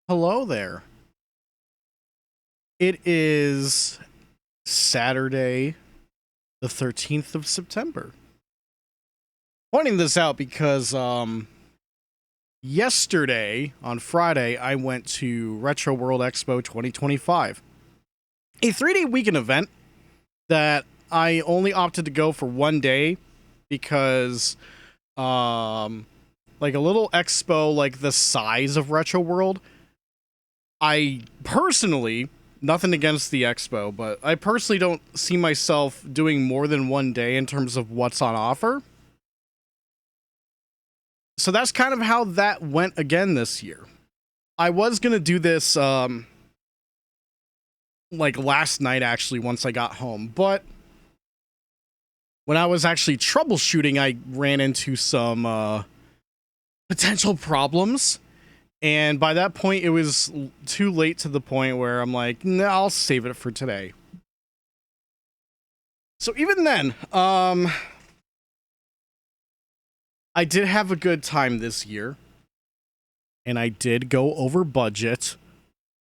Hello there. It is Saturday, the 13th of September. Pointing this out because yesterday on Friday I went to RetroWorld Expo 2025. A 3-day weekend event that I only opted to go for one day because like a little expo like the size of RetroWorld, I personally, nothing against the expo, but I personally don't see myself doing more than one day in terms of what's on offer. So that's kind of how that went again this year. I was going to do this like last night actually once I got home, but when I was actually troubleshooting, I ran into some potential problems. And by that point, it was too late to the point where I'm like, nah, I'll save it for today. So even then, I did have a good time this year. And I did go over budget,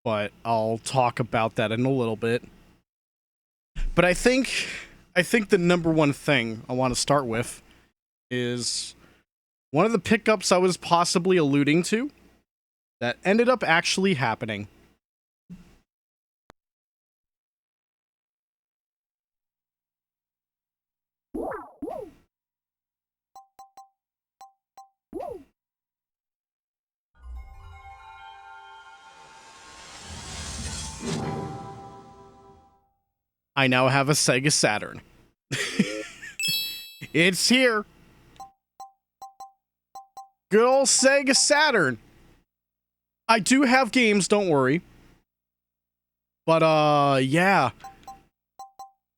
but I'll talk about that in a little bit. But I think the number one thing I want to start with is one of the pickups I was possibly alluding to that ended up actually happening. I now have a Sega Saturn. It's here. Good old Sega Saturn. I do have games, don't worry. But, yeah.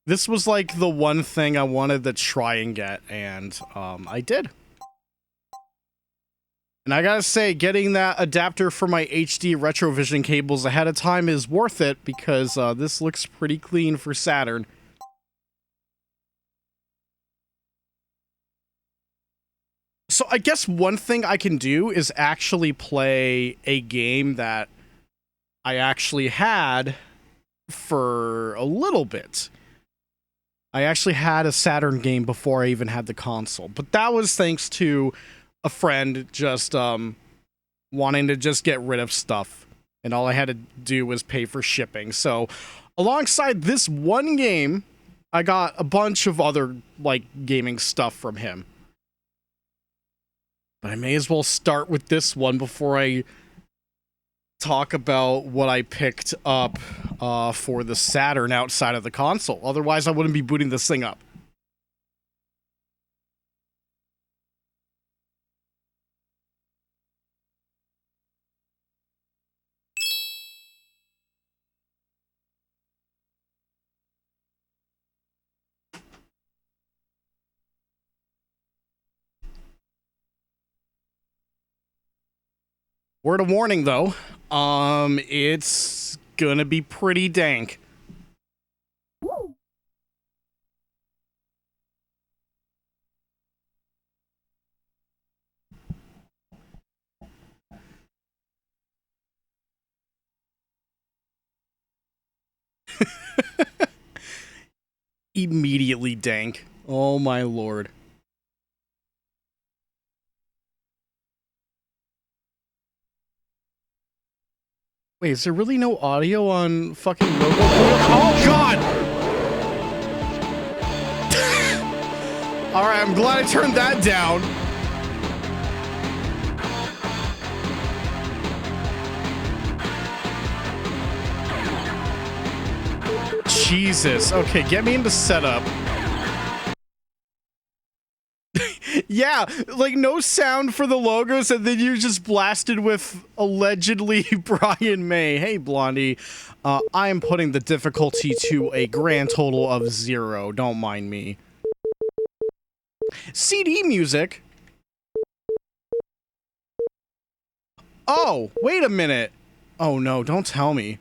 This was like the one thing I wanted to try and get, and, I did. And I gotta say, getting that adapter for my HD Retrovision cables ahead of time is worth it, because, this looks pretty clean for Saturn. So I guess one thing I can do is actually play a game that I actually had for a little bit. I actually had a Saturn game before I even had the console, but that was thanks to a friend just wanting to just get rid of stuff, and all I had to do was pay for shipping. So alongside this one game, I got a bunch of other like gaming stuff from him. But I may as well start with this one before I talk about what I picked up for the Saturn outside of the console. Otherwise, I wouldn't be booting this thing up. Word of warning, though, it's gonna be pretty dank. Immediately dank. Oh my lord. Wait, is there really no audio on fucking Robo? Oh god! Alright, I'm glad I turned that down. Jesus. Okay, get me into setup. Yeah, like no sound for the logos, and then you're just blasted with allegedly Brian May. Hey, Blondie, I am putting the difficulty to a grand total of 0. Don't mind me. CD music? Oh, wait a minute. Oh no, don't tell me.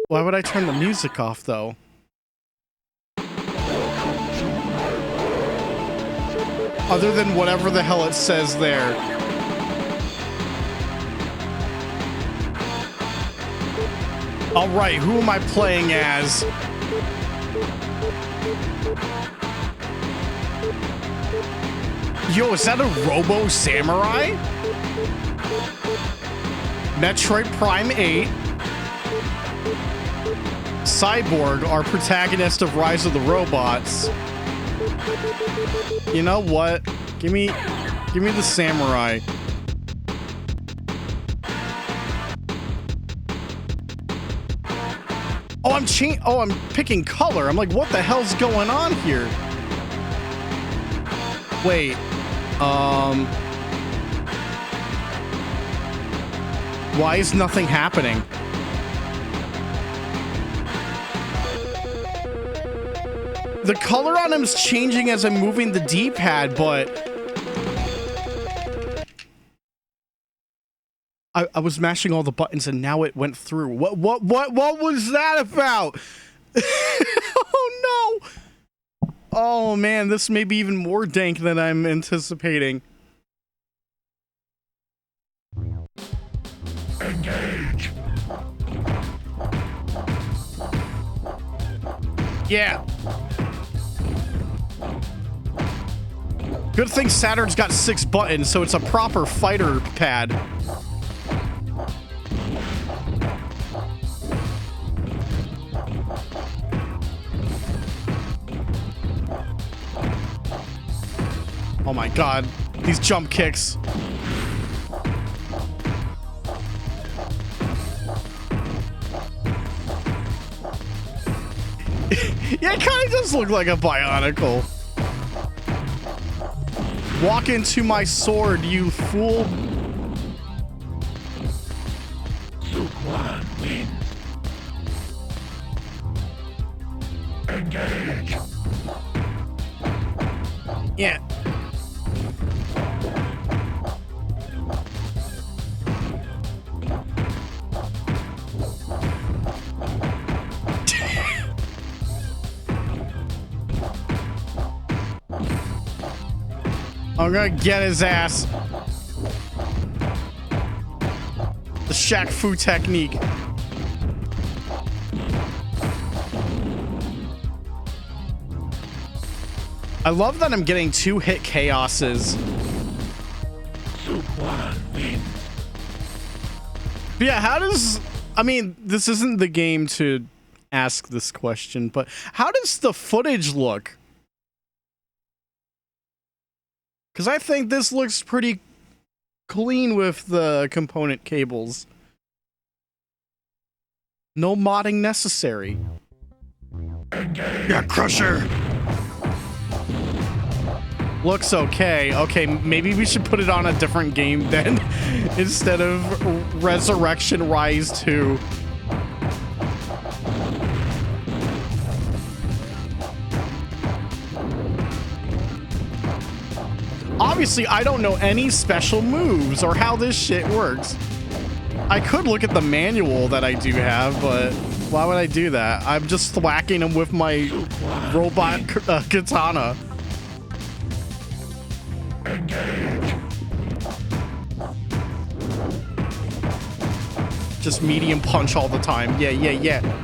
Why would I turn the music off, though? Other than whatever the hell it says there. All right, who am I playing as? Yo, is that a Robo Samurai? Metroid Prime 8. Cyborg, our protagonist of Rise of the Robots. You know what? Give me the samurai. Oh, I'm picking color. I'm like, what the hell's going on here? Wait. Why is nothing happening? The color on him is changing as I'm moving the D-pad, but I was mashing all the buttons and now it went through. What was that about? Oh no! Oh man, this may be even more dank than I'm anticipating. Engage. Yeah. Good thing Saturn's got 6 buttons, so it's a proper fighter pad. Oh my god, these jump kicks. Yeah, it kind of does look like a Bionicle. Walk into my sword, you fool. Win. Engage. Yeah. I'm gonna get his ass. The Shaq Fu technique. I love that I'm getting 2 hit chaoses. But yeah, how does... I mean, this isn't the game to ask this question, but how does the footage look? Because I think this looks pretty clean with the component cables. No modding necessary. Yeah, Crusher! Looks okay. Okay, maybe we should put it on a different game then. Instead of Resurrection Rise 2. Obviously, I don't know any special moves or how this shit works. I could look at the manual that I do have, but why would I do that? I'm just thwacking him with my robot katana. Just medium punch all the time. Yeah, yeah, yeah.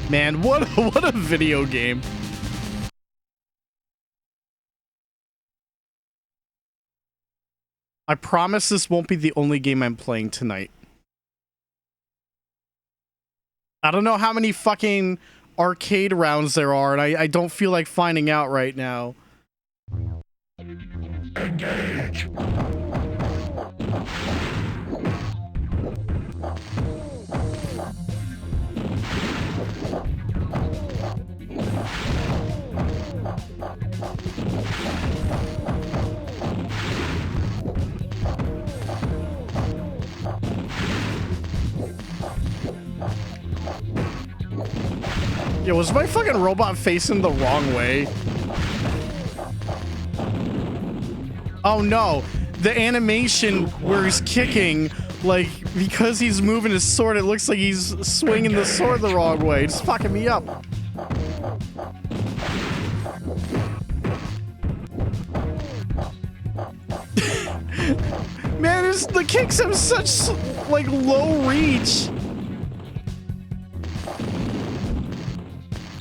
Man, what a video game. I promise this won't be the only game I'm playing tonight. I don't know how many fucking arcade rounds there are, and I don't feel like finding out right now. Engage. Yo, was my fucking robot facing the wrong way? Oh no. the animation where he's kicking, like, because he's moving his sword, it looks like he's swinging the sword the wrong way. It's fucking me up. Man, the kicks have such, like, low reach.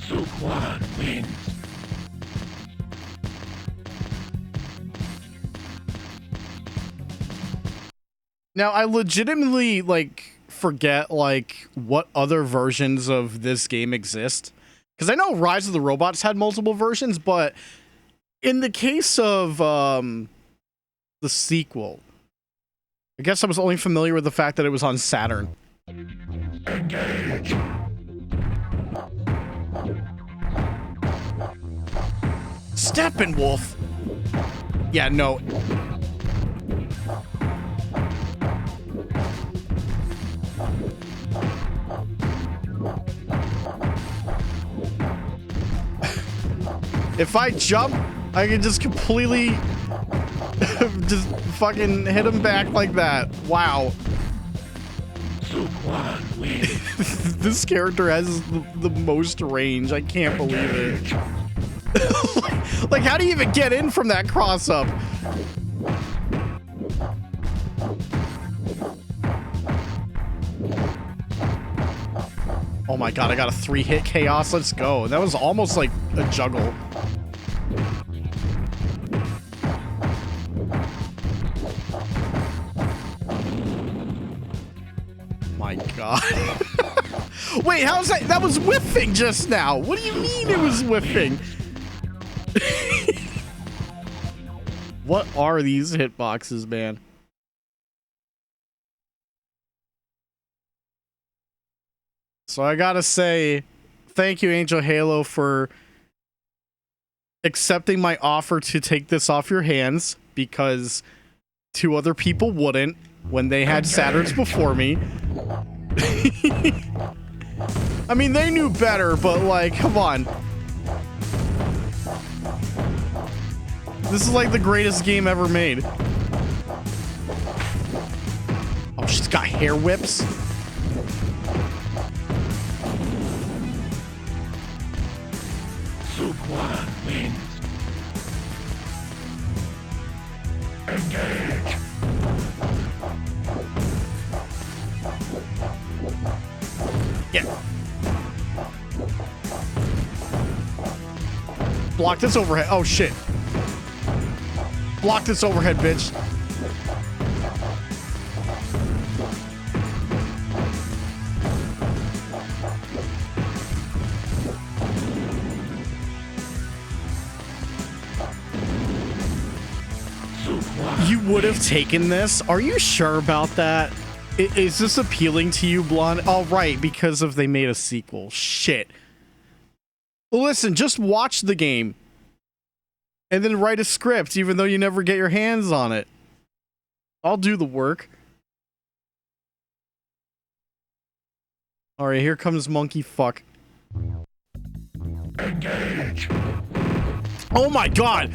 Sukwan wins. Now, I legitimately, like, forget, like, what other versions of this game exist. Because I know Rise of the Robots had multiple versions, but in the case of the sequel, I guess I was only familiar with the fact that it was on Saturn. Engage. Steppenwolf! Yeah, no. If I jump, I can just completely just fucking hit him back like that. Wow. This character has the most range. I can't believe it. Like, how do you even get in from that cross-up? Oh my god, I got a 3-hit chaos. Let's go. That was almost like a juggle. My god. Wait, how's that? That was whiffing just now. What do you mean it was whiffing? What are these hitboxes, man? So I gotta say, thank you, Angel Halo, for accepting my offer to take this off your hands, because 2 other people wouldn't when they had Saturns before me. I mean, they knew better, but, like, come on. This is like the greatest game ever made. Oh, she's got hair whips. Sukwan wins. Engage. Yeah. Block this overhead. Oh, shit. Block this overhead, bitch. You would have taken this? Are you sure about that? Is this appealing to you, Blonde? Oh, right, because of they made a sequel. Shit. Well, listen, just watch the game. And then write a script, even though you never get your hands on it. I'll do the work. Alright, here comes Monkey Fuck. Engage. Oh my god!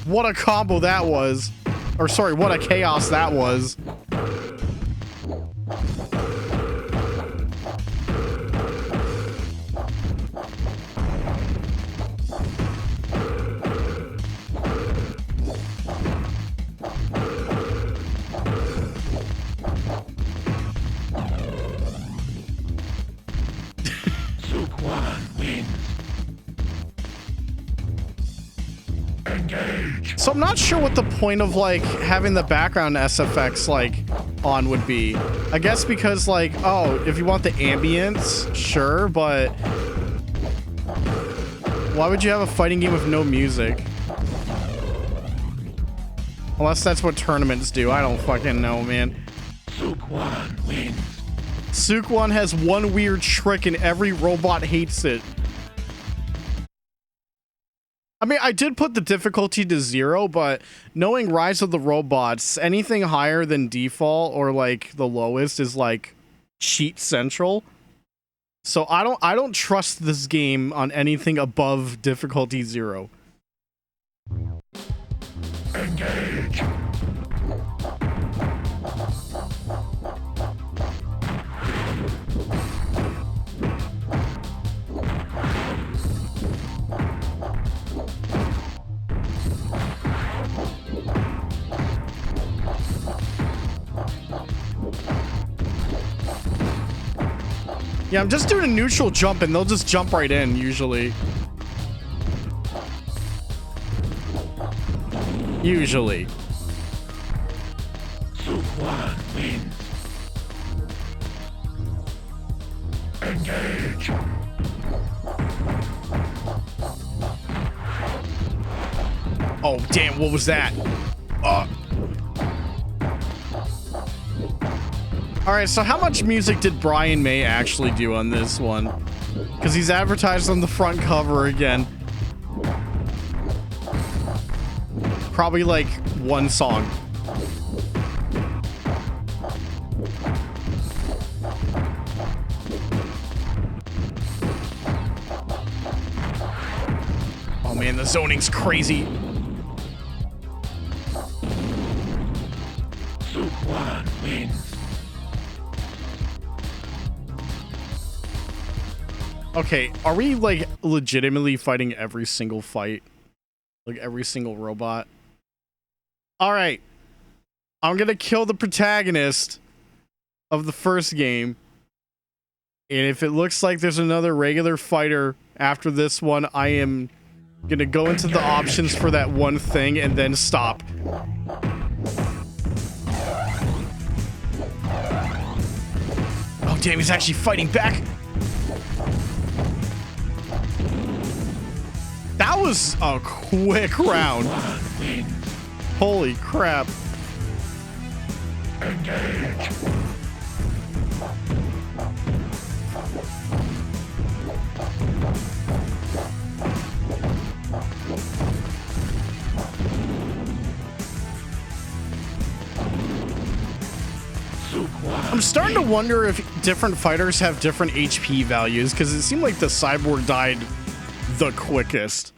What a combo that was. Or sorry, what a chaos that was. So I'm not sure what the point of, like, having the background SFX, like, on would be. I guess because, like, oh, if you want the ambience, sure, but why would you have a fighting game with no music? Unless that's what tournaments do. I don't fucking know, man. Sukwan wins. Sukwan has one weird trick and every robot hates it. I mean, I did put the difficulty to 0, but knowing Rise of the Robots, anything higher than default or, like, the lowest is, like, cheat central. So I don't trust this game on anything above difficulty 0. Yeah, I'm just doing a neutral jump and they'll just jump right in, usually. Usually. Souk wins. Engage. Oh, damn, what was that? Alright, so how much music did Brian May actually do on this one? Because he's advertised on the front cover again. Probably like one song. Oh man, the zoning's crazy. Souk wins. Okay, are we like legitimately fighting every single fight? Like every single robot? Alright. I'm gonna kill the protagonist of the first game. And if it looks like there's another regular fighter after this one, I am gonna go into the options for that one thing and then stop. Oh damn, he's actually fighting back. That was a quick round. Holy crap. Engage. I'm starting to wonder if different fighters have different HP values, because it seemed like the cyborg died the quickest.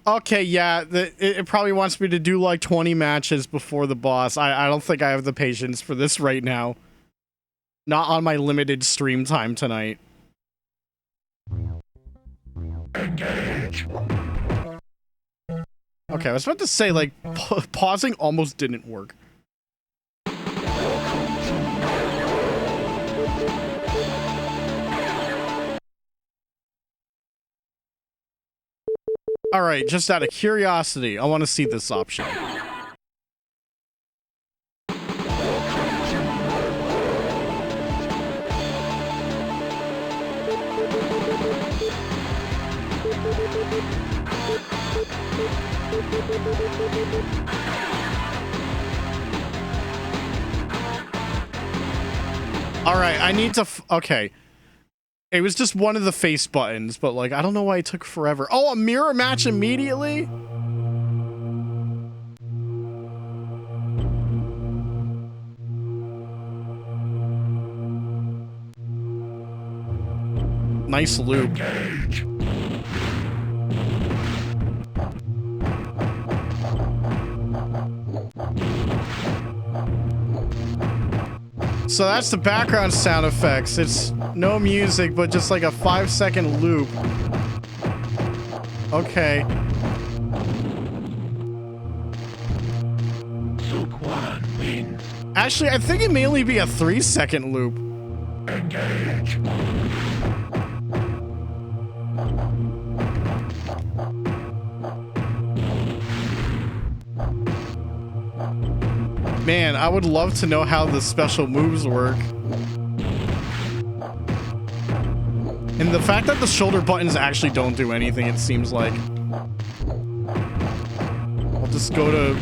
Okay, yeah, it probably wants me to do like 20 matches before the boss. I don't think I have the patience for this right now. Not on my limited stream time tonight. Engage. Okay, I was about to say, like, pausing almost didn't work. Alright, just out of curiosity, I want to see this option. Alright, I need to okay. It was just one of the face buttons, but like, I don't know why it took forever. Oh, a mirror match immediately? Nice loop. So that's the background sound effects. It's no music, but just like a 5-second loop. Okay. Actually, I think it may only be a 3-second loop. Engage. Man, I would love to know how the special moves work. And the fact that the shoulder buttons actually don't do anything, it seems like. I'll just go to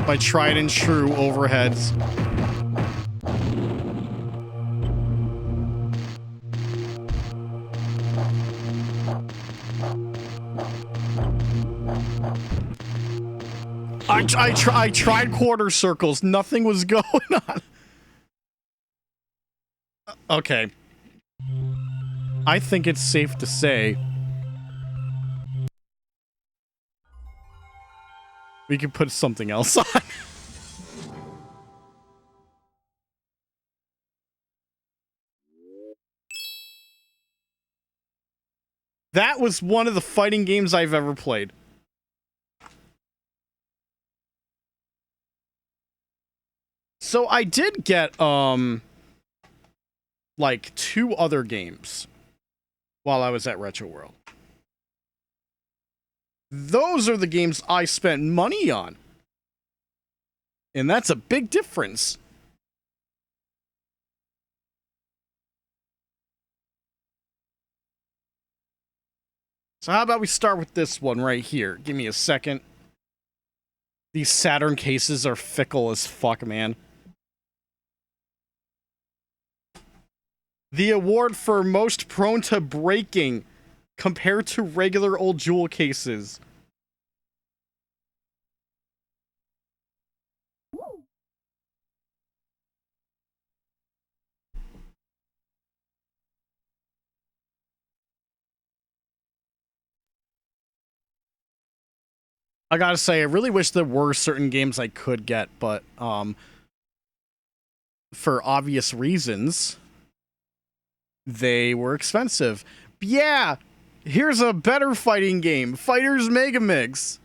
my tried and true overheads. I tried quarter circles. Nothing was going on. Okay. I think it's safe to say we can put something else on. That was one of the fighting games I've ever played. So I did get, like 2 other games while I was at RetroWorld. Those are the games I spent money on. And that's a big difference. So how about we start with this one right here? Give me a second. These Saturn cases are fickle as fuck, man. The award for most prone to breaking compared to regular old jewel cases. I gotta say, I really wish there were certain games I could get, but, for obvious reasons, they were expensive. But yeah, here's a better fighting game, Fighters Megamix.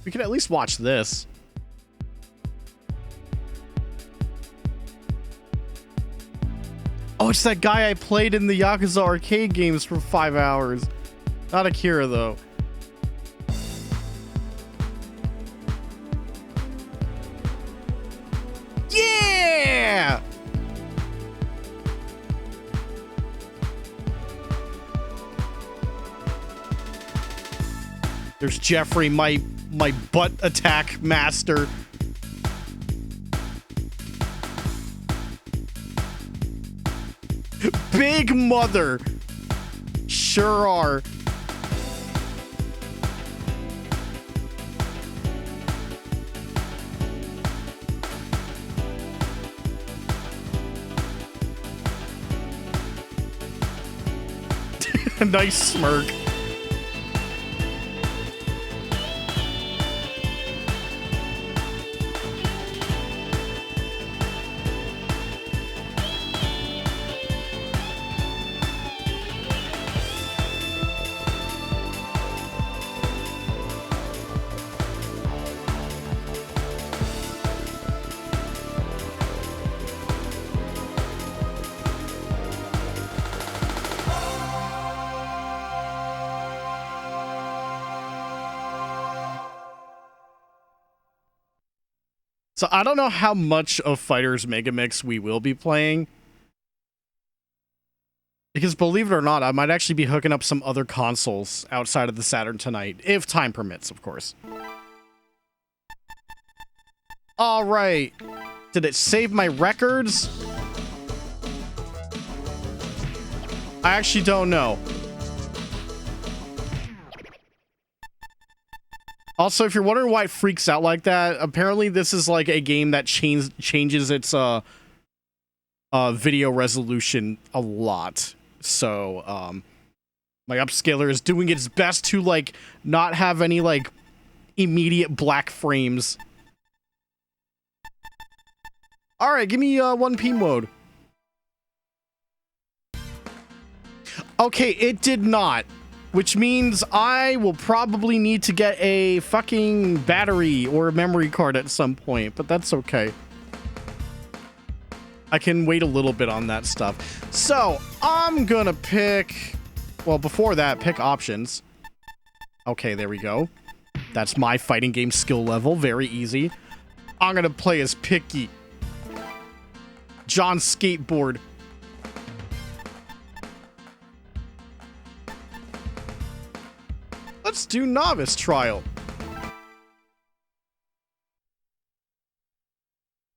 We can at least watch this. Oh, it's that guy I played in the Yakuza arcade games for 5 hours. Not Akira, though. Yeah! There's Jeffrey, my butt attack master. Big Mother. Sure are. Nice smirk. So I don't know how much of Fighters Megamix we will be playing. Because believe it or not, I might actually be hooking up some other consoles outside of the Saturn tonight. If time permits, of course. Alright. Did it save my records? I actually don't know. Also, if you're wondering why it freaks out like that, apparently this is like a game that changes its video resolution a lot. So, my upscaler is doing its best to, like, not have any, like, immediate black frames. Alright, give me 1P mode. Okay, it did not. Which means I will probably need to get a fucking battery or a memory card at some point, but that's okay. I can wait a little bit on that stuff. So, I'm gonna pick... Well, before that, pick options. Okay, there we go. That's my fighting game skill level. Very easy. I'm gonna play as Picky. John Skateboard. Let's do Novice Trial.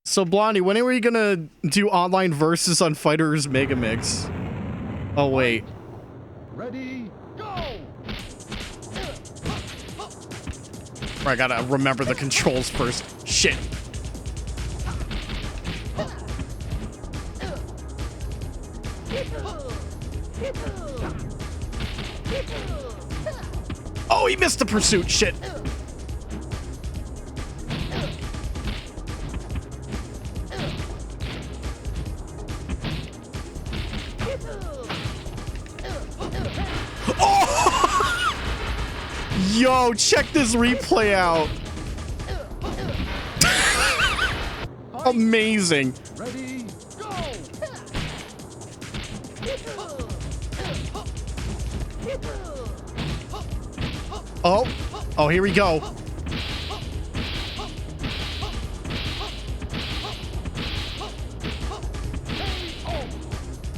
So, Blondie, when are we gonna do online versus on Fighters Megamix? Oh, wait. Ready, go! I gotta remember the controls first. Shit. Oh, he missed the pursuit. Shit. Yo, check this replay out. Amazing. Ready, go! Oh, here we go.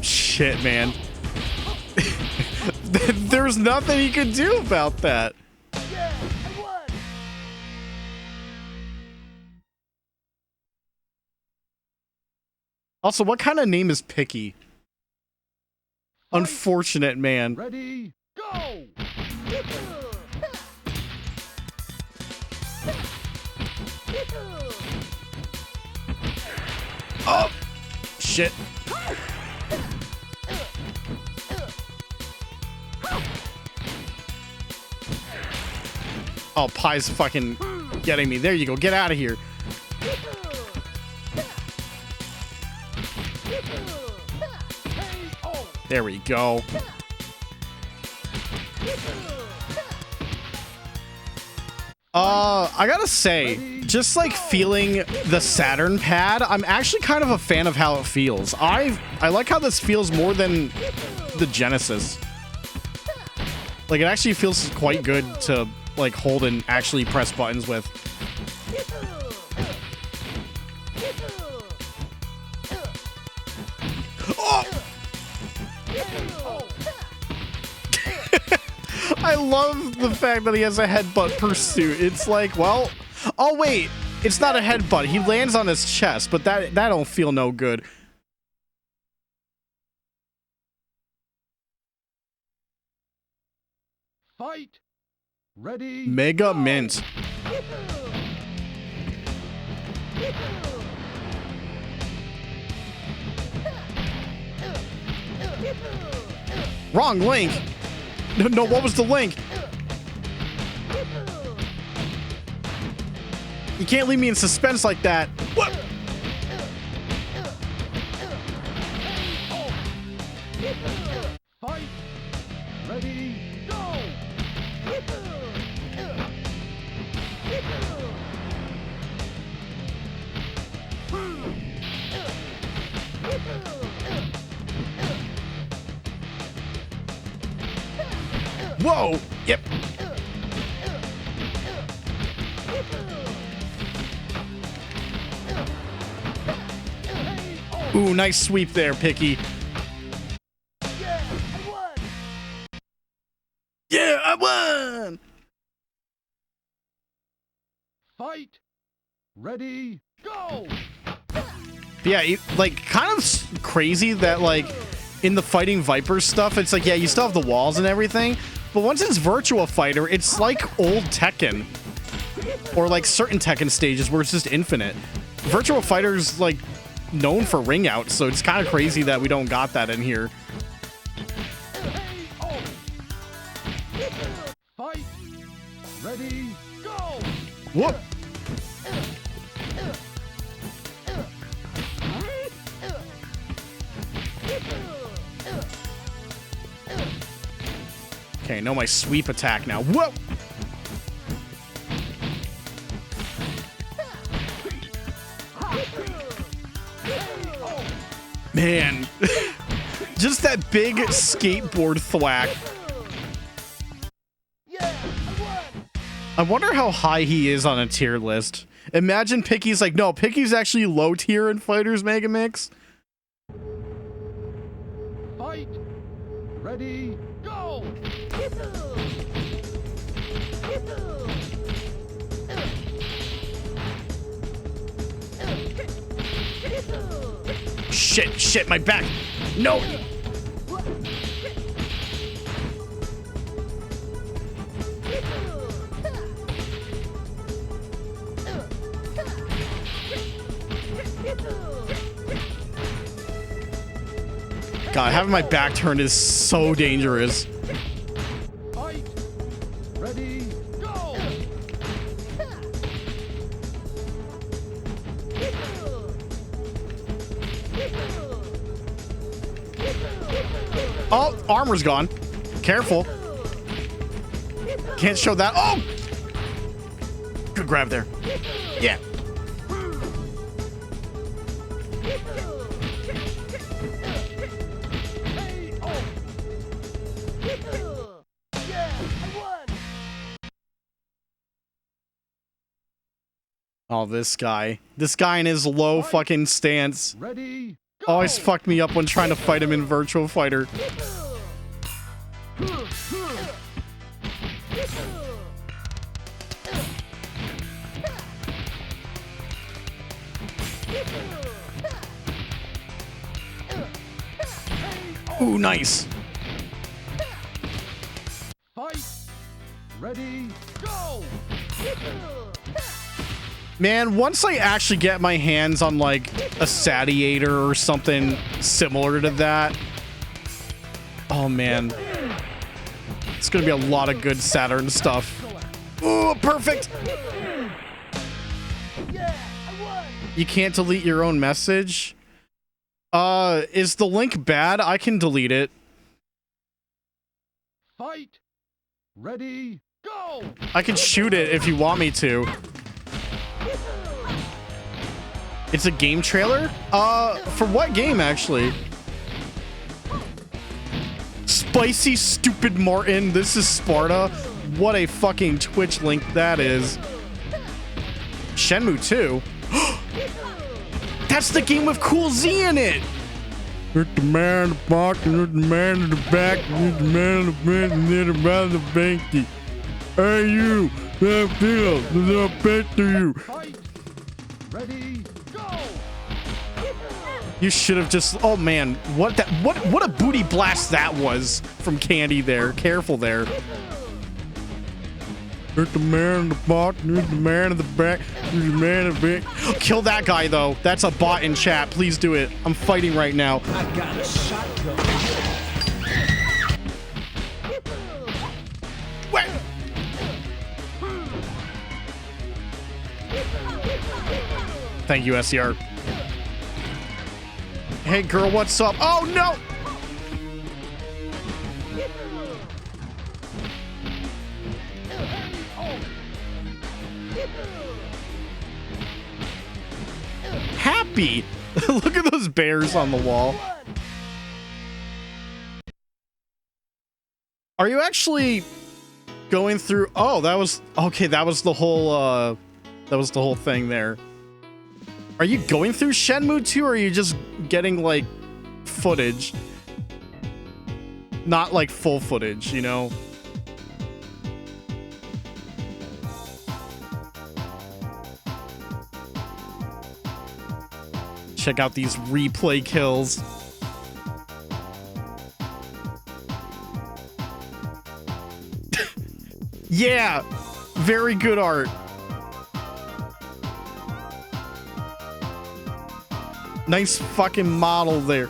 Shit, man. There's nothing he could do about that. Yeah, I won! Also, what kind of name is Picky? Unfortunate, man. Ready, go! Oh! Shit. Oh, Pie's fucking getting me. There you go. Get out of here. There we go. I gotta say, just like feeling the Saturn pad, I'm actually kind of a fan of how it feels. I like how this feels more than the Genesis. Like, it actually feels quite good to like hold and actually press buttons with. Oh! I love the fact that he has a headbutt pursuit. It's like, well, oh wait, it's not a headbutt. He lands on his chest, but that don't feel no good. Fight! Ready, Mega Mint. Wrong link. No, what was the link? You can't leave me in suspense like that. What? Fight! Ready, go! Whoa! Yep. Ooh, nice sweep there, Picky. Yeah, I won! Yeah, I won! Fight! Ready, go! Yeah, like, kind of crazy that, like, in the Fighting Vipers stuff, it's like, yeah, you still have the walls and everything, but once it's Virtua Fighter, it's like old Tekken. Or, like, certain Tekken stages where it's just infinite. Virtua Fighter's, like, known for ring out, so it's kind of crazy that we don't got that in here. Fight! Ready, go! Whoop! Okay, know my sweep attack now. Whoa! Man, just that big skateboard thwack. Yeah, I won! I wonder how high he is on a tier list. Imagine Picky's like, no, Picky's actually low tier in Fighters Megamix. Fight! Ready, go! Shit, my back. No. God, having my back turned is so dangerous. Fight! Ready, go! Oh, armor's gone. Careful. Can't show that. Oh! Good grab there. Yeah. Oh, this guy. This guy in his low fucking stance Ready? always fucked me up when trying to fight him in Virtual Fighter. Ooh, nice. Fight. Ready? Go. Man, once I actually get my hands on like a Satiator or something similar to that, oh man, it's gonna be a lot of good Saturn stuff. Ooh, perfect. You can't delete your own message. Is the link bad? I can delete it. Fight. Ready? Go. I can shoot it if you want me to. It's a game trailer? For what game, actually? Spicy Stupid Martin, this is Sparta. What a fucking Twitch link that is. Shenmue 2? That's the game with Cool Z in it! Hit the man in the pocket, hit the man in the back, hit the man in the front, and hit the man in the banky. Hey you, that feel, there's a pet to you. Fight. Ready? Go. You should have just, oh man, what a booty blast that was from Candy there. Careful there. Hit the man in the pocket, hit the man in the back, hit the man in the back. Kill that guy though. That's a bot in chat. Please do it. I'm fighting right now. I got a shotgun. Wait. Thank you, SCR. Hey girl, what's up? Oh no! Happy! Look at those bears on the wall. Are you actually going through? Oh, that was okay. That was the whole thing there. Are you going through Shenmue 2 or are you just getting like footage? Not like full footage, you know? Check out these replay kills. Yeah, very good art. Nice fucking model there.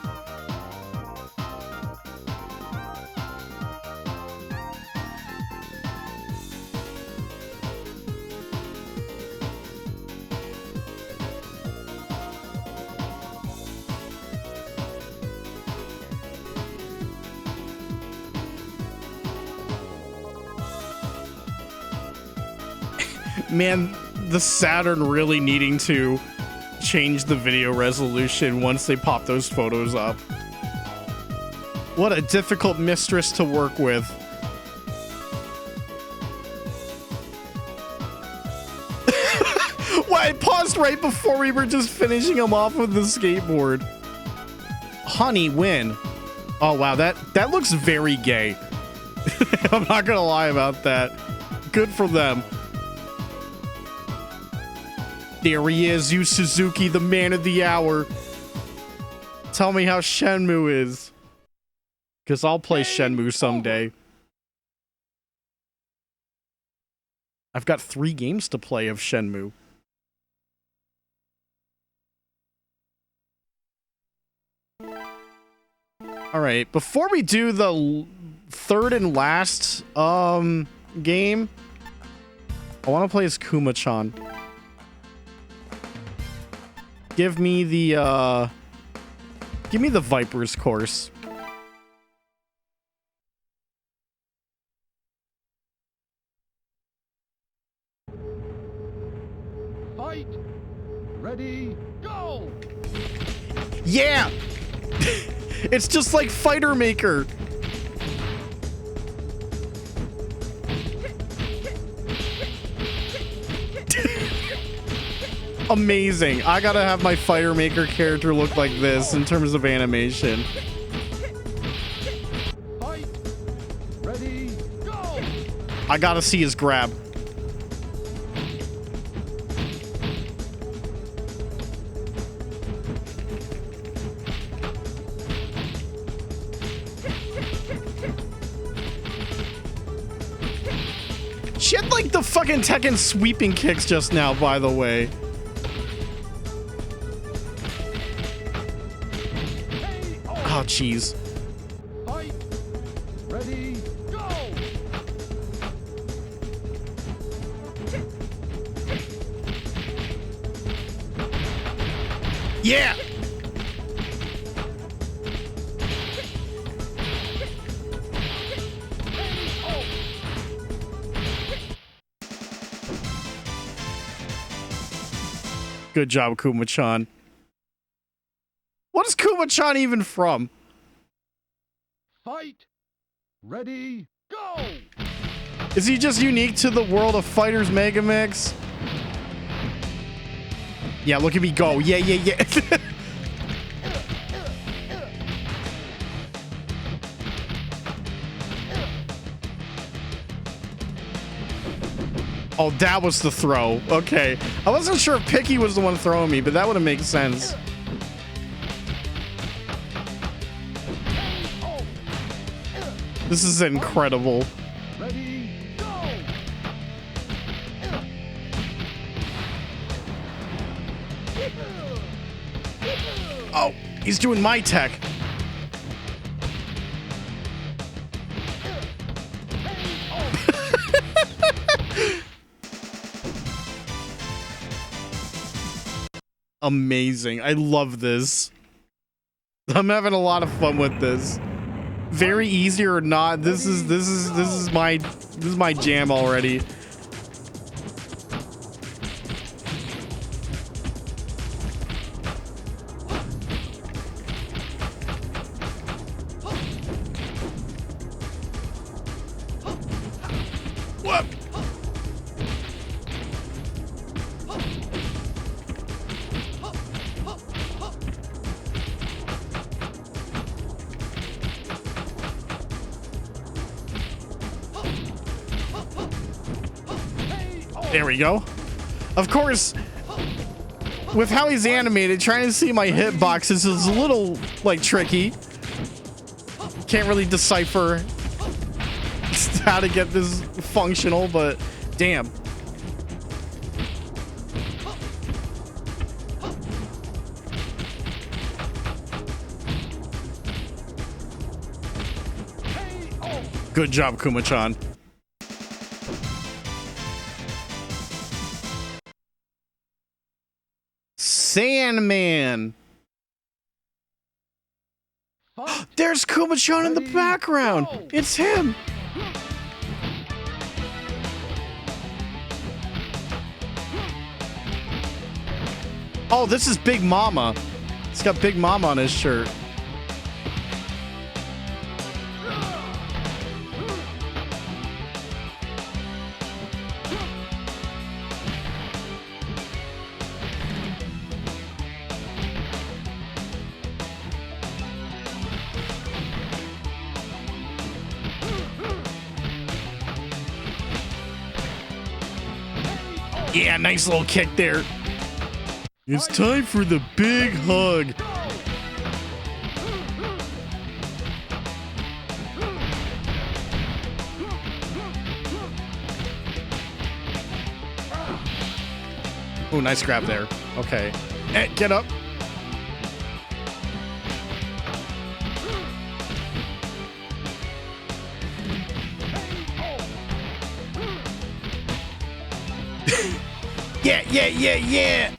Man, the Saturn really needing to change the video resolution once they pop those photos up. What a difficult mistress to work with. Why, I paused right before we were just finishing him off with the skateboard. Honey, win. Oh wow, that looks very gay. I'm not gonna lie about that. Good for them. There he is, Yu Suzuki, the man of the hour. Tell me how Shenmue is. Because I'll play Shenmue someday. I've got 3 games to play of Shenmue. Alright, before we do the third and last game, I want to play as Kuma-chan. Give me the Viper's course. Fight! Ready, go! Yeah! It's just like Fighter Maker. Amazing. I gotta have my Fighter Maker character look like this in terms of animation. Fight! Ready, go! I gotta see his grab. She had like the fucking Tekken sweeping kicks just now, by the way. Oh, jeez. Fight! Ready, go! Yeah! Good job, Kuma-chan. What is Kuma-chan even from? Fight! Ready, go! Is he just unique to the world of Fighters Megamix? Yeah, look at me go. Yeah, yeah, yeah. Oh, that was the throw. Okay. I wasn't sure if Picky was the one throwing me, but that would have made sense. This is incredible. Ready, go! Oh, he's doing my tech. Amazing. I love this. I'm having a lot of fun with this. Very easy or not, this is my jam already. Whoop. There we go. Of course, with how he's animated, trying to see my hitboxes is a little, like, tricky. Can't really decipher how to get this functional, but damn. Good job, Kuma-chan. Sandman. There's Kuma-chan in the background. It's him. Oh, this is Big Mama. He's got Big Mama on his shirt. Yeah, nice little kick there. It's time for the big hug. Oh, nice grab there. Okay. Get up. Yeah, yeah, yeah, yeah.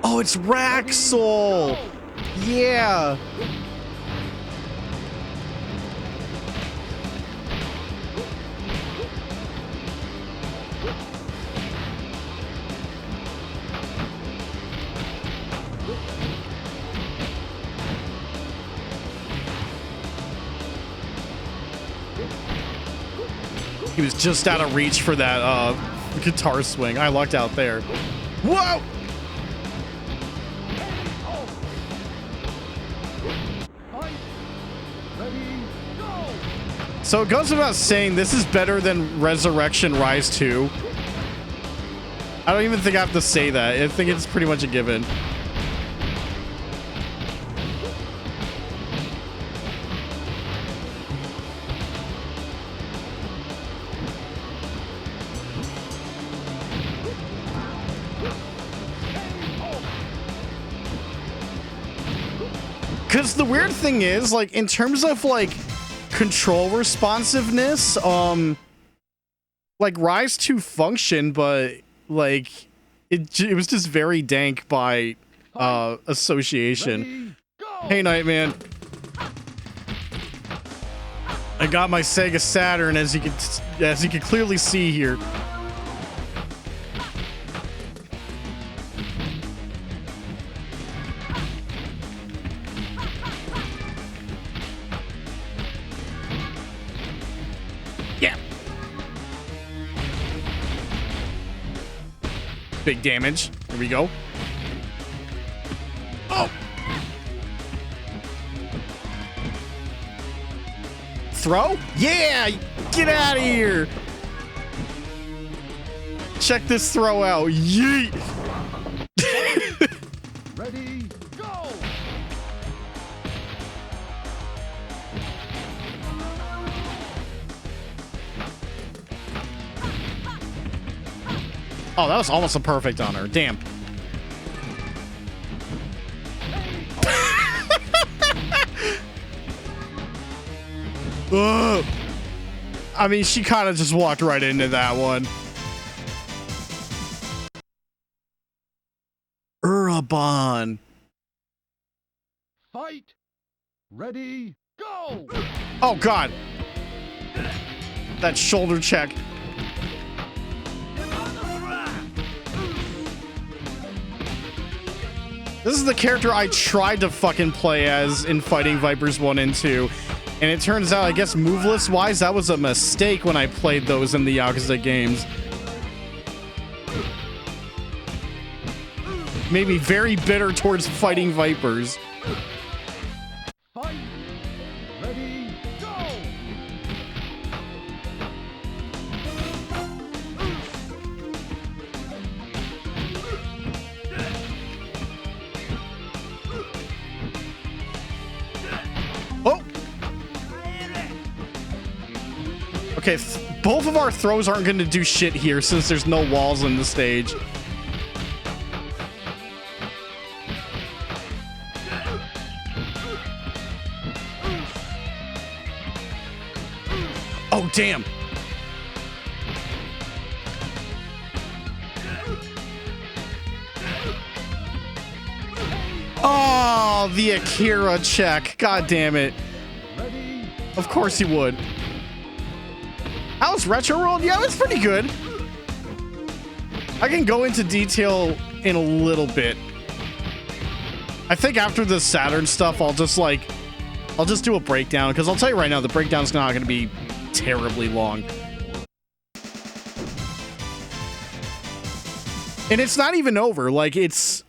Oh, it's Raxol. Yeah. He was just out of reach for that guitar swing. I lucked out there. Whoa! Fight. Ready, go! So it goes without saying, this is better than Resurrection Rise 2. I don't even think I have to say that. I think it's pretty much a given. Because the weird thing is, like, in terms of, like, control responsiveness, like, Rise 2 functioned, but, like, it was just very dank by association. Ready, go! Hey, Nightman. I got my Sega Saturn, as you can clearly see here. Yeah. Big damage. Here we go. Oh. Throw? Yeah! Get out of here! Check this throw out. Yeet! Ready, go! Oh, that was almost a perfect on her. Damn. Ugh. I mean, she kind of just walked right into that one. Urabon. Fight. Ready, go! Oh, God. That shoulder check. This is the character I tried to fucking play as in Fighting Vipers 1 and 2. And it turns out, I guess, moveless-wise, that was a mistake when I played those in the Yakuza games. Made me very bitter towards Fighting Vipers. Fight. Ready, go! Oh! Okay, both of our throws aren't going to do shit here since there's no walls in the stage. Oh, damn. Oh, the Akira check. God damn it. Ready, Of course he would. How's RetroWorld? Yeah, it's pretty good. I can go into detail in a little bit. I think after the Saturn stuff, I'll just do a breakdown, because I'll tell you right now, the breakdown's not going to be terribly long. And it's not even over. Like, it's...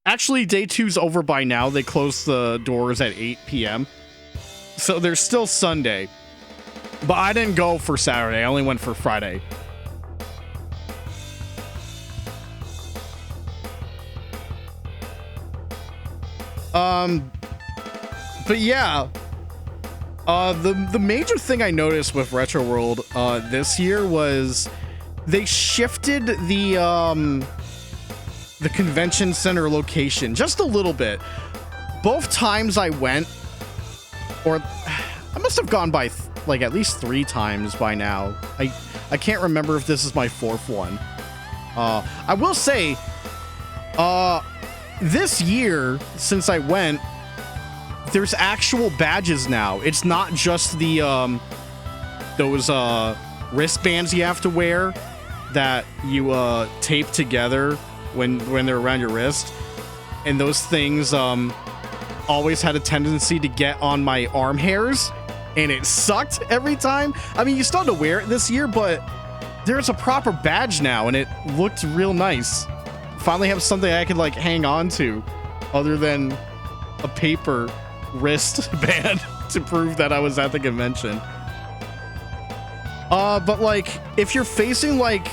Actually, day 2's over by now. They close the doors at 8 p.m. So there's still Sunday. But I didn't go for Saturday. I only went for Friday. But yeah. The major thing I noticed with RetroWorld this year was they shifted the convention center location just a little bit. Both times I went, or I must have gone by like at least 3 times by now. I can't remember if this is my 4th one. I will say, this year since I went, there's actual badges now. It's not just the those wristbands you have to wear that you tape together when they're around your wrist, and those things always had a tendency to get on my arm hairs and it sucked every time. I mean, you still had to wear it this year, but there's a proper badge now, and it looked real nice. Finally have something I could like hang on to other than a paper wristband to prove that I was at the convention. But like, if you're facing like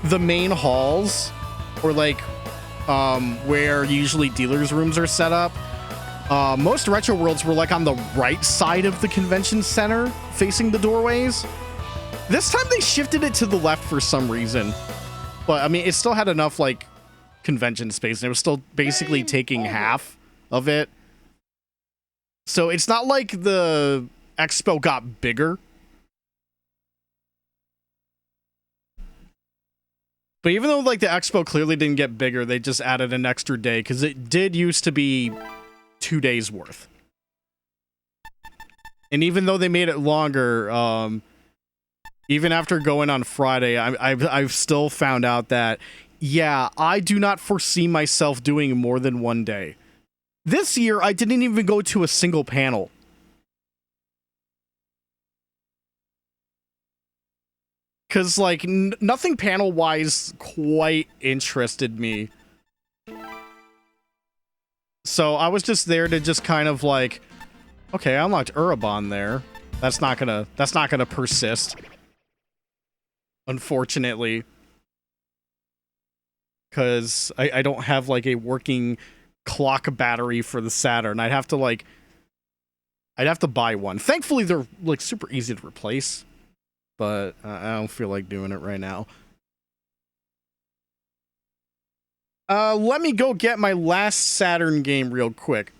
the main halls or like where usually dealers' rooms are set up, most Retro Worlds were like on the right side of the convention center facing the doorways. This time they shifted it to the left for some reason. But I mean, it still had enough like convention space and it was still basically taking half of it. So it's not like the expo got bigger. But even though like the expo clearly didn't get bigger, they just added an extra day because it did used to be 2 days worth. And even though they made it longer, even after going on Friday, I've still found out that, yeah, I do not foresee myself doing more than 1 day. This year, I didn't even go to a single panel. Because, like, nothing panel-wise quite interested me. So I was just there to just kind of like, okay, I unlocked Urabon there. That's not gonna persist. Unfortunately. Because I don't have like a working clock battery for the Saturn. I'd have to buy one. Thankfully they're like super easy to replace. But I don't feel like doing it right now. Let me go get my last Saturn game real quick.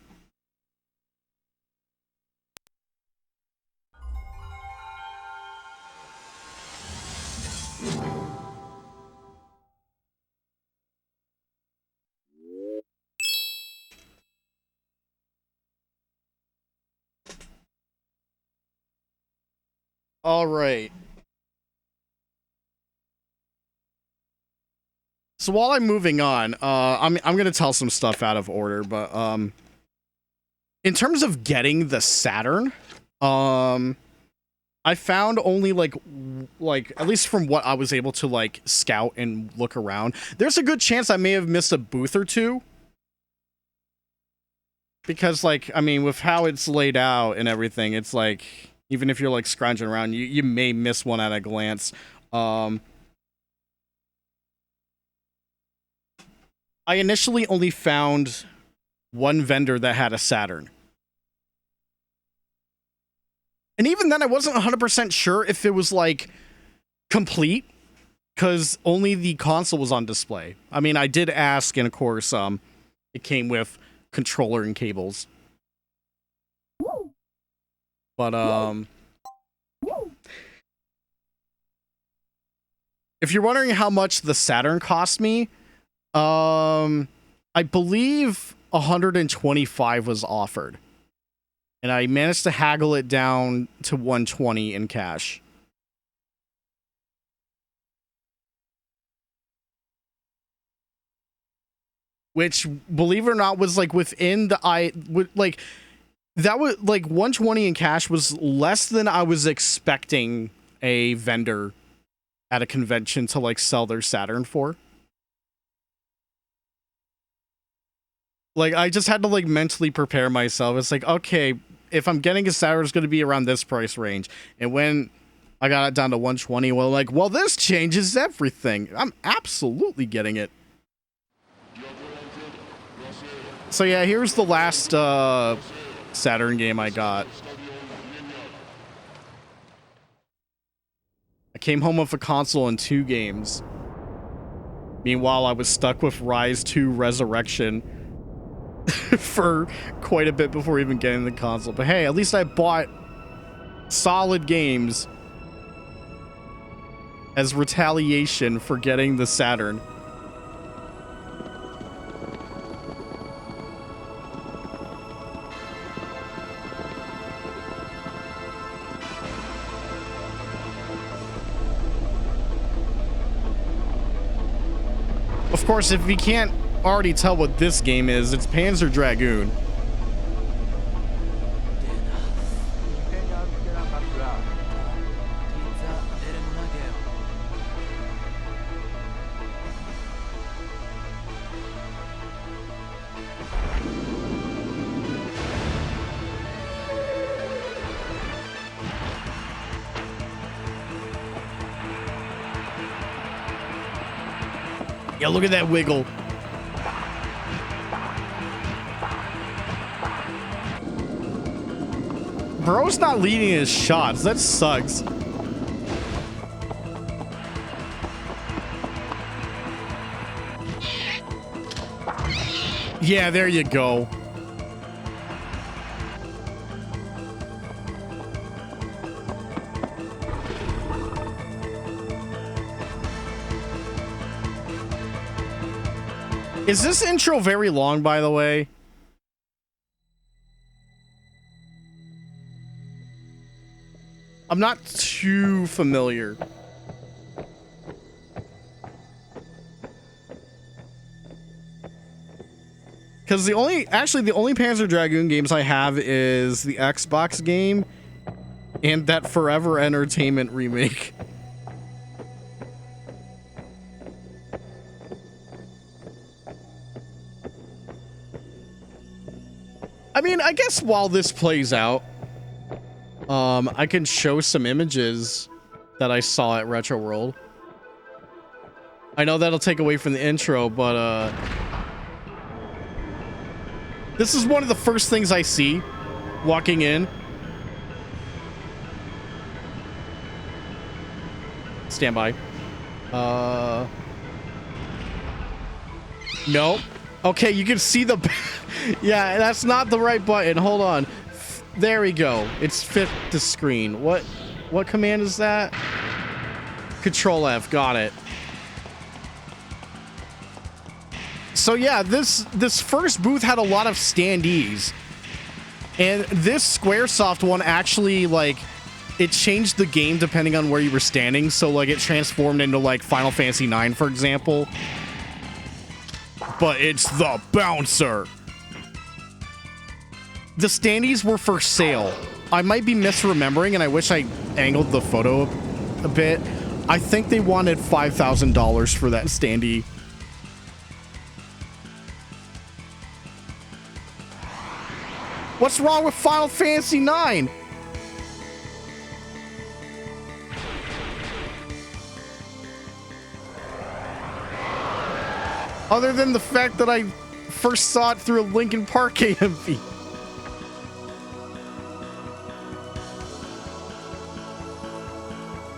All right. So while I'm moving on, I'm gonna tell some stuff out of order, but in terms of getting the Saturn, I found only like at least from what I was able to like scout and look around, there's a good chance I may have missed a booth or two. Because like, I mean, with how it's laid out and everything, it's like, even if you're like scrounging around, you may miss one at a glance. I initially only found one vendor that had a Saturn. And even then, I wasn't 100% sure if it was, like, complete, because only the console was on display. I mean, I did ask, and of course, it came with controller and cables. But, if you're wondering how much the Saturn cost me, I believe 125 was offered. And I managed to haggle it down to 120 in cash. Which, believe it or not, was like within the that was like 120 in cash was less than I was expecting a vendor at a convention to like sell their Saturn for. Like, I just had to, like, mentally prepare myself. It's like, okay, if I'm getting a Saturn, it's going to be around this price range. And when I got it down to 120, well, like, well, this changes everything. I'm absolutely getting it. So, yeah, here's the last Saturn game I got. I came home with a console and 2 games. Meanwhile, I was stuck with Rise 2 Resurrection for quite a bit before even getting the console. But hey, at least I bought solid games as retaliation for getting the Saturn. Of course, if you can't already tell what this game is, it's Panzer Dragoon. Yeah, look at that wiggle. Bro's not leading his shots. That sucks. Yeah, there you go. Is this intro very long, by the way? I'm not too familiar. Because the only Panzer Dragoon games I have is the Xbox game and that Forever Entertainment remake. I mean, I guess while this plays out, I can show some images that I saw at RetroWorld. I know that'll take away from the intro, but this is one of the first things I see walking in. Stand by. Nope. Okay, you can see the... Yeah, that's not the right button. Hold on. There we go. It's fit the screen. What command is that? Control F. Got it. So yeah, this first booth had a lot of standees. And this Squaresoft one actually, like, it changed the game depending on where you were standing. So, like, it transformed into, like, Final Fantasy IX, for example. But it's the bouncer. The standees were for sale. I might be misremembering, and I wish I angled the photo a bit. I think they wanted $5,000 for that standee. What's wrong with Final Fantasy IX? Other than the fact that I first saw it through a Linkin Park AMV.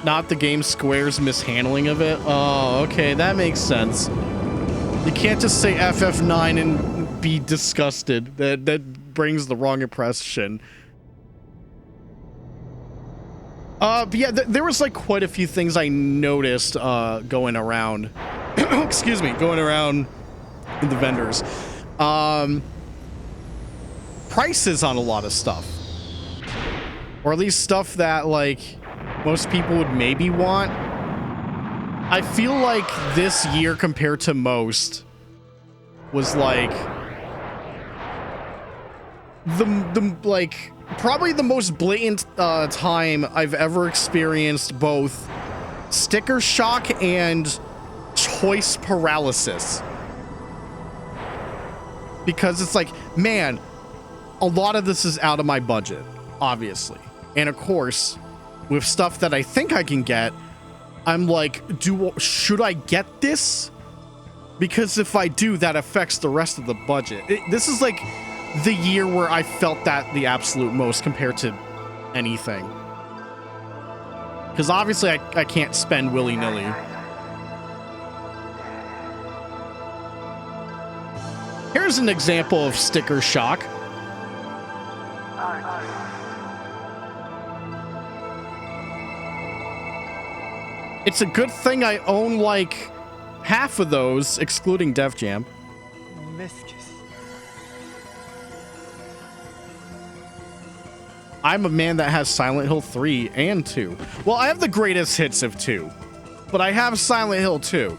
Not the game Square's mishandling of it? Oh, okay, that makes sense. You can't just say FF9 and be disgusted. That brings the wrong impression. But yeah, there was like quite a few things I noticed going around. Excuse me, going around in the vendors. Prices on a lot of stuff. Or at least stuff that, like, most people would maybe want. I feel like this year compared to most was like like probably the most blatant time I've ever experienced both sticker shock and choice paralysis. Because it's like, man, a lot of this is out of my budget, obviously. And of course, with stuff that I think I can get, I'm like, should I get this? Because if I do, that affects the rest of the budget. This is like the year where I felt that the absolute most compared to anything. Because obviously I can't spend willy-nilly. Here's an example of sticker shock. It's a good thing I own like half of those, excluding Def Jam. I'm a man that has Silent Hill 3 and 2. Well, I have the greatest hits of 2, but I have Silent Hill 2.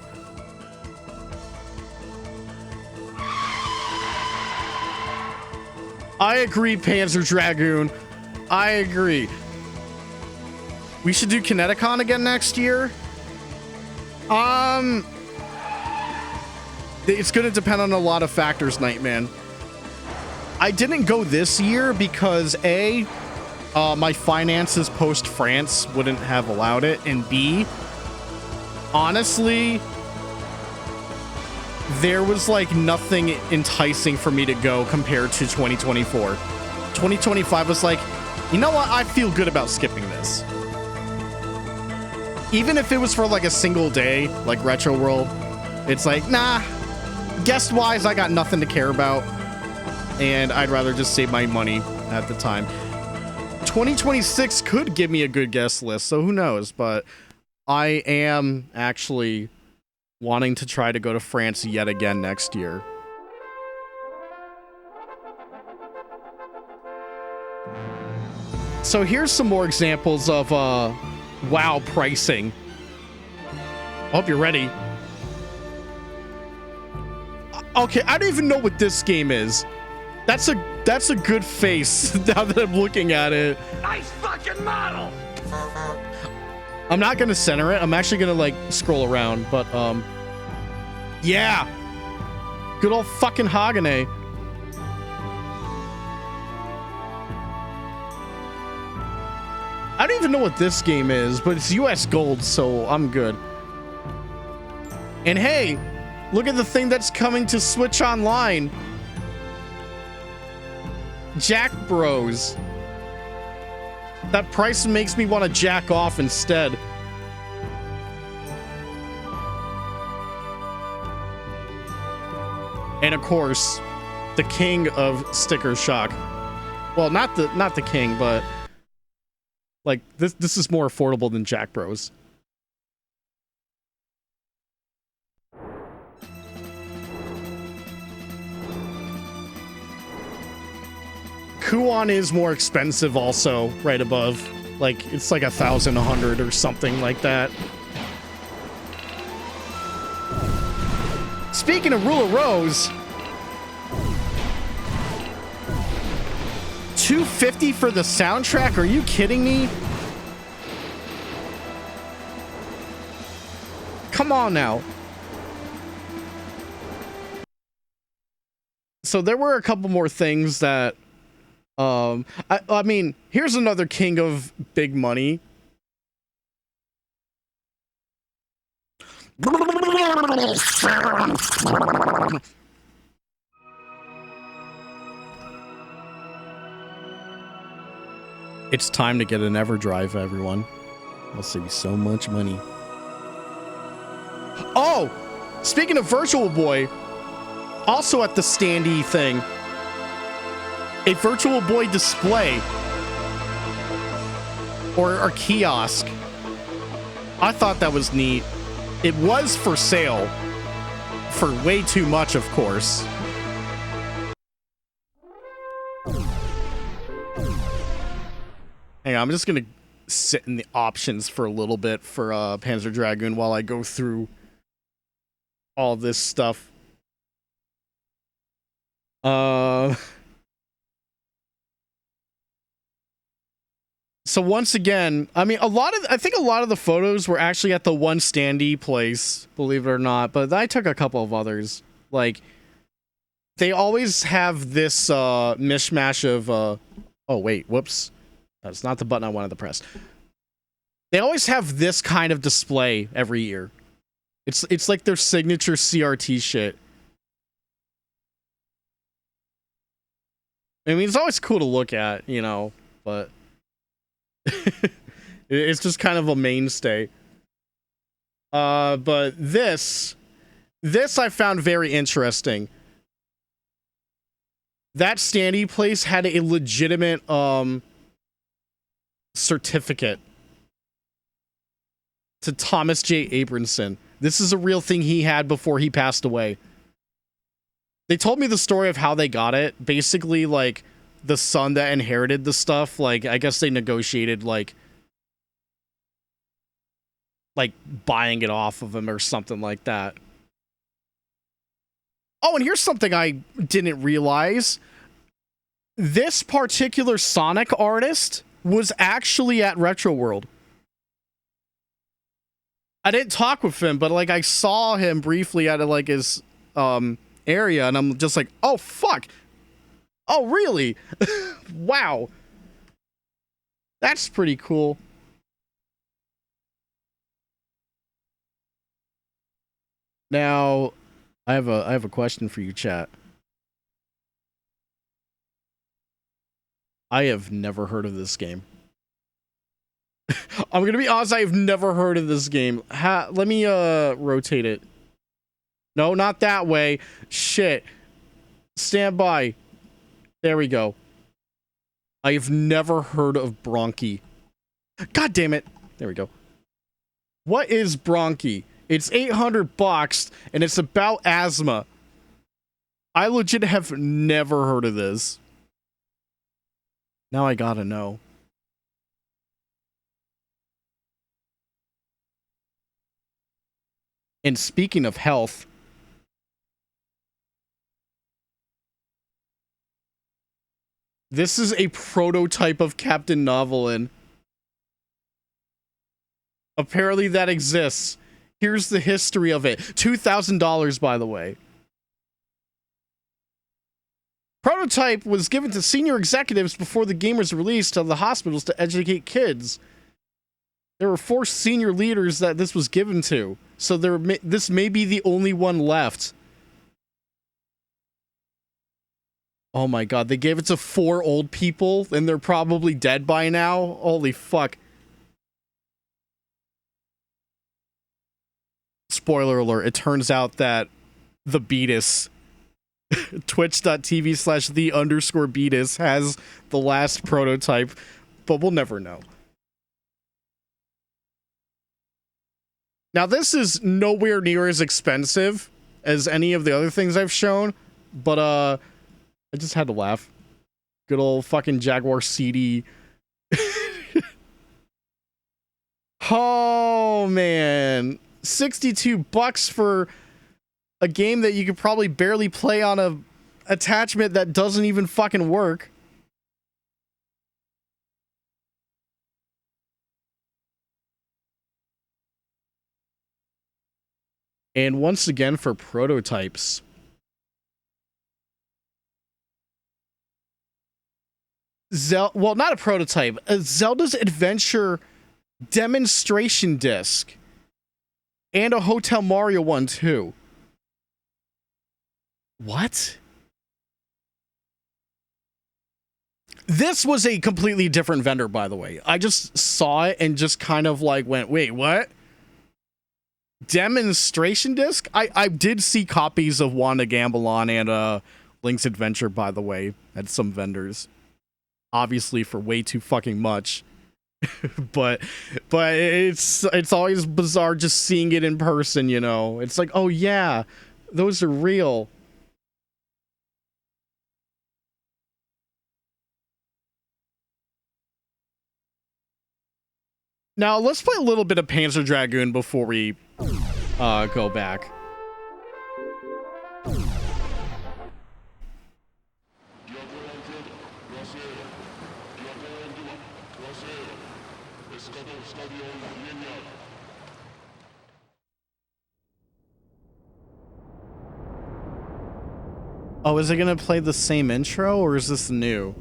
I agree, Panzer Dragoon. I agree. We should do Kineticon again next year. It's gonna depend on a lot of factors, Nightman. I didn't go this year because A, my finances post France wouldn't have allowed it, and B, honestly, there was like nothing enticing for me to go compared to 2024. 2025 was like, you know what? I feel good about skipping this. Even if it was for like a single day, like RetroWorld, it's like, nah, guest-wise, I got nothing to care about. And I'd rather just save my money at the time. 2026 could give me a good guest list, so who knows? But I am actually wanting to try to go to France yet again next year. So here's some more examples of WoW pricing. I hope you're ready. Okay, I don't even know what this game is. That's a good face now that I'm looking at it. Nice fucking model! I'm not gonna center it. I'm actually gonna like scroll around, but yeah. Good old fucking Haganeh. I don't even know what this game is, but it's US gold, so I'm good. And hey, look at the thing that's coming to Switch Online. Jack Bros. That price makes me want to jack off instead. And of course, the king of sticker shock. Well, not the king, but like this is more affordable than Jack Bros. Kuon is more expensive also, right above. Like, it's like 1,100 or something like that. Speaking of Rule of Rose, $250 for the soundtrack? Are you kidding me? Come on now. So there were a couple more things that I mean, here's another king of big money. It's time to get an EverDrive, everyone. I'll save you so much money. Oh, speaking of Virtual Boy, also at the standee thing, a Virtual Boy display or kiosk. I thought that was neat. It was for sale for way too much, of course. Hang on, I'm just gonna sit in the options for a little bit for Panzer Dragoon while I go through all this stuff. So once again, I mean, I think a lot of the photos were actually at the one standee place, believe it or not, but I took a couple of others. Like, they always have this mishmash of oh wait, whoops. That's not the button I wanted to press. They always have this kind of display every year. It's like their signature CRT shit. I mean, it's always cool to look at, you know, but it's just kind of a mainstay. But this I found very interesting. That standee place had a legitimate certificate to Thomas J. Abramson. This is a real thing he had before he passed away. They told me the story of how they got it. Basically, like, the son that inherited the stuff, like, I guess they negotiated, like buying it off of him or something like that. Oh, and here's something I didn't realize. This particular Sonic artist was actually at RetroWorld. I didn't talk with him, but, like, I saw him briefly at, like, his area, and I'm just like, oh, fuck. Oh, really? Wow. That's pretty cool. Now, I have a question for you, chat. I have never heard of this game. I'm gonna be honest, I have never heard of this game. Let me rotate it. No, not that way. Shit. Stand by. There we go. I have never heard of Bronchi. God damn it. There we go. What is Bronchi? It's $800 and it's about asthma. I legit have never heard of this. Now I gotta know. And speaking of health, this is a prototype of Captain Novelin. Apparently that exists. Here's the history of it. $2,000, by the way. Prototype was given to senior executives before the game was released to the hospitals to educate kids. There were 4 senior leaders that this was given to, so this may be the only one left. Oh my god, they gave it to 4 old people, and they're probably dead by now? Holy fuck. Spoiler alert, it turns out that the Beatus, twitch.tv/the_Beatus has the last prototype, but we'll never know. Now, this is nowhere near as expensive as any of the other things I've shown, but I just had to laugh. Good old fucking Jaguar CD. Oh, man. $62 for a game that you could probably barely play on a attachment that doesn't even fucking work. And once again for prototypes. Well, not a prototype. A Zelda's Adventure demonstration disc. And a Hotel Mario one, too. What? This was a completely different vendor, by the way. I just saw it and just kind of like went, wait, what? Demonstration disc? I did see copies of Wanda Gambalon and Link's Adventure, by the way, at some vendors. Obviously for way too fucking much. but it's always bizarre just seeing it in person, you know. It's like, oh yeah, those are real. Now let's play a little bit of Panzer Dragoon before we go back. Oh, is it gonna play the same intro, or is this new?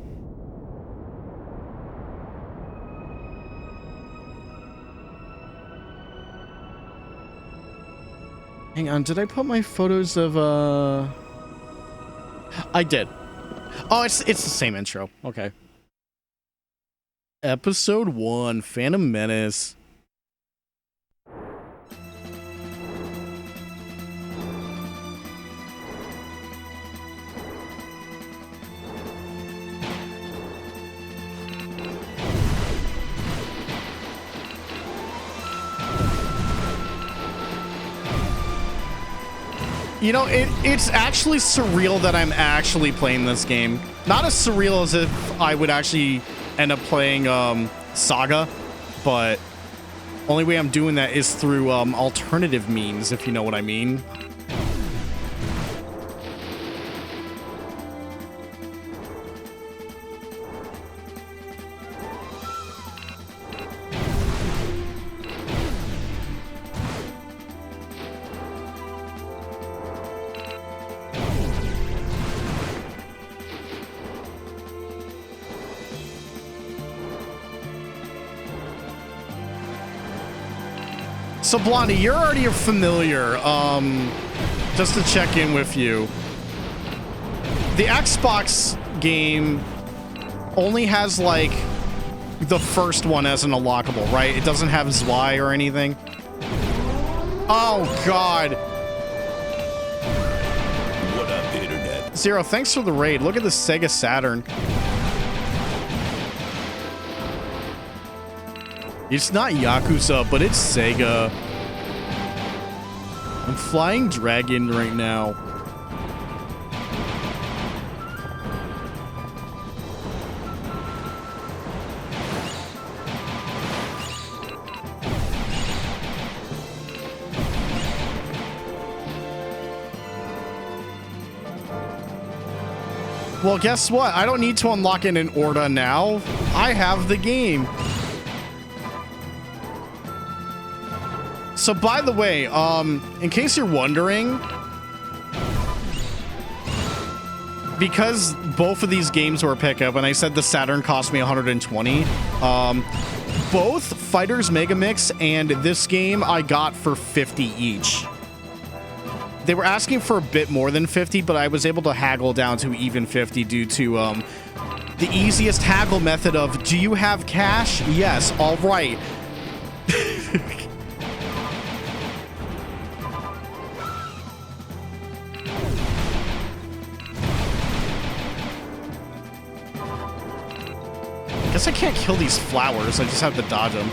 Hang on, did I put my photos of, I did. Oh, it's the same intro. Okay. Episode 1, Phantom Menace. You know, it's actually surreal that I'm actually playing this game. Not as surreal as if I would actually end up playing Saga, but only way I'm doing that is through alternative means, if you know what I mean. So Blondie, you're already familiar. just to check in with you. The Xbox game only has like the first one as an unlockable, right? It doesn't have Zwei or anything. Oh God. What up, internet? Zero, thanks for the raid. Look at the Sega Saturn. It's not Yakuza, but it's Sega. I'm flying Dragon right now. Well, guess what? I don't need to unlock it in Orda now. I have the game. So, by the way, in case you're wondering, because both of these games were a pickup, and I said the Saturn cost me 120, both Fighters Megamix and this game I got for 50 each. They were asking for a bit more than 50, but I was able to haggle down to even 50 due to the easiest haggle method of, do you have cash? Yes, all right. Guess I can't kill these flowers, I just have to dodge them.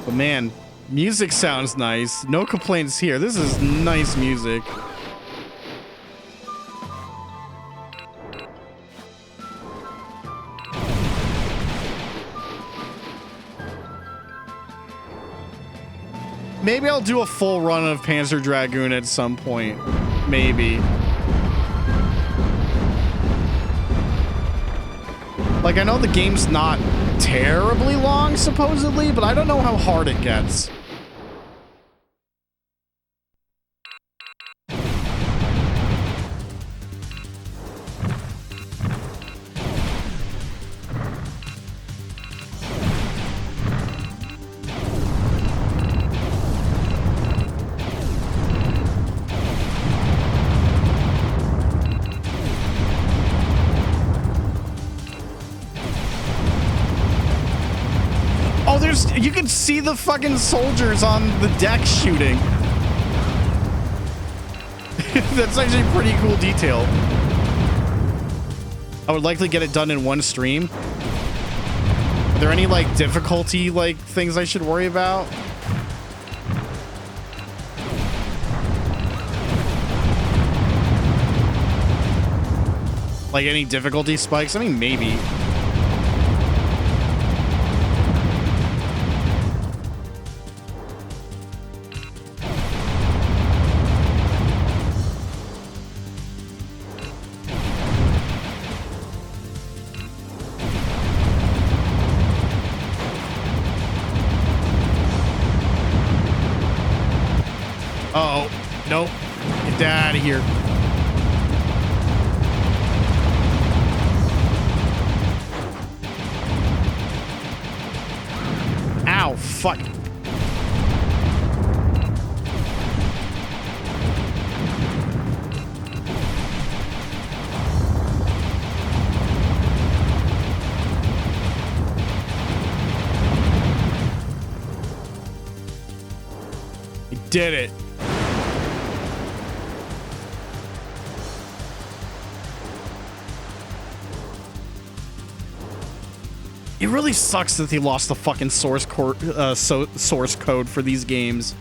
But man, music sounds nice. No complaints here. This is nice music. Maybe I'll do a full run of Panzer Dragoon at some point. Maybe. Like, I know the game's not terribly long, supposedly, but I don't know how hard it gets. You can see the fucking soldiers on the deck shooting. That's actually a pretty cool detail. I would likely get it done in one stream. Are there any like difficulty like things I should worry about? Like any difficulty spikes? I mean, maybe. Uh-oh. Nope. Get out of here. Ow, fuck. I did it. It really sucks that they lost the fucking source code for these games.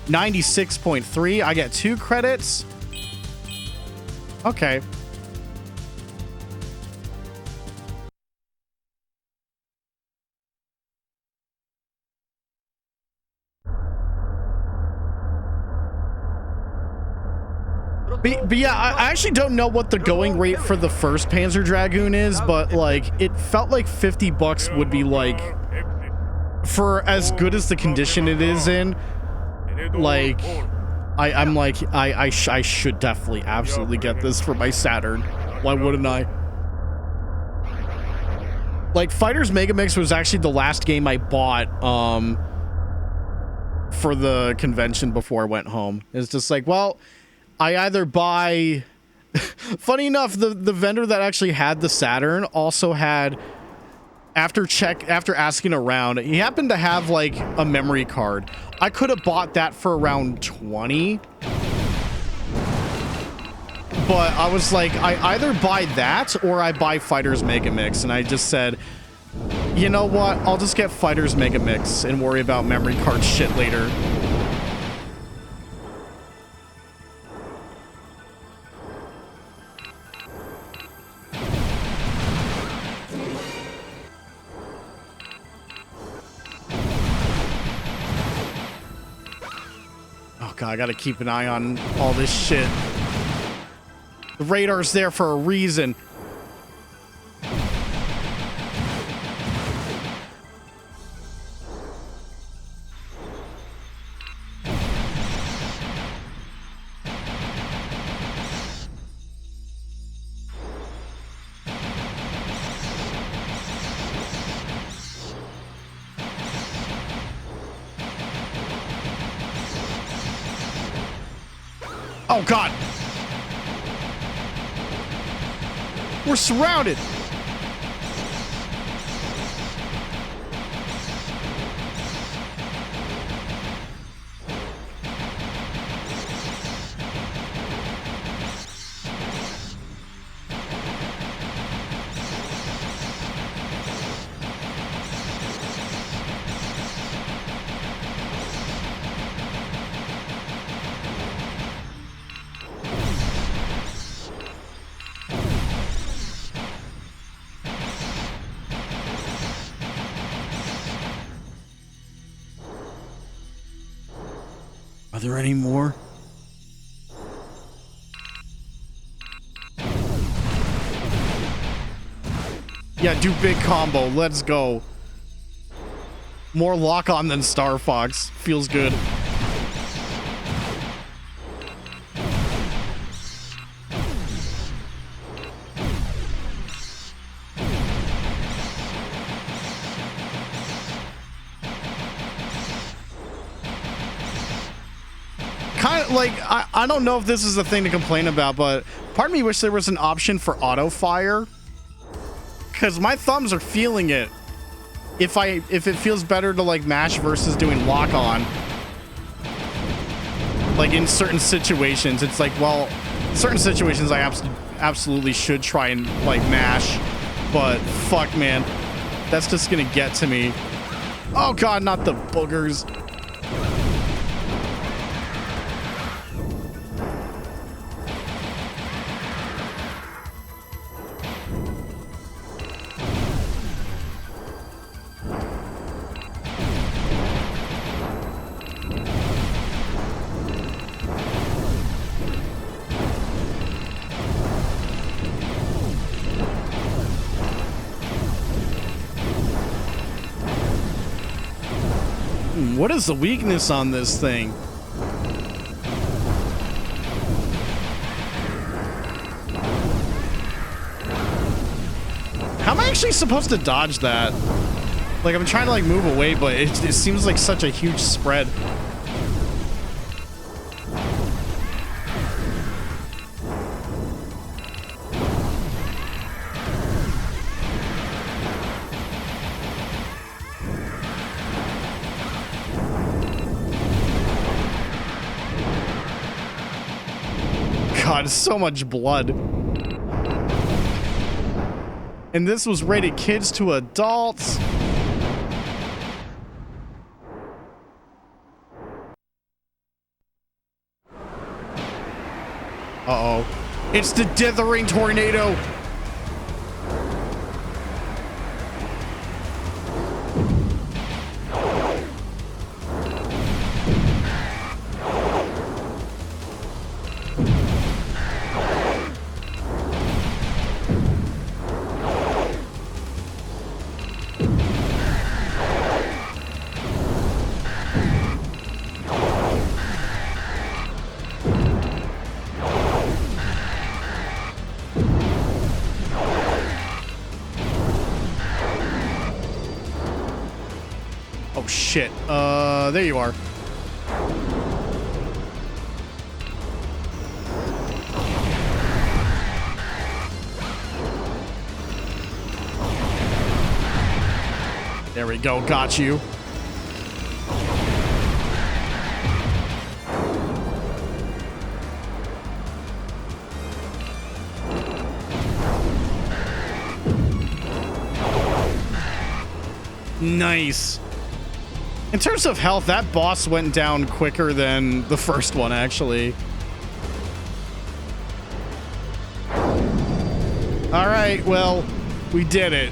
96.3. I get 2 credits. Okay. But yeah, I actually don't know what the going rate for the first Panzer Dragoon is, but like it felt like 50 bucks would be like, for as good as the condition it is in, like I'm like, I should definitely absolutely get this for my Saturn. Why wouldn't I? Like, Fighters Megamix was actually the last game I bought for the convention before I went home. It's just like, well, I either buy... Funny enough, the vendor that actually had the Saturn also had... After asking around, he happened to have, like, a memory card. I could have bought that for around 20. But I was like, I either buy that or I buy Fighters Megamix. And I just said, you know what? I'll just get Fighters Megamix and worry about memory card shit later. Oh god, I gotta keep an eye on all this shit. The radar's there for a reason. Oh god. We're surrounded. Are there any more? Yeah, do big combo. Let's go. More lock on than Star Fox. Feels good. Kind of like, I don't know if this is a thing to complain about, but part of me wish there was an option for auto fire. Because my thumbs are feeling it. If it feels better to like mash versus doing lock on. Like in certain situations, it's like, well, certain situations I absolutely should try and like mash. But fuck, man. That's just gonna get to me. Oh god, not the boogers. What is the weakness on this thing? How am I actually supposed to dodge that? Like, I'm trying to like move away, but it seems like such a huge spread. God, so much blood. And this was rated kids to adults. Uh-oh. It's the dithering tornado. Oh shit. There you are. There we go. Got you. Nice. In terms of health, that boss went down quicker than the first one, actually. All right, well, we did it.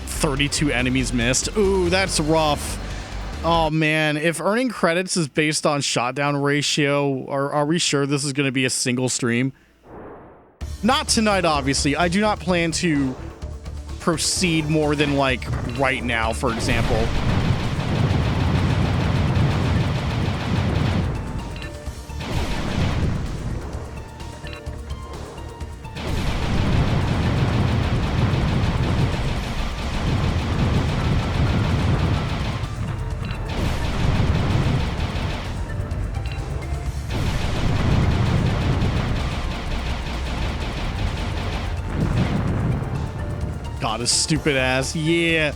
"32 enemies missed." Ooh, that's rough. Oh man, if earning credits is based on shotdown ratio, are we sure this is going to be a single stream? Not tonight, obviously. I do not plan to proceed more than, like, right now, for example. God, his stupid ass. Yeah.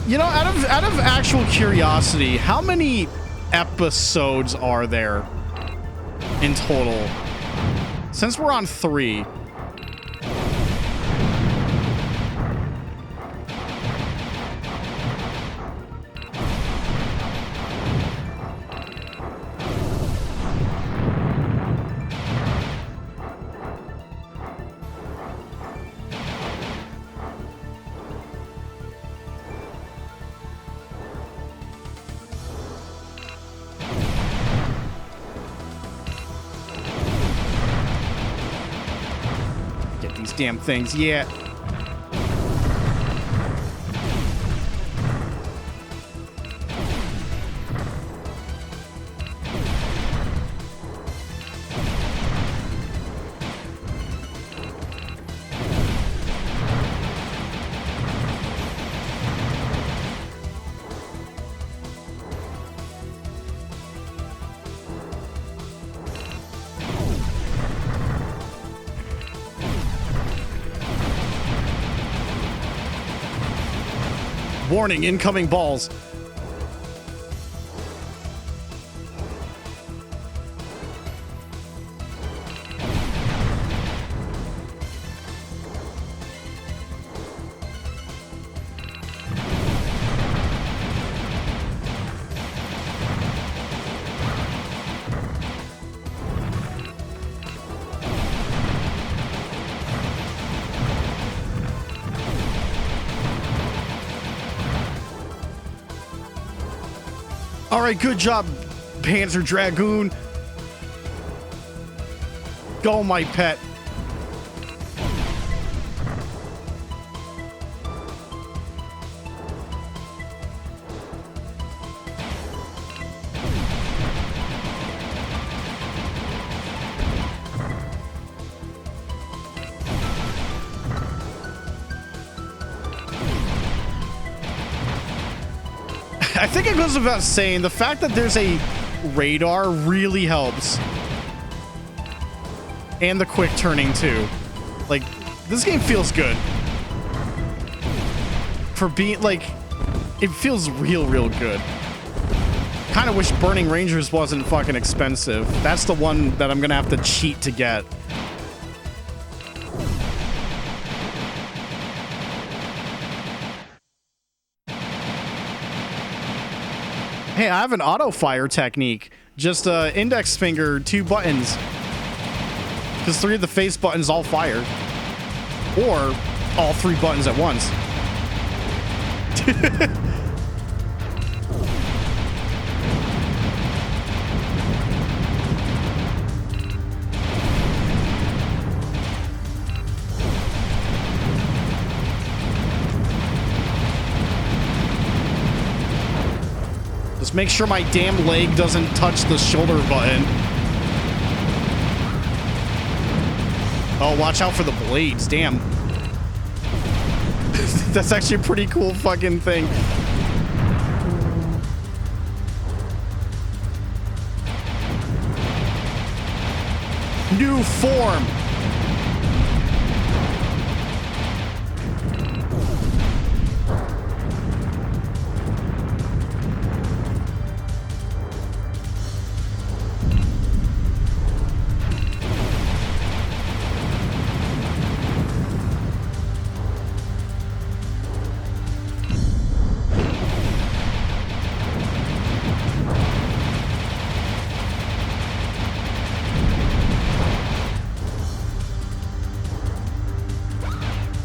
You know, out of actual curiosity, how many episodes are there in total? Since we're on 3. Damn things, yeah. Warning, incoming balls. All right, good job, Panzer Dragoon. Go, my pet. I think it goes without saying, the fact that there's a radar really helps. And the quick turning, too. Like, this game feels good. For being, like, it feels real good. Kind of wish Burning Rangers wasn't fucking expensive. That's the one that I'm gonna have to cheat to get. Hey, I have an auto fire technique. Just index finger 2 buttons. Because 3 of the face buttons all fire. Or all 3 buttons at once. Just make sure my damn leg doesn't touch the shoulder button. Oh, watch out for the blades. Damn. That's actually a pretty cool fucking thing. New form.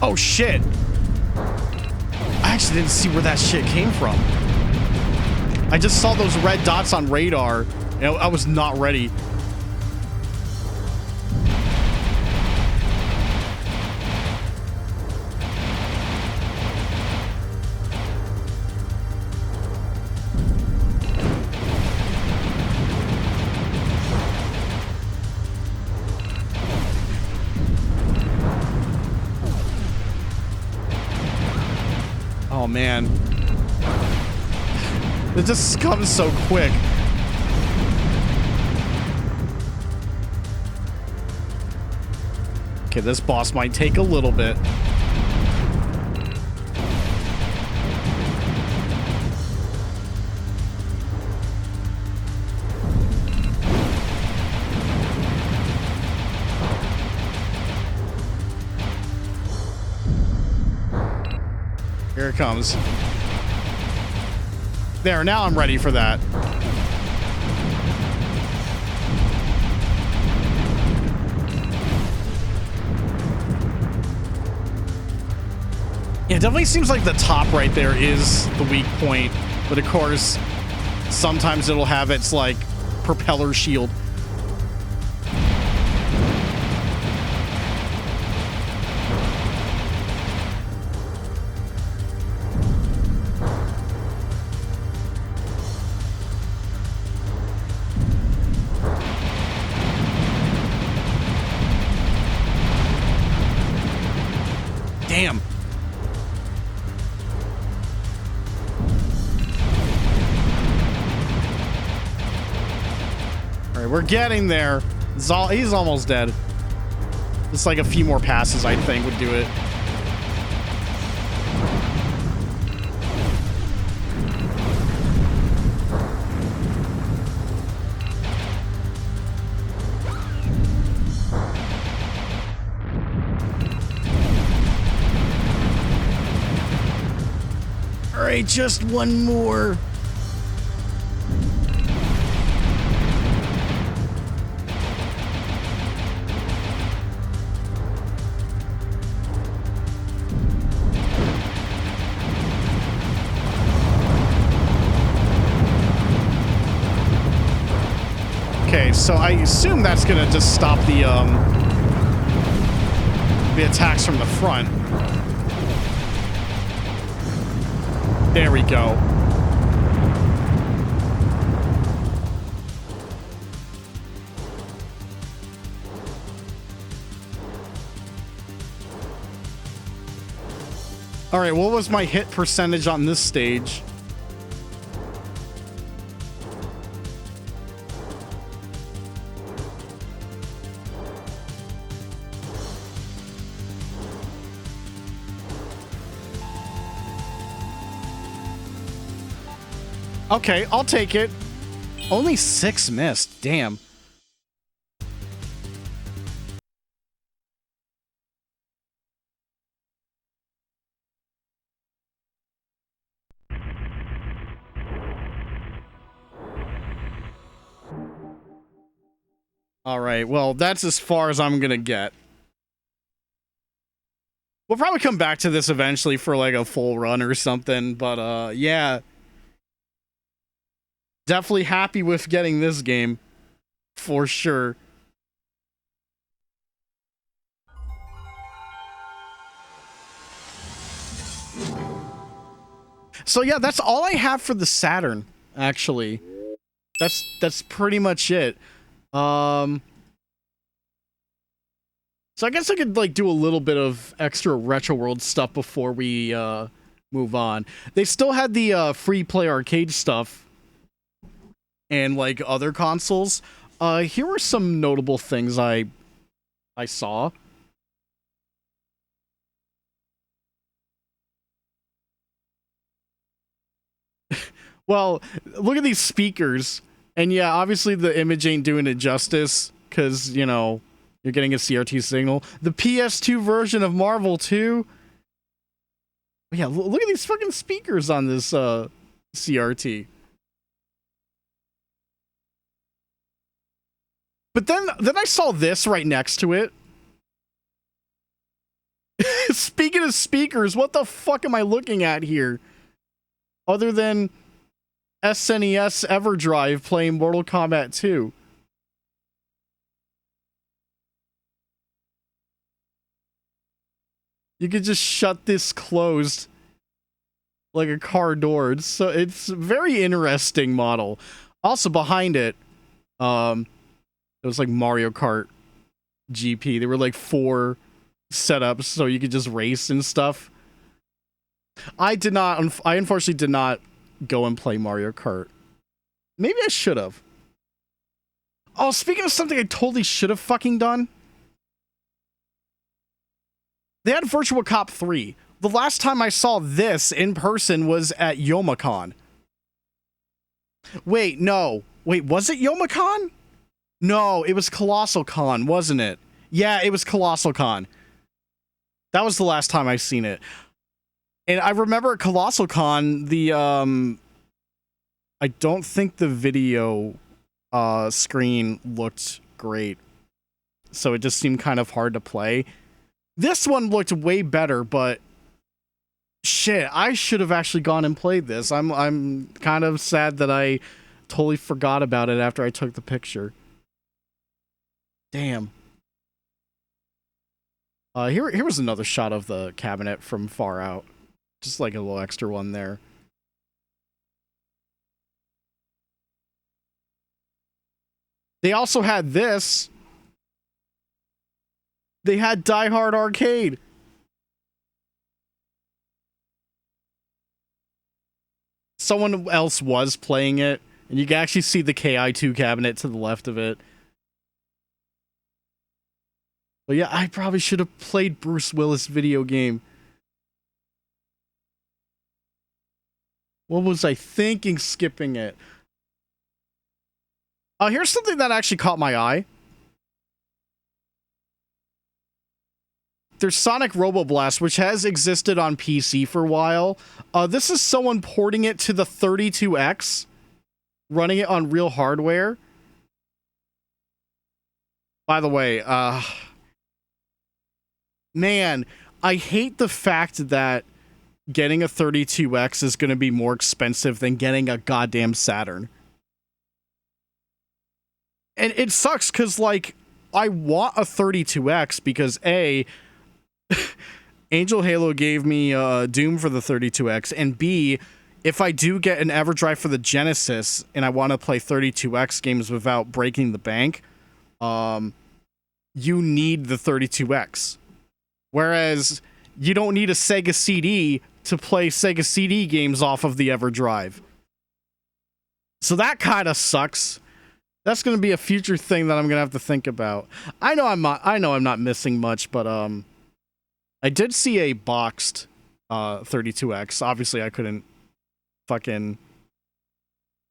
Oh shit! I actually didn't see where that shit came from. I just saw those red dots on radar, and I was not ready. Oh man. It just comes so quick. Okay, this boss might take a little bit. Here it comes. There, now I'm ready for that. Yeah, it definitely seems like the top right there is the weak point. But of course, sometimes it'll have its, like, propeller shield. Damn. All right, we're getting there. He's almost dead. Just like a few more passes, I think, would do it. Alright, just one more. Okay, so I assume that's gonna just stop the attacks from the front. There we go. All right, what was my hit percentage on this stage? Okay, I'll take it. Only 6 missed. Damn. All right, well, that's as far as I'm gonna get. We'll probably come back to this eventually for like a full run or something, but yeah. Definitely happy with getting this game. For sure. So yeah, that's all I have for the Saturn, actually. That's pretty much it. So I guess I could like do a little bit of extra RetroWorld stuff before we move on. They still had the free play arcade stuff and like other consoles. Here were some notable things I saw. Well, look at these speakers. And yeah, obviously the image ain't doing it justice because, you know, you're getting a CRT signal. The PS2 version of Marvel 2. Yeah, look at these fucking speakers on this CRT. But then I saw this right next to it. Speaking of speakers, what the fuck am I looking at here? Other than SNES EverDrive playing Mortal Kombat 2. You could just shut this closed like a car door. So it's a very interesting model. Also behind it, it was like Mario Kart GP. There were like 4 setups so you could just race and stuff. I unfortunately did not go and play Mario Kart. Maybe I should have. Oh, speaking of something I totally should have fucking done. They had Virtual Cop 3. The last time I saw this in person was at Youmacon. Wait, no. Wait, was it Youmacon? No, it was Colossal Con, wasn't it? Yeah, it was Colossal Con. That was the last time I seen it. And I remember at Colossal Con, the, I don't think the video screen looked great. So it just seemed kind of hard to play. This one looked way better, but shit, I should have actually gone and played this. I'm kind of sad that I totally forgot about it after I took the picture. Damn. Here was another shot of the cabinet from far out. Just like a little extra one there. They also had this. They had Die Hard Arcade. Someone else was playing it, and you can actually see the KI2 cabinet to the left of it. But yeah, I probably should have played Bruce Willis video game. What was I thinking skipping it? Here's something that actually caught my eye. There's Sonic Roboblast, which has existed on PC for a while. This is someone porting it to the 32X, running it on real hardware. By the way, man, I hate the fact that getting a 32X is going to be more expensive than getting a goddamn Saturn. And it sucks because, like, I want a 32X because, A, Angel Halo gave me Doom for the 32X, and B, if I do get an EverDrive for the Genesis and I want to play 32X games without breaking the bank, you need the 32X. Whereas you don't need a Sega CD to play Sega CD games off of the EverDrive. So that kind of sucks. That's going to be a future thing that I'm going to have to think about. I know I'm not missing much, but I did see a boxed 32X. Obviously, I couldn't fucking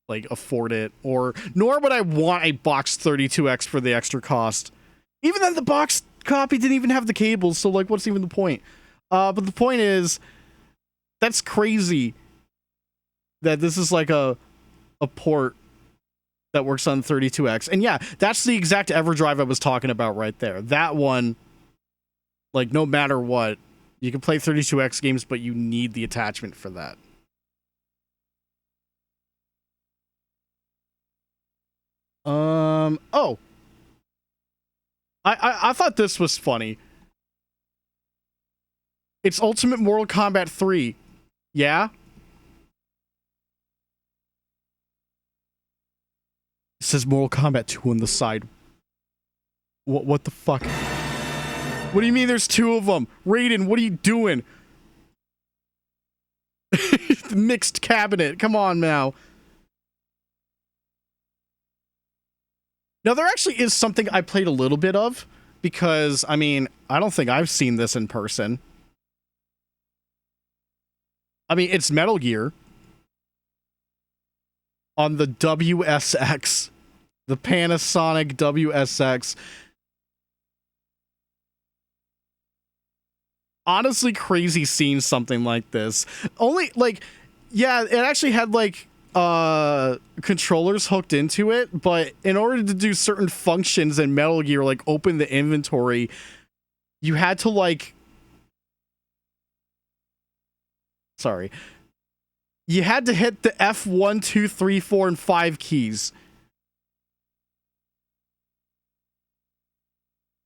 like afford it, nor would I want a boxed 32X for the extra cost. Even then, the boxed copy didn't even have the cables, so like, what's even the point? But the point is, that's crazy that this is like a port that works on 32X. And yeah, that's the exact EverDrive I was talking about right there. That one, like, no matter what, You can play 32X games, but you need the attachment for that. Oh. I thought this was funny. It's Ultimate Mortal Kombat 3. Yeah? It says Mortal Kombat 2 on the side. What the fuck? What do you mean there's two of them? Raiden, what are you doing? Mixed cabinet. Come on now. Now, there actually is something I played a little bit of, because, I mean, I don't think I've seen this in person. I mean, it's Metal Gear on the WSX, the Panasonic WSX. Honestly, crazy seeing something like this. Only, like, yeah, it actually had, like, controllers hooked into it, but in order to do certain functions in Metal Gear, like open the inventory, you had to, like, sorry, you had to hit the F1, 2, 3, 4, and 5 keys.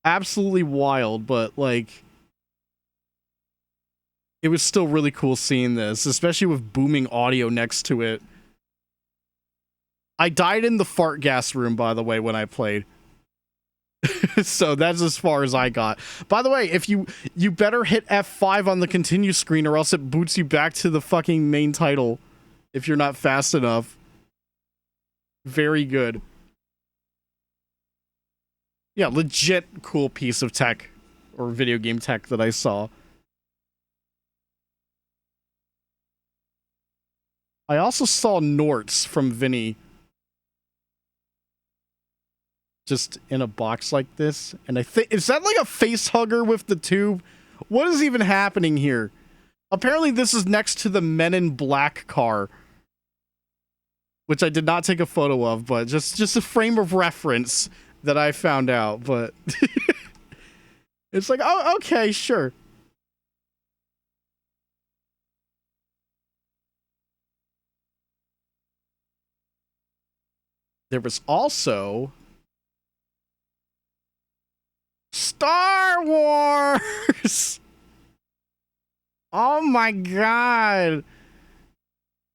Absolutely wild, but, like, it was still really cool seeing this, especially with booming audio next to it. I died in the fart gas room, by the way, when I played. So that's as far as I got. By the way, if you better hit F5 on the continue screen, or else it boots you back to the fucking main title if you're not fast enough. Very good. Yeah, legit cool piece of tech, or video game tech that I saw. I also saw Norts from Vinny. Just in a box like this. And I think, is that like a face hugger with the tube? What is even happening here? Apparently this is next to the Men in Black car, which I did not take a photo of, but just a frame of reference that I found out. But it's like, oh, okay, sure. There was also Star Wars! Oh my god.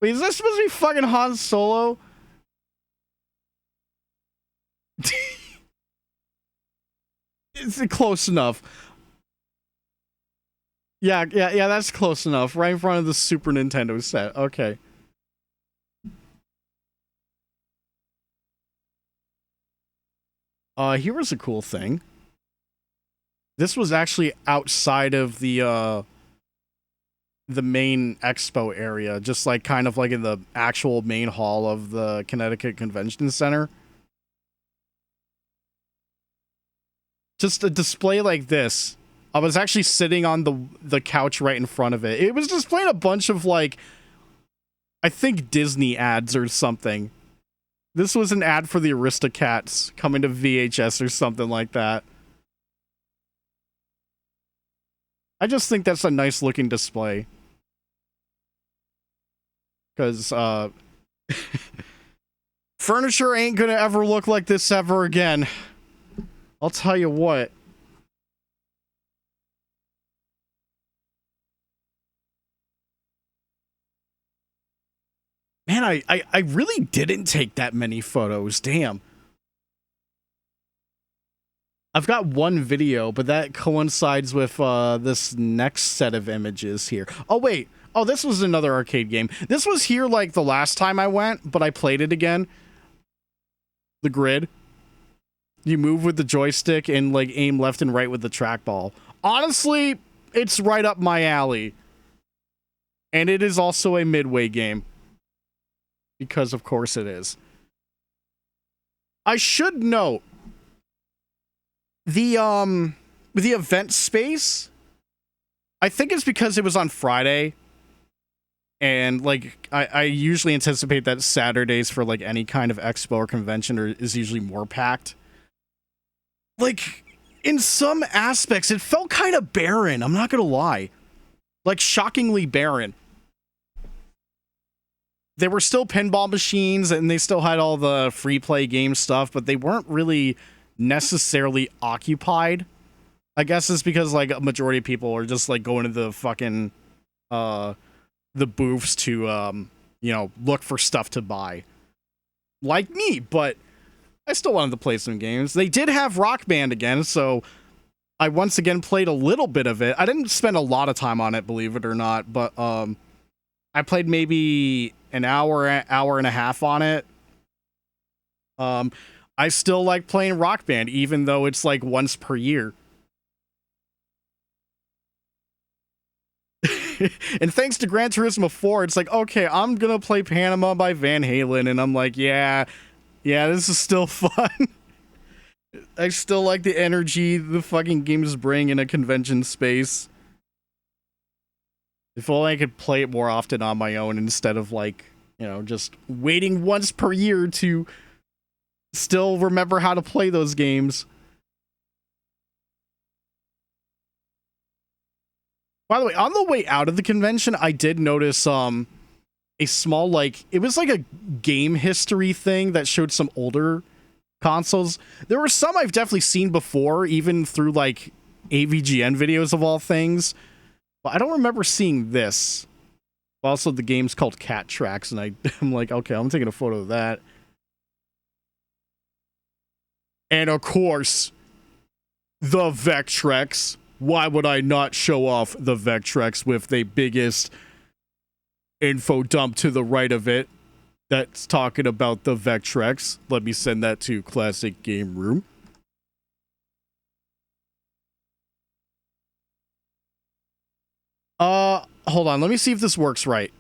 Wait, is this supposed to be fucking Han Solo? It's close enough. Yeah, that's close enough. Right in front of the Super Nintendo set. Okay. Here was a cool thing. This was actually outside of the main expo area, just like kind of like in the actual main hall of the Connecticut Convention Center. Just a display like this. I was actually sitting on the couch right in front of it. It was displaying a bunch of, like, I think Disney ads or something. This was an ad for the Aristocats coming to VHS or something like that. I just think that's a nice looking display. Because, furniture ain't gonna ever look like this ever again. I'll tell you what. Man, I really didn't take that many photos. Damn. I've got one video, but that coincides with this next set of images here. Oh, wait. Oh, this was another arcade game. This was here like the last time I went, but I played it again. The Grid. You move with the joystick and like aim left and right with the trackball. Honestly, it's right up my alley. And it is also a Midway game. Because of course it is. I should note the event space, I think it's because it was on Friday. And like I usually anticipate that Saturdays for like any kind of expo or convention is usually more packed. Like in some aspects it felt kind of barren, I'm not gonna lie. like shockingly barren. They were still pinball machines and they still had all the free play game stuff, but they weren't really necessarily occupied. I guess it's because like a majority of people are just like going to the fucking the booths to you know, look for stuff to buy. Like me, but I still wanted to play some games. They did have Rock Band again, so I once again played a little bit of it. I didn't spend a lot of time on it, believe it or not, but I played maybe an hour and a half on it. I still like playing Rock Band, even though it's like once per year. And thanks to Gran Turismo 4, it's like, okay, I'm gonna play Panama by Van Halen, and I'm like, yeah, this is still fun. I still like the energy the fucking games bring in a convention space. If only I could play it more often on my own instead of like, you know, just waiting once per year to still remember how to play those games. By the way, on the way out of the convention, I did notice a small, like, it was like a game history thing that showed some older consoles. There were some I've definitely seen before, even through like AVGN videos of all things. But I don't remember seeing this. Also, the game's called Cat Tracks, and I'm like, okay, I'm taking a photo of that. And of course, the Vectrex. Why would I not show off the Vectrex with the biggest info dump to the right of it that's talking about the Vectrex? Let me send that to Classic Game Room. Hold on, let me see if this works right.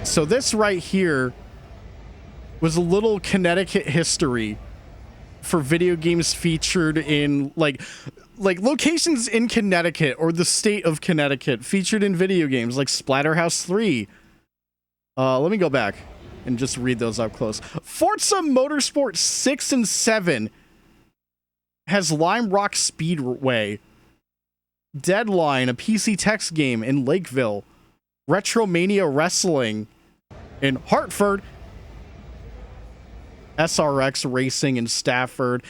So this right here was a little Connecticut history for video games featured in like locations in Connecticut or the state of Connecticut featured in video games like Splatterhouse 3. Let me go back and just read those up close. Forza Motorsport 6 and 7 has Lime Rock Speedway. Deadline, a PC text game in Lakeville. Retromania Wrestling in Hartford. SRX Racing in Stafford.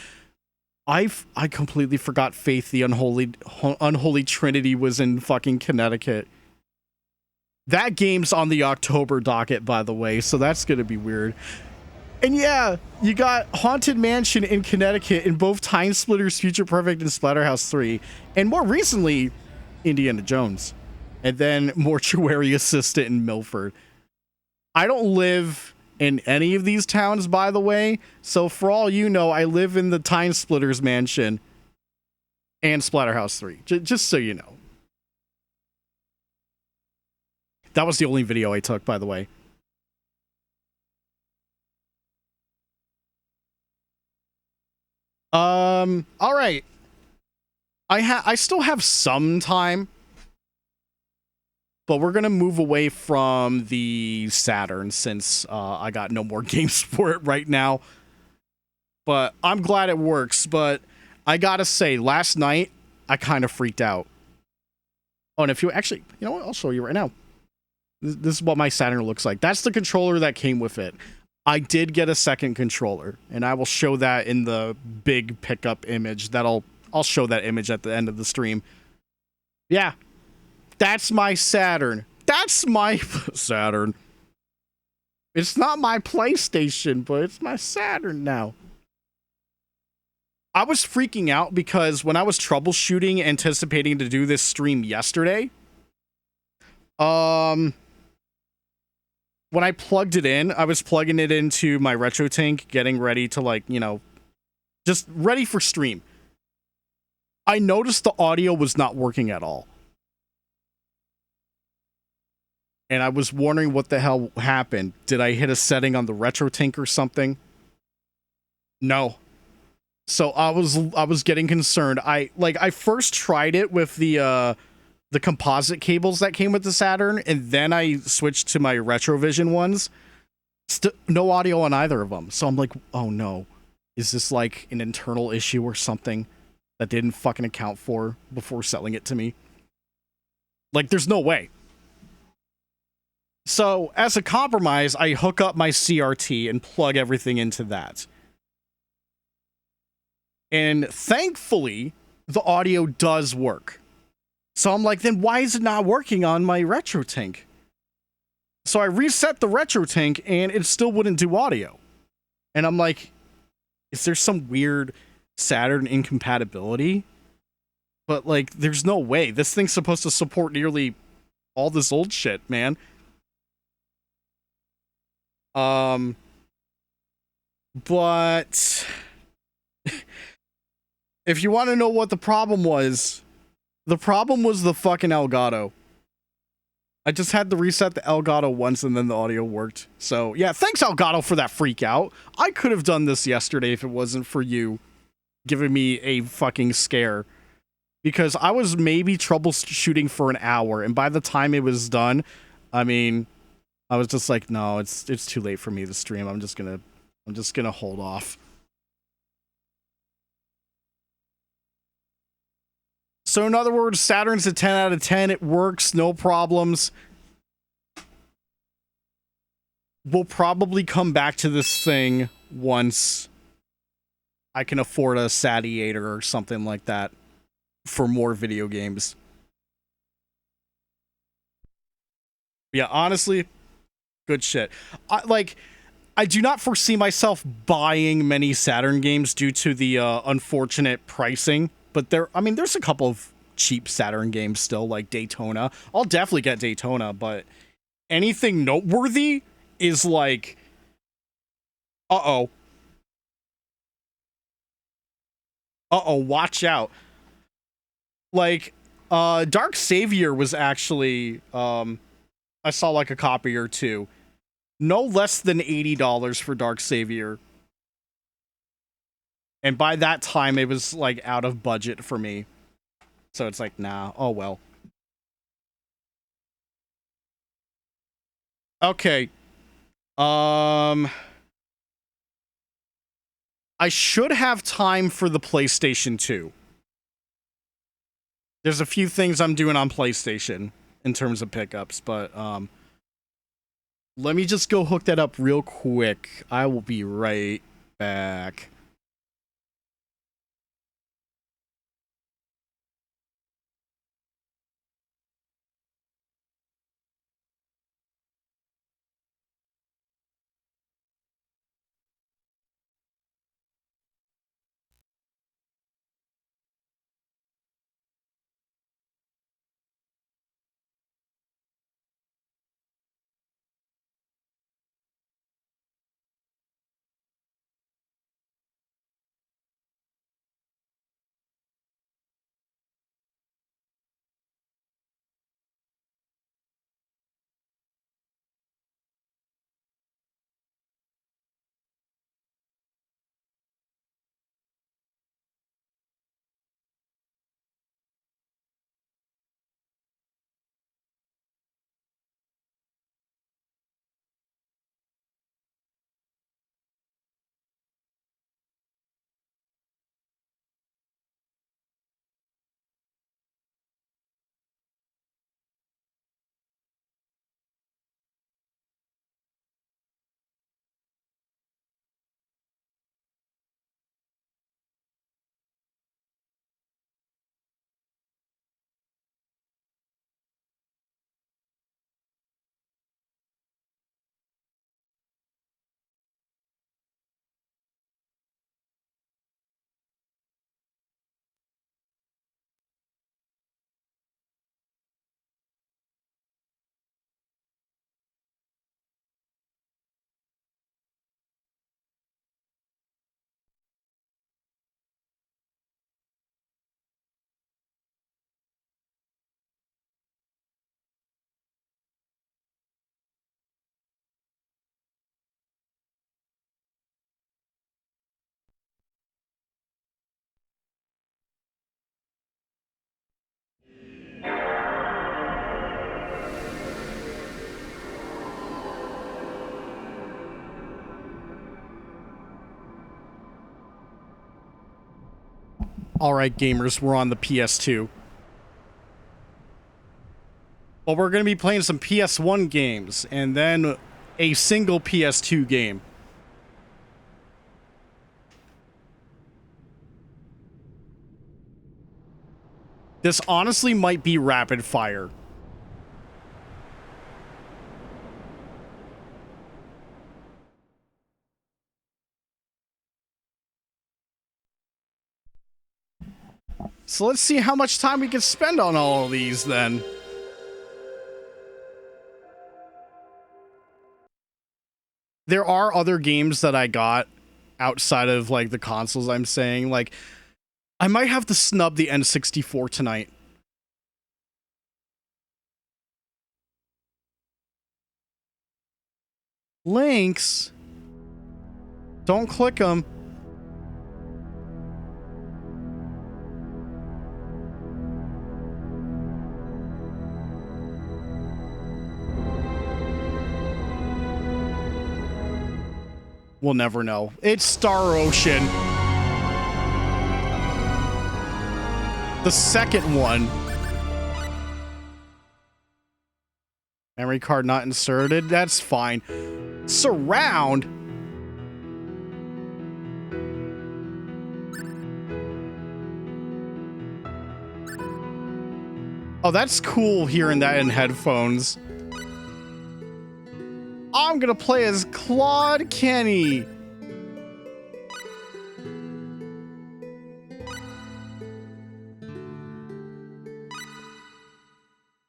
I completely forgot Faith the Unholy Trinity was in fucking Connecticut. That game's on the October docket, by the way, so that's gonna be weird. And yeah, you got Haunted Mansion in Connecticut in both Time Splitters, Future Perfect, and Splatterhouse 3. And more recently, Indiana Jones. And then Mortuary Assistant in Milford. I don't live in any of these towns, by the way. So for all you know, I live in the Time Splitters mansion and Splatterhouse 3. Just so you know. That was the only video I took, by the way. All right. I still have some time, but we're gonna move away from the Saturn since I got no more games for it right now. But I'm glad it works. But I gotta say, last night I kind of freaked out. Oh, and if you actually, you know what? I'll show you right now. This is what my Saturn looks like. That's the controller that came with it. I did get a second controller, and I will show that in the big pickup image. I'll show that image at the end of the stream. Yeah, that's my Saturn. That's my Saturn. It's not my PlayStation, but it's my Saturn now. I was freaking out because when I was troubleshooting, anticipating to do this stream yesterday, when I plugged it in, I was plugging it into my retro tank, getting ready to, like, you know, just ready for stream. I noticed the audio was not working at all. And I was wondering what the hell happened. Did I hit a setting on the retro tank or something? No. So I was getting concerned. I first tried it with the composite cables that came with the Saturn, and then I switched to my Retrovision ones. No audio on either of them. So I'm like, oh no. Is this like an internal issue or something? that they didn't fucking account for before selling it to me. Like, there's no way. So, as a compromise, I hook up my CRT and plug everything into that. And thankfully, the audio does work. So I'm like, then why is it not working on my RetroTink? So I reset the RetroTink and it still wouldn't do audio. And I'm like, is there some weird Saturn incompatibility? But like, there's no way. This thing's supposed to support nearly all this old shit, man. But if you want to know what the problem was the fucking Elgato. I just had to reset the Elgato once and then the audio worked. So yeah, thanks Elgato for that freak out. I could have done this yesterday if it wasn't for you giving me a fucking scare. Because I was maybe troubleshooting for an hour, and by the time it was done, I mean, I was just like, no, it's too late for me to stream. I'm just gonna hold off. So in other words, Saturn's a 10 out of 10. It works, no problems. We'll probably come back to this thing once I can afford a Satiator or something like that for more video games. Yeah, honestly, good shit. I do not foresee myself buying many Saturn games due to the unfortunate pricing. But there's a couple of cheap Saturn games still, like Daytona. I'll definitely get Daytona, but anything noteworthy is like, uh-oh, watch out. Like, Dark Savior was actually, I saw like a copy or two. No less than $80 for Dark Savior. And by that time, it was, like, out of budget for me. So it's like, nah, oh well. Okay. I should have time for the PlayStation 2. There's a few things I'm doing on PlayStation in terms of pickups, but, let me just go hook that up real quick. I will be right back. Alright, gamers, we're on the PS2. Well, we're going to be playing some PS1 games, and then a single PS2 game. This honestly might be rapid fire. So let's see how much time we can spend on all of these then. There are other games that I got outside of like the consoles I'm saying. Like, I might have to snub the N64 tonight. Links. Don't click them. We'll never know. It's Star Ocean. The second one. Memory card not inserted. That's fine. Surround. Oh, that's cool hearing that in headphones. I'm gonna play as Claude Kenny.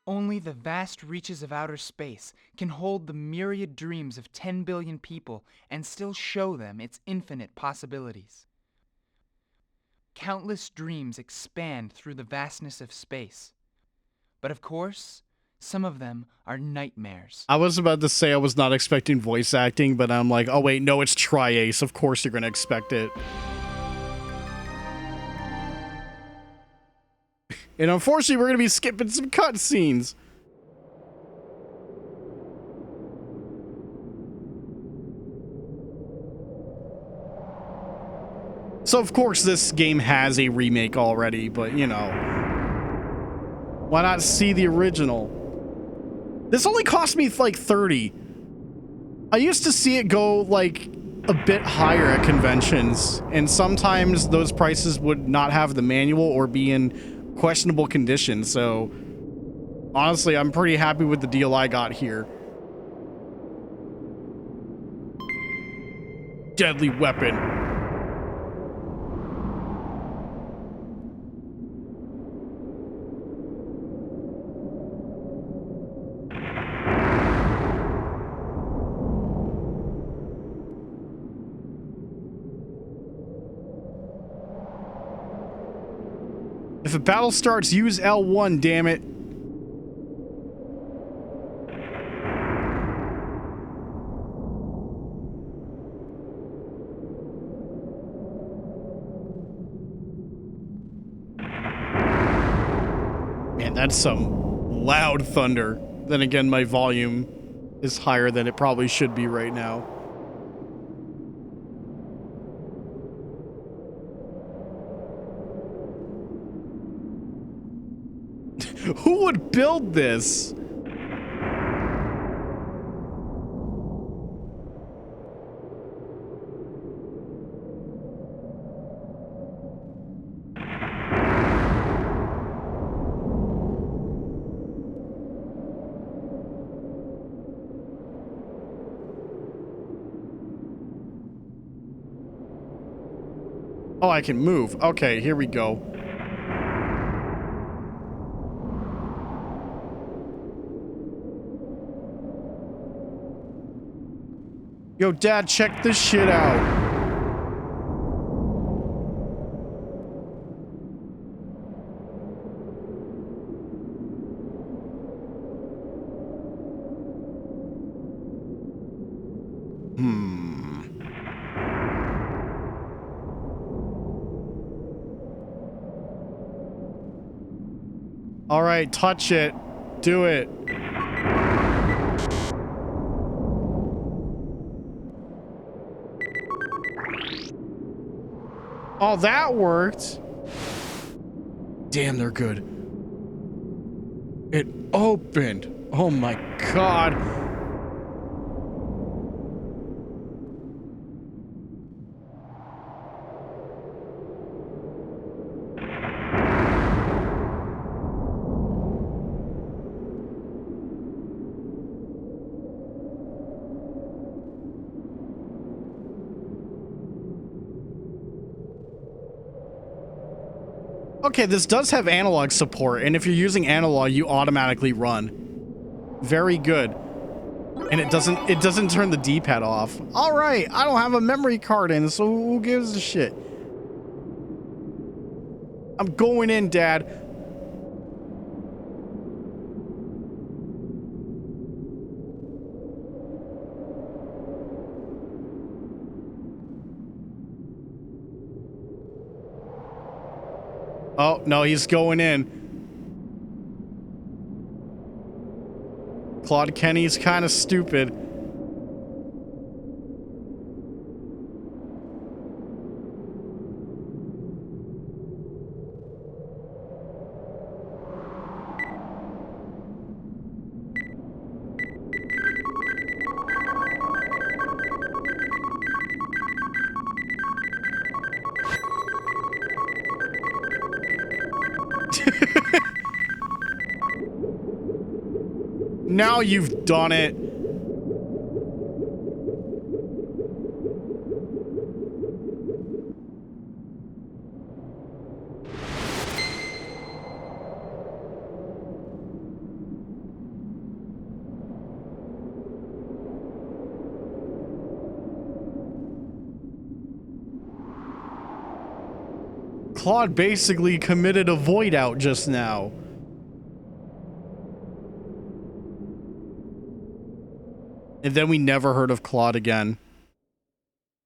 Only the vast reaches of outer space can hold the myriad dreams of 10 billion people and still show them its infinite possibilities. Countless dreams expand through the vastness of space. But of course, some of them are nightmares. I was about to say I was not expecting voice acting, but I'm like, oh wait, no, it's Tri-Ace. Of course you're gonna expect it. And unfortunately, we're gonna be skipping some cutscenes. So of course this game has a remake already, but you know, why not see the original? This only cost me like 30. I used to see it go like a bit higher at conventions, and sometimes those prices would not have the manual or be in questionable condition. So honestly, I'm pretty happy with the deal I got here. Deadly weapon. If a battle starts, use L1, damn it. Man, that's some loud thunder. Then again, my volume is higher than it probably should be right now. Who would build this? Oh, I can move. Okay, here we go. Yo, Dad, check this shit out. All right, touch it. Do it. Oh, that worked. Damn, they're good. It opened. Oh my god. Okay, this does have analog support, and if you're using analog, you automatically run. Very good. And it doesn't turn the D-pad off. All right, I don't have a memory card in, so who gives a shit? I'm going in, Dad. Oh, no, he's going in. Claude Kenny's kind of stupid. Now you've done it. Claude basically committed a void out just now. And then we never heard of Claude again.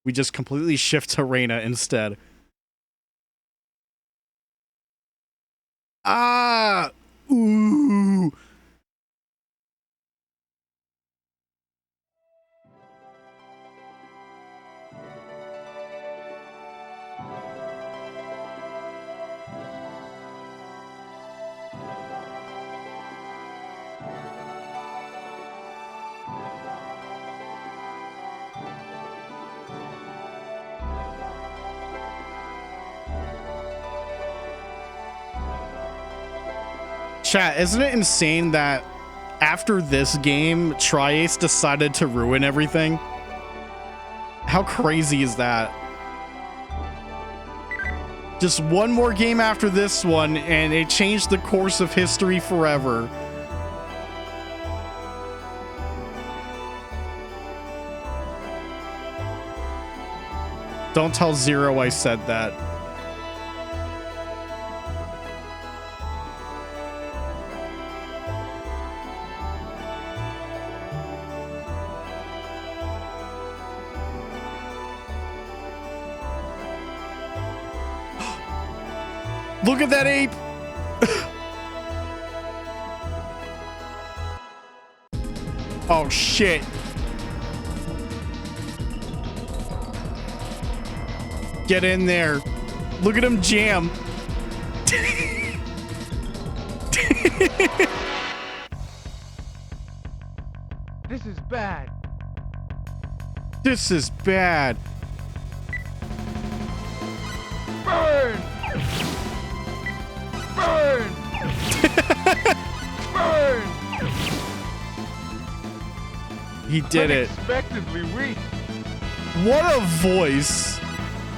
We just completely shift to Reyna instead. Ah! Ooh! Chat, isn't it insane that after this game, Tri-Ace decided to ruin everything? How crazy is that? Just one more game after this one, and it changed the course of history forever. Don't tell Zero I said that. Look at that ape! Oh shit. Get in there. Look at him jam. This is bad. This is bad. Burn! Burn! Burn! He did it. Unexpectedly weak. What a voice.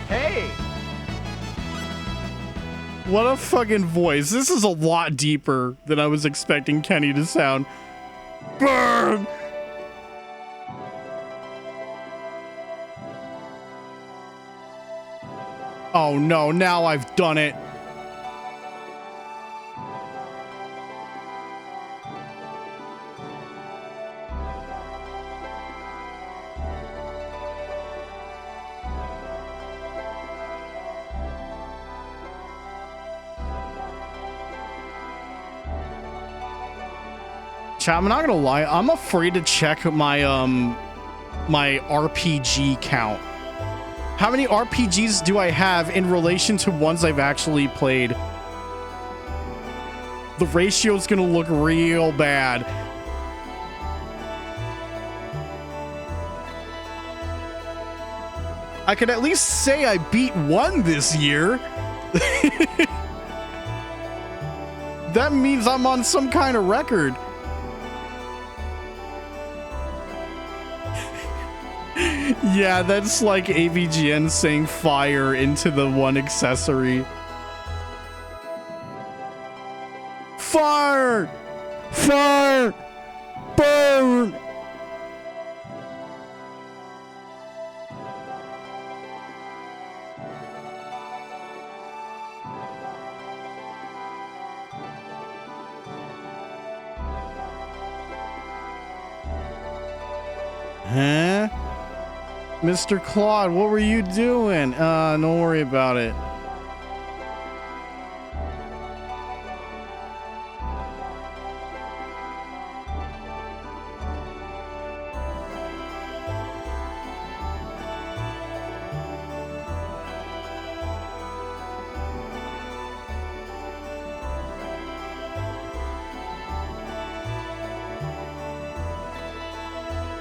Hey! What a fucking voice. This is a lot deeper than I was expecting Kenny to sound. Burn! Oh no, now I've done it. Chat, I'm not gonna lie, I'm afraid to check my my RPG count. How many RPGs do I have in relation to ones I've actually played? The ratio's gonna look real bad. I could at least say I beat one this year. That means I'm on some kind of record. Yeah, that's like AVGN saying fire into the one accessory. Fire! Fire! Burn! Huh? Mr. Claude, what were you doing? Don't worry about it.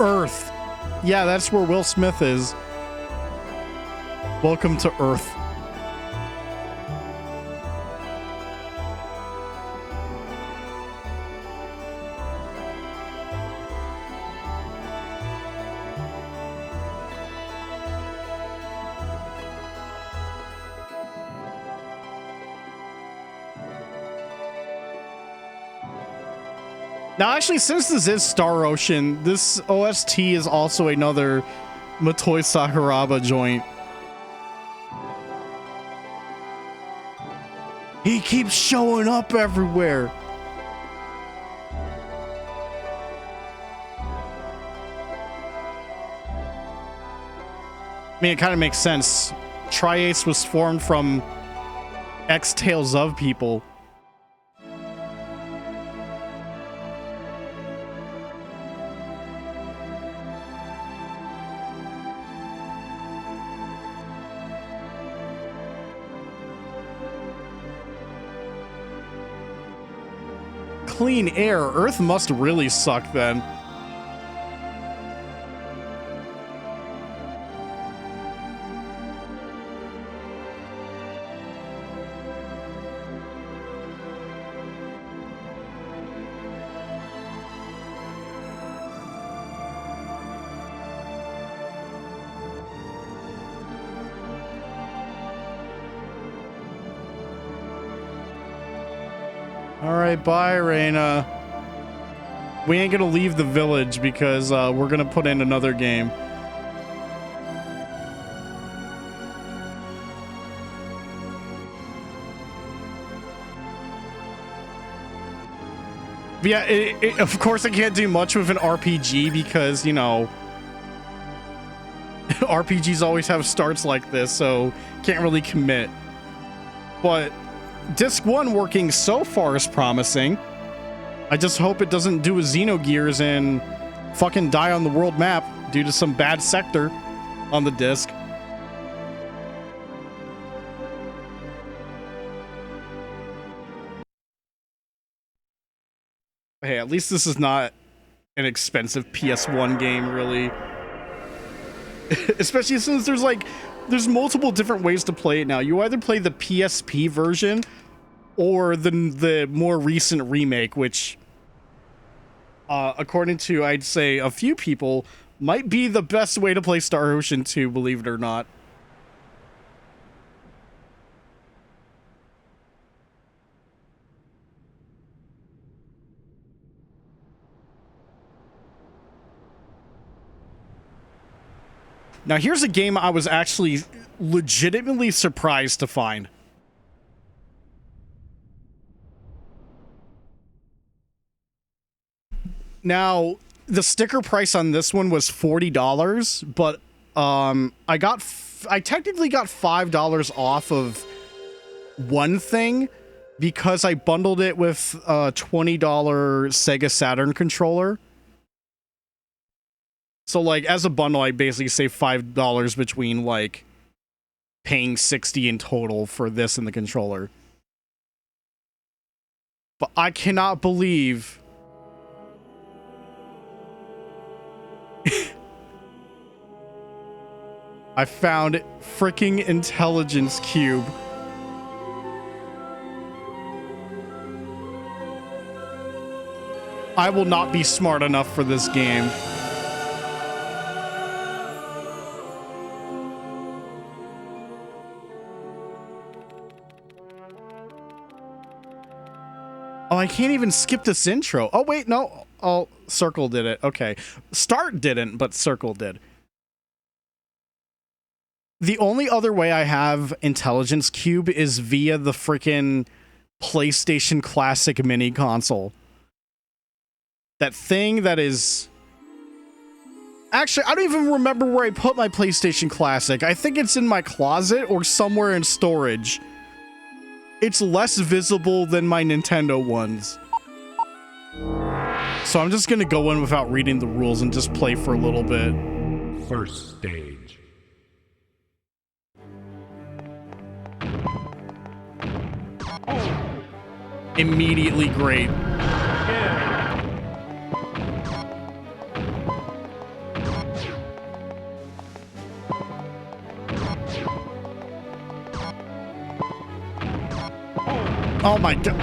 Earth. Yeah, that's where Will Smith is. Welcome to Earth. Now, actually, since this is Star Ocean, this OST is also another Motoi Sakuraba joint. He keeps showing up everywhere. I mean, it kind of makes sense. Tri-Ace was formed from X-Tales of people. Clean air. Earth must really suck then. Alright, bye, Reina. We ain't gonna leave the village because we're gonna put in another game. But yeah, of course I can't do much with an RPG because, you know, RPGs always have starts like this, so can't really commit. But Disc 1 working so far is promising. I just hope it doesn't do a Xenogears and fucking die on the world map due to some bad sector on the disc. Hey, at least this is not an expensive PS1 game, really. Especially since there's multiple different ways to play it now. You either play the PSP version or the more recent remake, which, according to, I'd say, a few people, might be the best way to play Star Ocean 2, believe it or not. Now, here's a game I was actually legitimately surprised to find. Now, the sticker price on this one was $40, but I technically got $5 off of one thing because I bundled it with a $20 Sega Saturn controller. So, like, as a bundle, I basically save $5 between, like, paying $60 in total for this and the controller. But I cannot believe I found freaking intelligence cube. I will not be smart enough for this game. Oh, I can't even skip this intro. Oh, wait, no. Oh, Circle did it. Okay. Start didn't, but Circle did. The only other way I have Intelligence Cube is via the freaking PlayStation Classic mini console. That thing that is... Actually, I don't even remember where I put my PlayStation Classic. I think it's in my closet or somewhere in storage. It's less visible than my Nintendo ones. So I'm just gonna go in without reading the rules and just play for a little bit. First stage. Immediately great. Oh my god.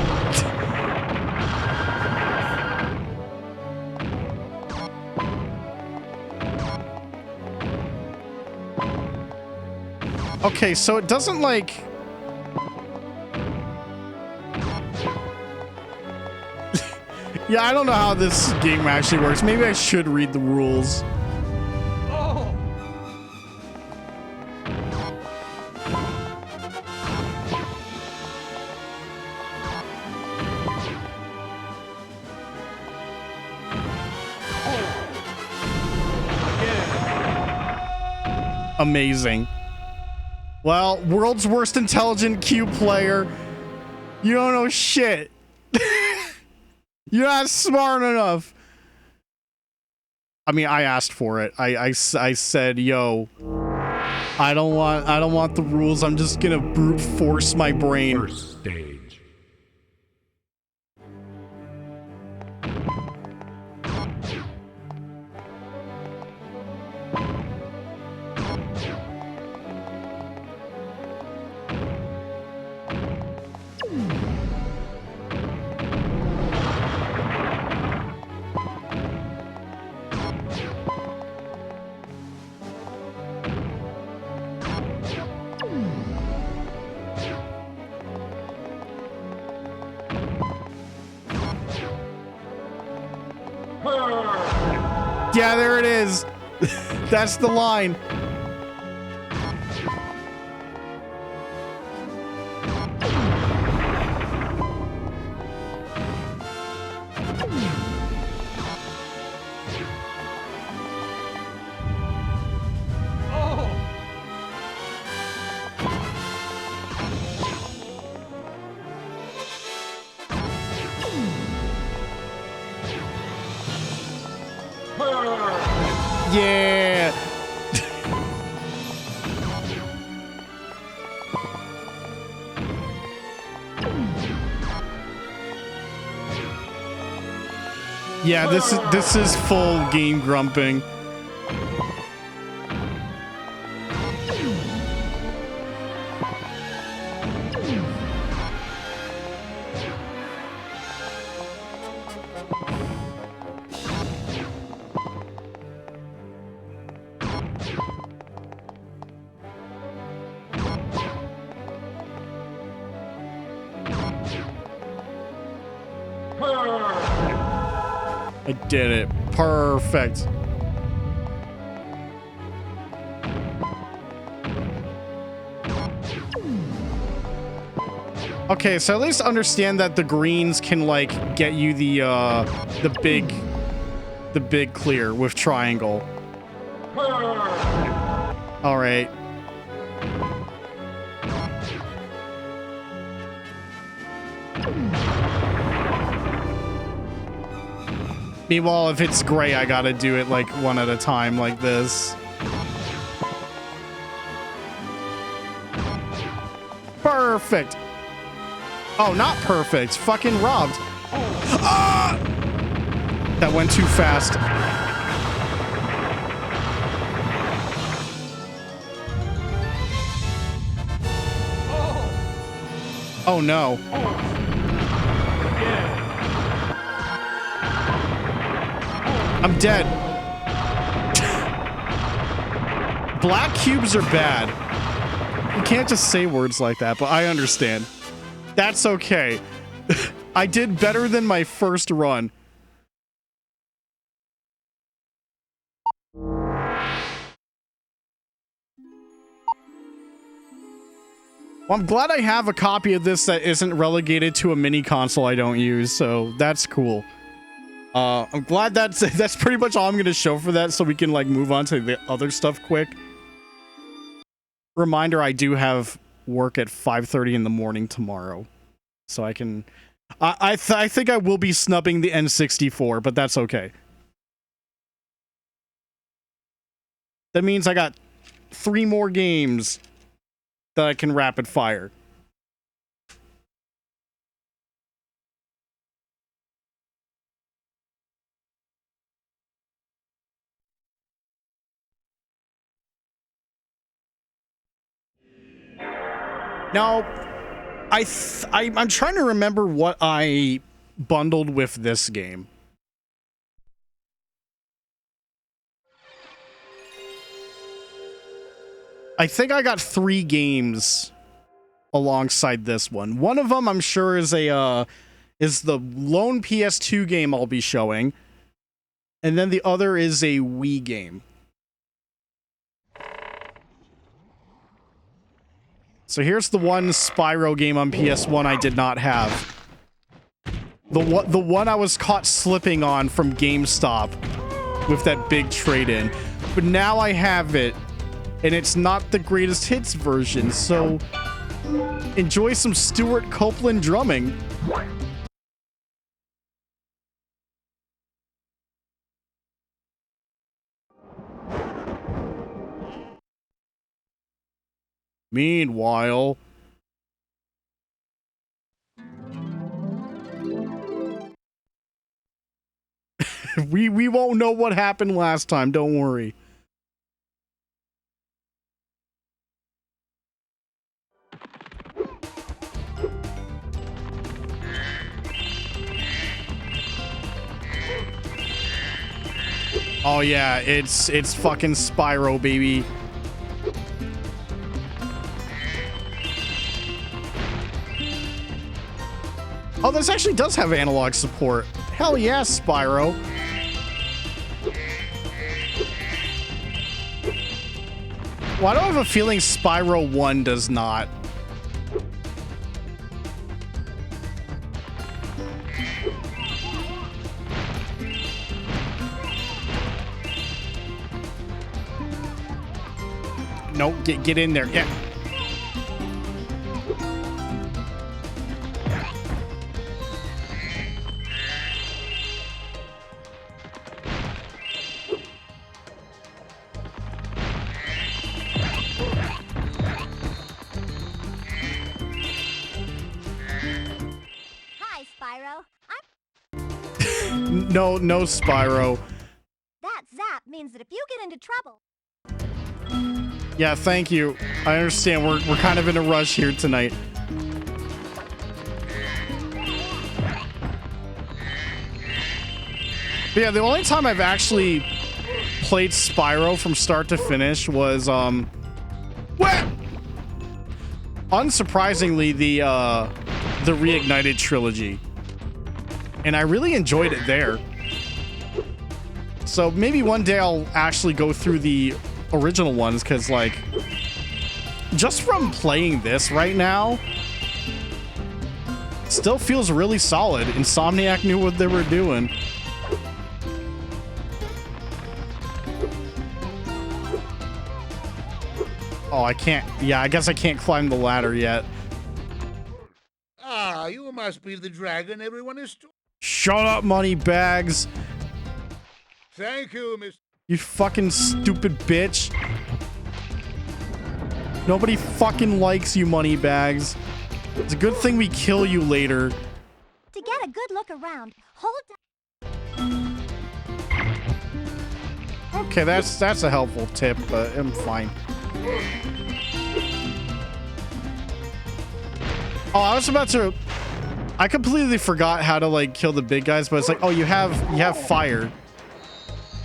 Okay, so it doesn't like... Yeah, I don't know how this game actually works. Maybe I should read the rules. Amazing. Well, world's worst intelligent Qube player. You don't know shit. You're not smart enough. I mean, I asked for it. I said, yo, I don't want the rules. I'm just gonna brute force my brain. First stage. Yeah, there it is. That's the line. Yeah. Yeah, this is full game grumping. I did it. Perfect. Okay, so at least understand that the greens can like get you the big clear with triangle. All right. Meanwhile, if it's gray, I gotta do it like one at a time like this. Perfect. Oh, not perfect. Fucking robbed. Ah! That went too fast. Oh no. I'm dead. Black cubes are bad. You can't just say words like that, but I understand. That's okay. I did better than my first run. Well, I'm glad I have a copy of this that isn't relegated to a mini console I don't use, so that's cool. I'm glad that's pretty much all I'm gonna show for that, so we can like move on to the other stuff quick. Reminder, I do have work at 5:30 in the morning tomorrow, so I can. I think I will be snubbing the N64, but that's okay. That means I got 3 more games that I can rapid fire. Now, I'm trying to remember what I bundled with this game. I think I got 3 games alongside this one. One of them I'm sure is the lone PS2 game I'll be showing, and then the other is a Wii game. So here's the one Spyro game on PS1 I did not have. The one I was caught slipping on from GameStop with that big trade-in. But now I have it, and it's not the greatest hits version, so enjoy some Stuart Copeland drumming. Meanwhile, we won't know what happened last time, don't worry. Oh yeah, it's fucking Spyro, baby. Oh, this actually does have analog support. Hell yeah, Spyro. Well, I don't have a feeling Spyro 1 does not. No, get in there. Yeah. Hi, Spyro. No, Spyro. That zap means that if you get into trouble... Yeah, thank you. I understand we're kind of in a rush here tonight. But yeah, the only time I've actually played Spyro from start to finish was what? Unsurprisingly, the Reignited trilogy. And I really enjoyed it there. So maybe one day I'll actually go through the original ones, because like just from playing this right now still feels really solid. Insomniac knew what they were doing. Oh, I can't. Yeah, I guess I can't climb the ladder yet. Ah, you must be the dragon everyone is Shut up, money bags. Thank you, Miss. You fucking stupid bitch. Nobody fucking likes you, money bags. It's a good thing we kill you later. To get a good look around, hold down. Okay, that's a helpful tip, but I'm fine. Oh, I was about to... I completely forgot how to, like, kill the big guys, but it's like, oh, you have fire.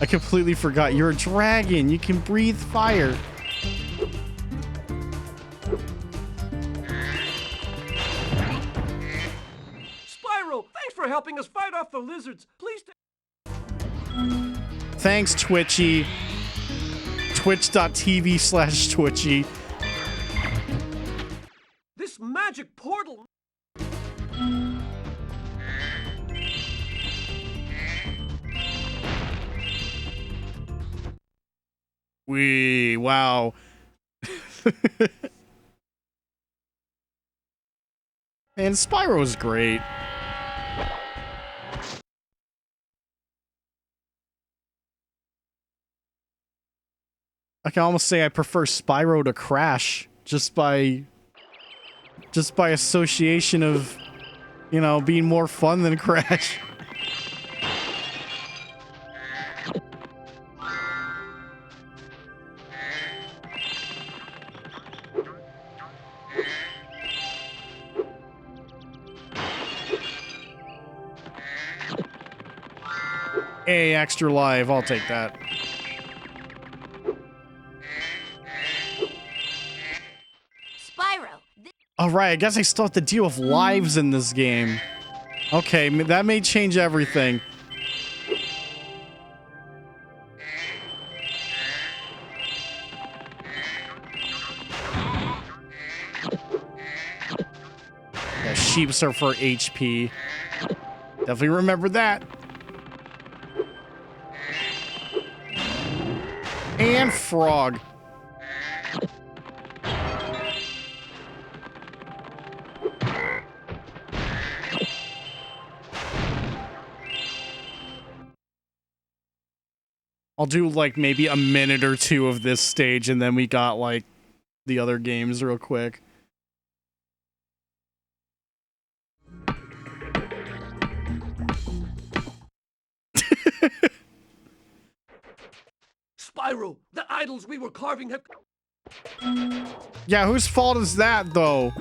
I completely forgot. You're a dragon. You can breathe fire. Spyro, thanks for helping us fight off the lizards. Please. Thanks, Twitchy. Twitch.tv/Twitchy. This magic portal. Wow. And Spyro's great. I can almost say I prefer Spyro to Crash just by association of, you know, being more fun than Crash. Hey, extra life. I'll take that. Spyro, All right, I guess I still have to deal with lives in this game. Okay, that may change everything. Yeah, sheeps are for HP. Definitely remember that. And frog. I'll do like maybe a minute or two of this stage and then we got like the other games real quick. Spyro, the idols we were carving have... Yeah, whose fault is that, though?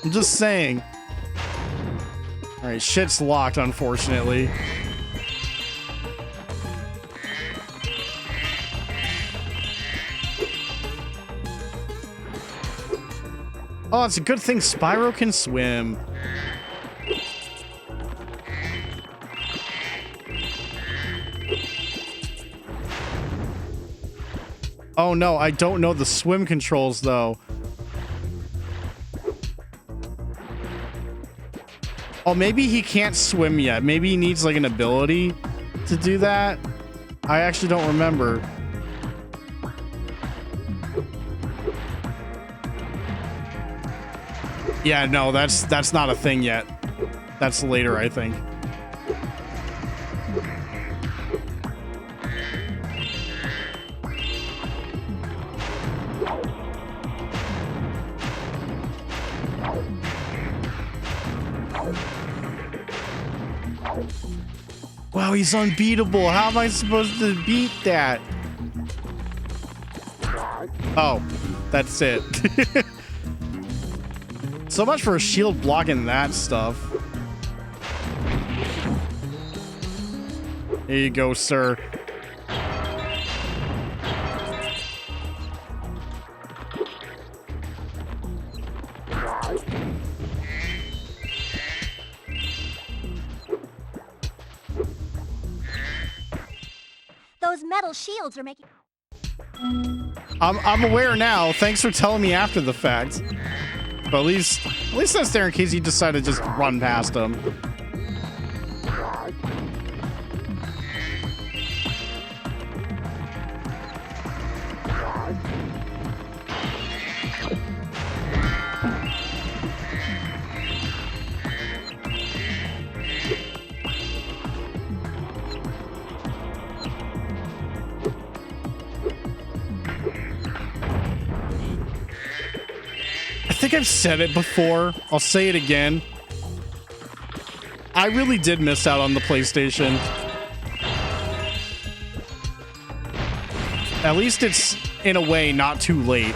I'm just saying. Alright, shit's locked, unfortunately. Oh, it's a good thing Spyro can swim. Oh no, I don't know the swim controls though. Oh, maybe he can't swim yet. Maybe he needs like an ability to do that. I actually don't remember. Yeah, no, that's not a thing yet. That's later, I think. Wow, he's unbeatable. How am I supposed to beat that? Oh, that's it. So much for a shield blocking that stuff. Here you go, sir. those metal shields are making... I'm aware now. Thanks for telling me after the fact. But at least that's there in case you decide to just run past them. I think I've said it before. I'll say it again. I really did miss out on the PlayStation. At least it's, in a way, not too late.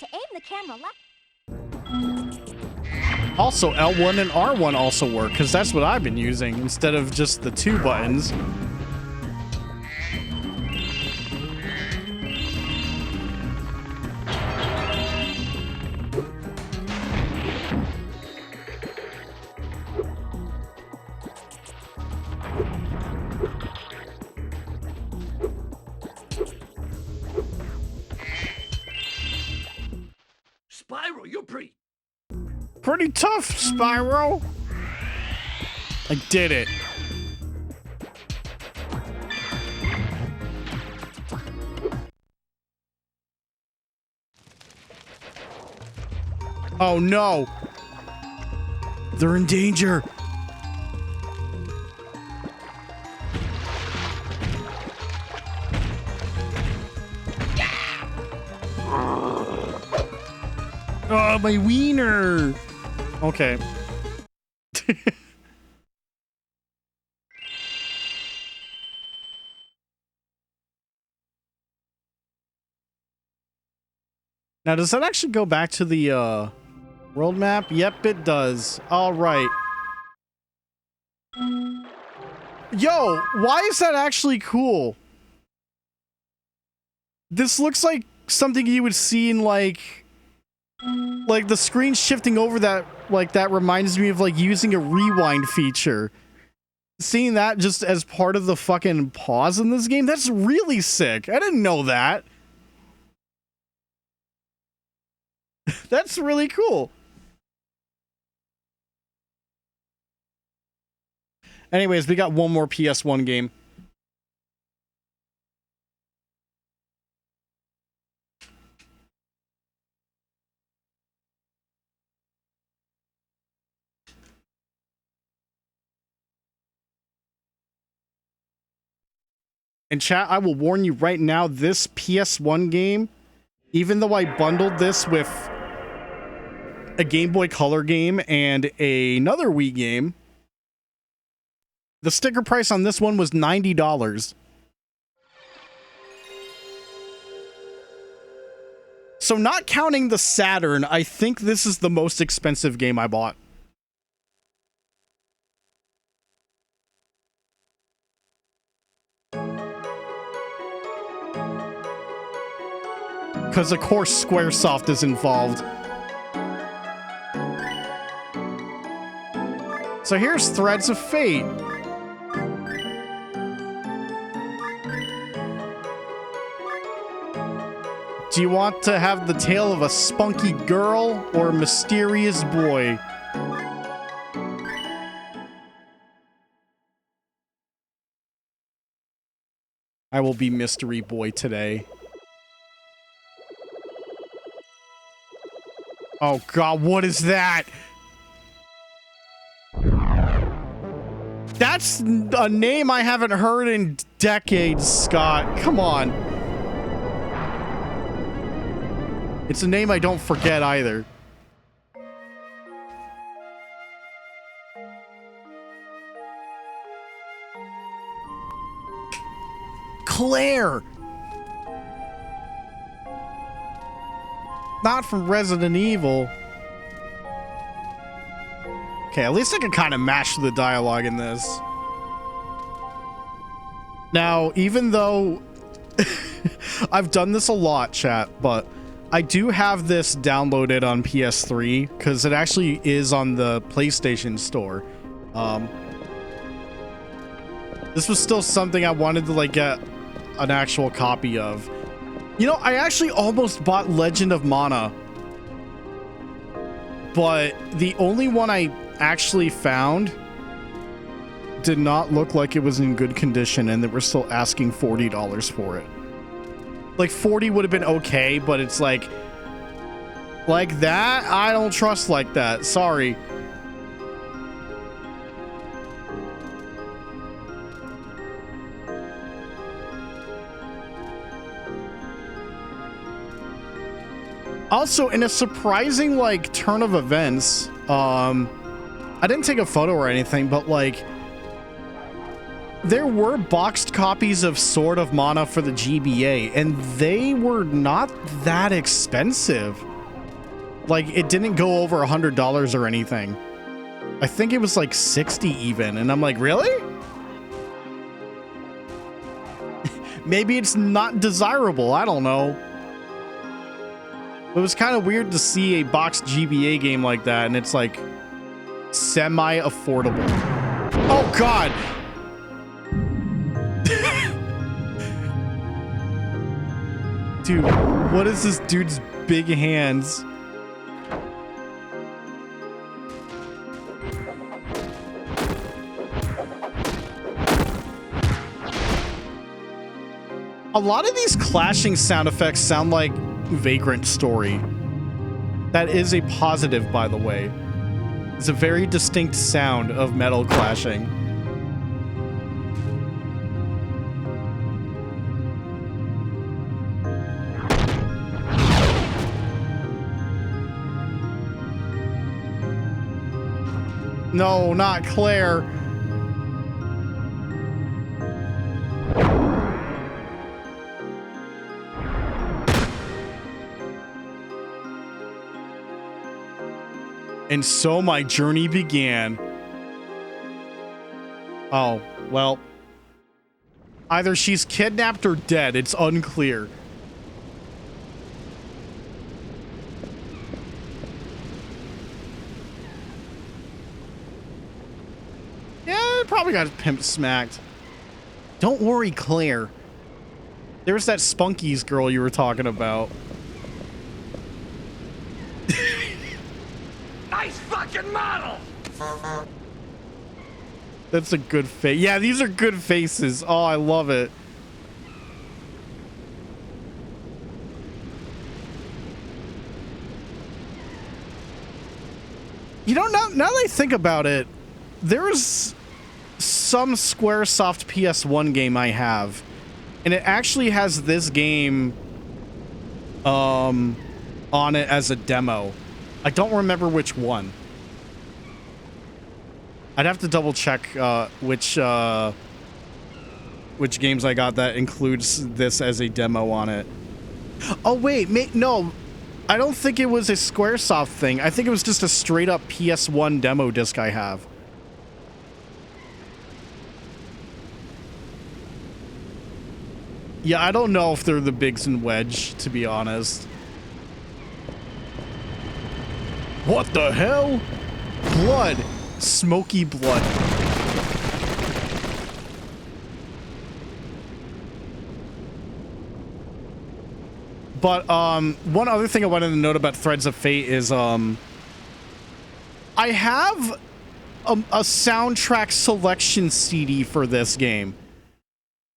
To aim the camera left. Also, L1 and R1 also work, because that's what I've been using, instead of just the 2 buttons. Spyro, you're Pretty tough, Spyro. I did it. Oh no. They're in danger. Oh, my wiener. Okay. Now, does that actually go back to the world map? Yep, it does. All right. Yo, why is that actually cool? This looks like something you would see in like the screen shifting over that, like, that reminds me of like using a rewind feature. Seeing that just as part of the fucking pause in this game, that's really sick. I didn't know that. That's really cool. Anyways, we got one more PS1 game. And chat, I will warn you right now, this PS1 game, even though I bundled this with a Game Boy Color game and another Wii game, the sticker price on this one was $90. So not counting the Saturn, I think this is the most expensive game I bought. Because, of course, Squaresoft is involved. So here's Threads of Fate. Do you want to have the tale of a spunky girl or a mysterious boy? I will be mystery boy today. Oh god, what is that? That's a name I haven't heard in decades, Scott. Come on. It's a name I don't forget either. Claire! Not from Resident Evil. Okay, at least I can kind of mash the dialogue in this. Now, even though I've done this a lot, chat, but I do have this downloaded on PS3 because it actually is on the PlayStation Store. This was still something I wanted to like get an actual copy of. You know, I actually almost bought Legend of Mana, but the only one I actually found did not look like it was in good condition, and they were still asking $40 for it. Like 40 would have been okay, but it's like that, I don't trust like that. Sorry. Also, in a surprising, like, turn of events, I didn't take a photo or anything, but, like, there were boxed copies of Sword of Mana for the GBA, and they were not that expensive. Like, it didn't go over $100 or anything. I think it was like 60 even, and I'm like, really? Maybe it's not desirable, I don't know. It was kind of weird to see a boxed GBA game like that, and it's like semi-affordable. Oh god! Dude, what is this dude's big hands? A lot of these clashing sound effects sound like Vagrant Story. That is a positive, by the way. It's a very distinct sound of metal clashing. No, not Claire. And so my journey began. Oh, well. Either she's kidnapped or dead. It's unclear. Yeah, probably got pimp smacked. Don't worry, Claire. There's that Spunkies girl you were talking about. Nice fucking model! That's a good face. Yeah, these are good faces. Oh, I love it. You know, now that I think about it, there's some Squaresoft PS1 game I have, and it actually has this game on it as a demo. I don't remember which one. I'd have to double check which games I got that includes this as a demo on it. Oh wait, no, I don't think it was a Squaresoft thing. I think it was just a straight up PS1 demo disc I have. Yeah, I don't know if they're the Biggs and Wedge, to be honest. What the hell? Blood. Smoky blood. But, one other thing I wanted to note about Threads of Fate is, I have a soundtrack selection CD for this game.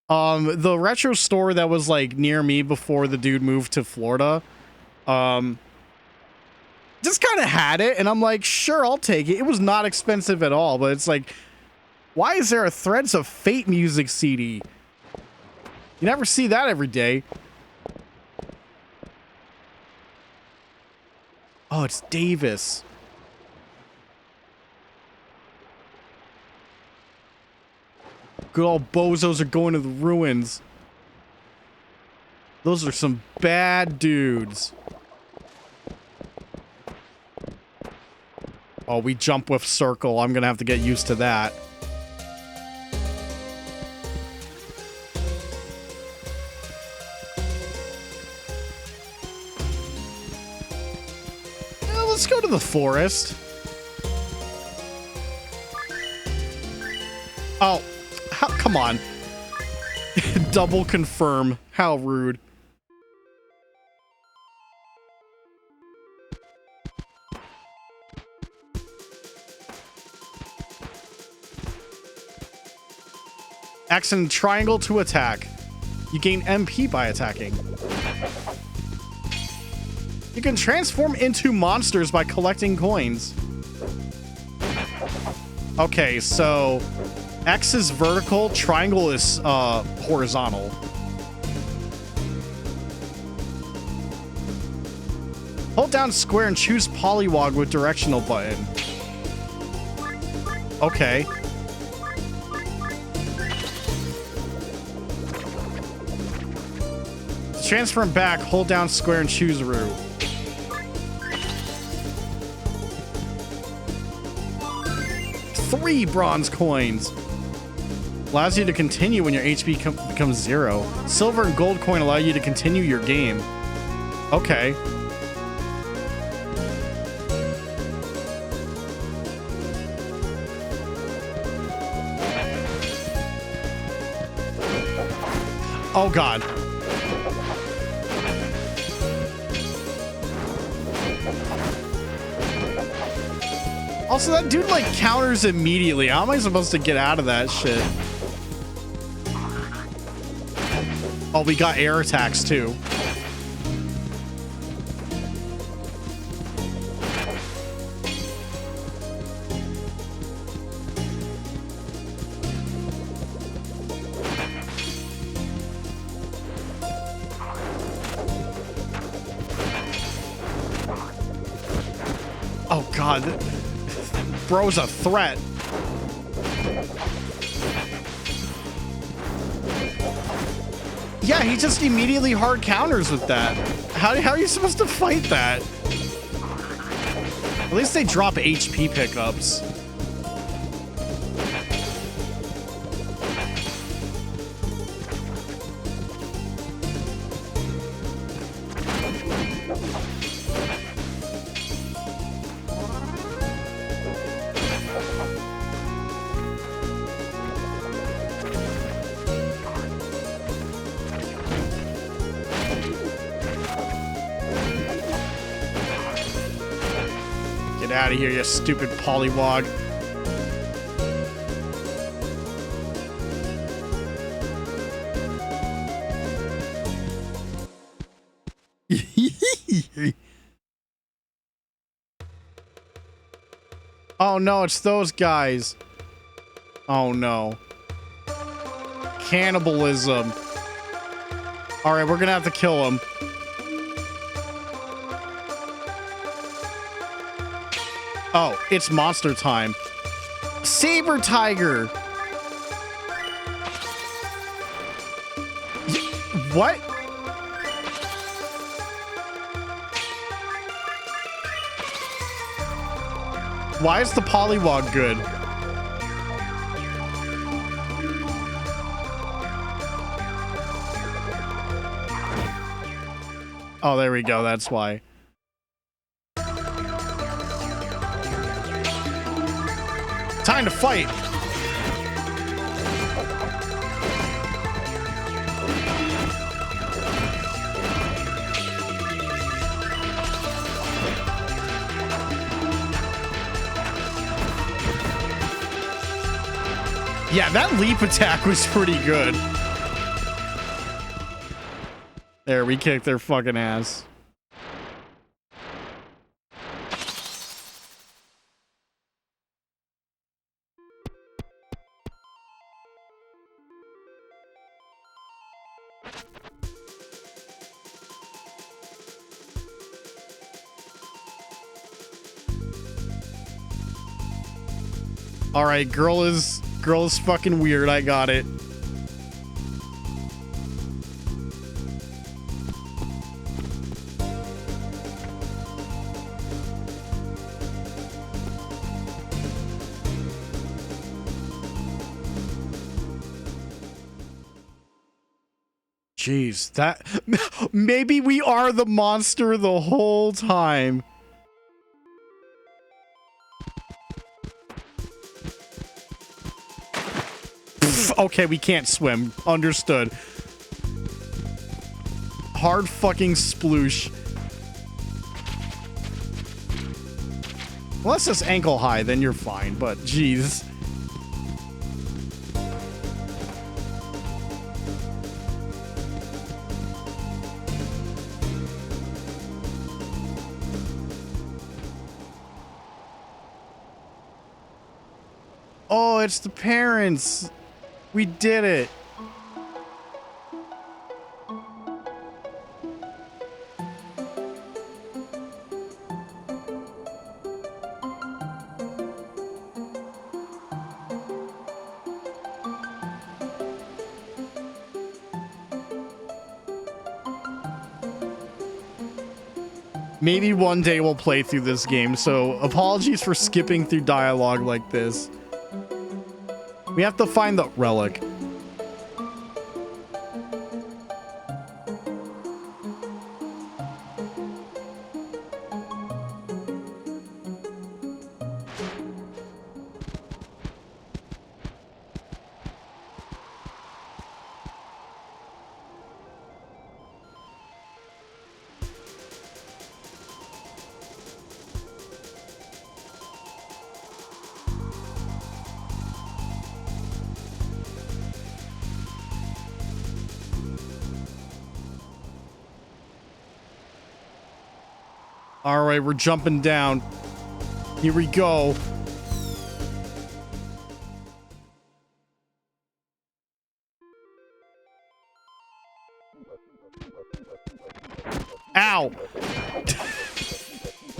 The retro store that was, like, near me before the dude moved to Florida, just kind of had it, and I'm like, sure, I'll take it. It was not expensive at all, but it's like, why is there a Threads of Fate music CD? You never see that every day. Oh, it's Davis. Good old bozos are going to the ruins. Those are some bad dudes. Oh, we jump with circle. I'm gonna have to get used to that. Yeah, let's go to the forest. Oh, come on. Double confirm. How rude. X and triangle to attack. You gain MP by attacking. You can transform into monsters by collecting coins. Okay, so X is vertical, triangle is horizontal. Hold down square and choose polywog with directional button. Okay. To transfer him back, hold down square and choose route. Three bronze coins. Allows you to continue when your HP becomes 0. Silver and gold coin allow you to continue your game. Okay. Oh god. Also, that dude like counters immediately. How am I supposed to get out of that shit? Oh, we got air attacks too. Oh god. Bro's a threat. Yeah, he just immediately hard counters with that. How are you supposed to fight that? At least they drop HP pickups. Get out of here, you stupid polywog. Oh no, it's those guys. Oh no. Cannibalism. Alright, we're gonna have to kill him. Oh, it's monster time. Saber Tiger! What? Why is the polywog good? Oh, there we go. That's why. Time to fight. Yeah, that leap attack was pretty good. There, we kicked their fucking ass. All right, girl is fucking weird. I got it. Jeez, that maybe we are the monster the whole time. Okay, we can't swim. Understood. Hard fucking sploosh. Unless it's ankle high, then you're fine, but jeez. Oh, it's the parents. We did it. Maybe one day we'll play through this game, so apologies for skipping through dialogue like this. We have to find the relic. All right, we're jumping down. Here we go. Ow.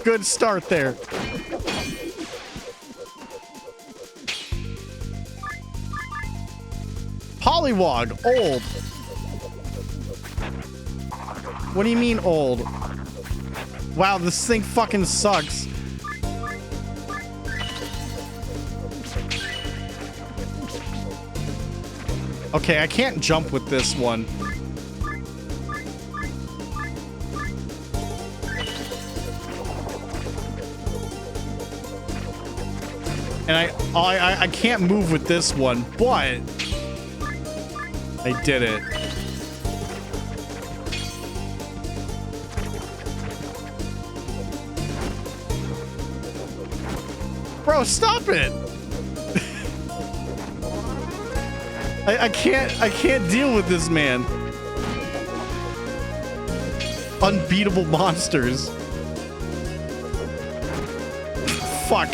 Good start there. Pollywog, old. What do you mean old? Wow, this thing fucking sucks. Okay, I can't jump with this one. And I can't move with this one, but I did it. Bro, stop it! I can't deal with this man. Unbeatable monsters. Fuck.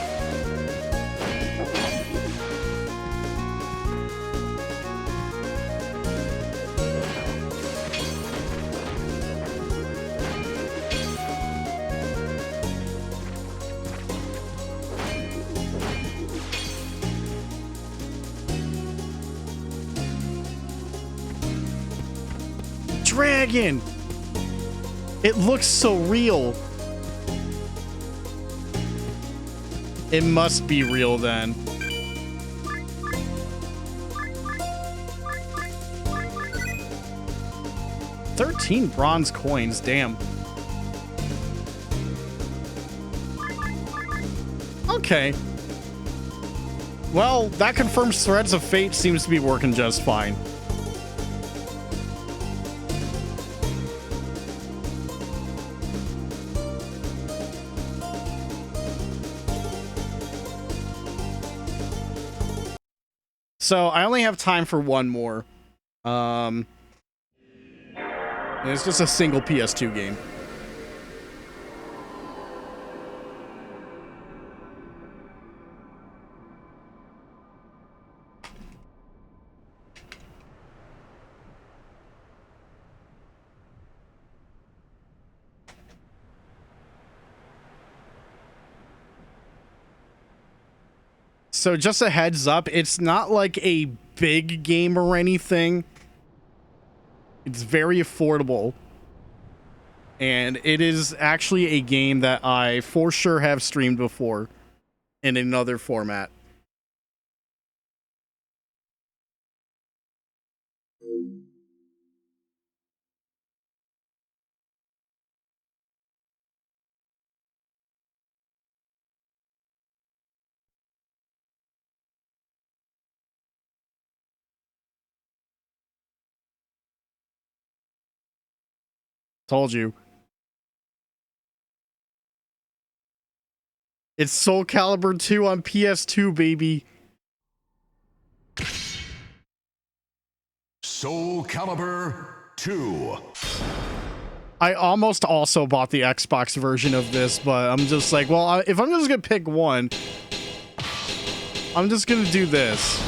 Dragon! It looks so real. It must be real then. $13 bronze coins, damn. Okay. Well, that confirms Threads of Fate seems to be working just fine. So I only have time for one more. It's just a single PS2 game. So just a heads up, it's not like a big game or anything. It's very affordable. And it is actually a game that I for sure have streamed before in another format. Told you. It's SoulCalibur II on PS2, baby. SoulCalibur II. I almost also bought the Xbox version of this, but I'm just like, well, if I'm just gonna pick one, I'm just gonna do this.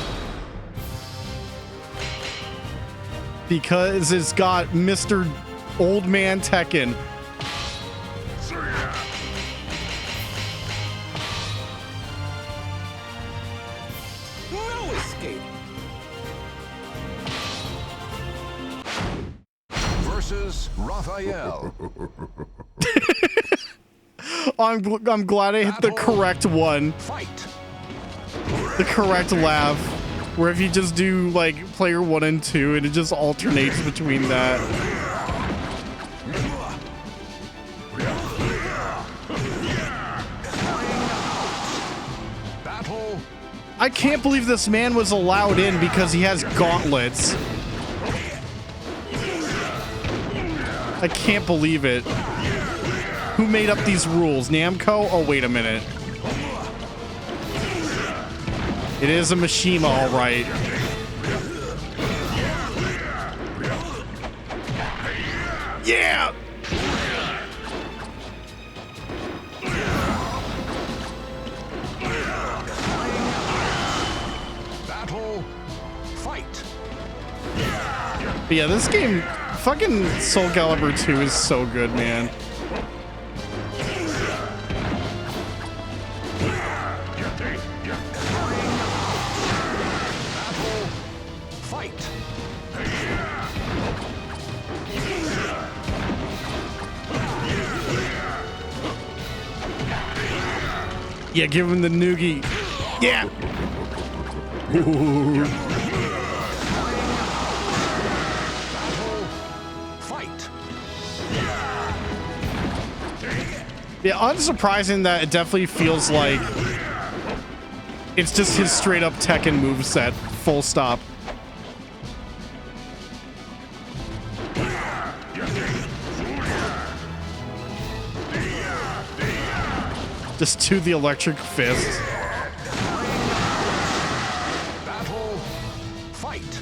Because it's got Mr. Old Man Tekken. No escape. Versus Raphael. I'm glad I hit the correct one. The correct laugh. Where if you just do like player 1 and 2 and it just alternates between that. I can't believe this man was allowed in because he has gauntlets. I can't believe it. Who made up these rules? Namco? Oh, wait a minute. It is a Mishima, all right. Yeah! Battle. Fight. But yeah, this game, fucking SoulCalibur 2 is so good, man. Yeah, give him the noogie. Yeah. Ooh. Yeah, unsurprising that it definitely feels like it's just his straight up Tekken moveset, full stop. Just to the electric fist. Battle. Fight.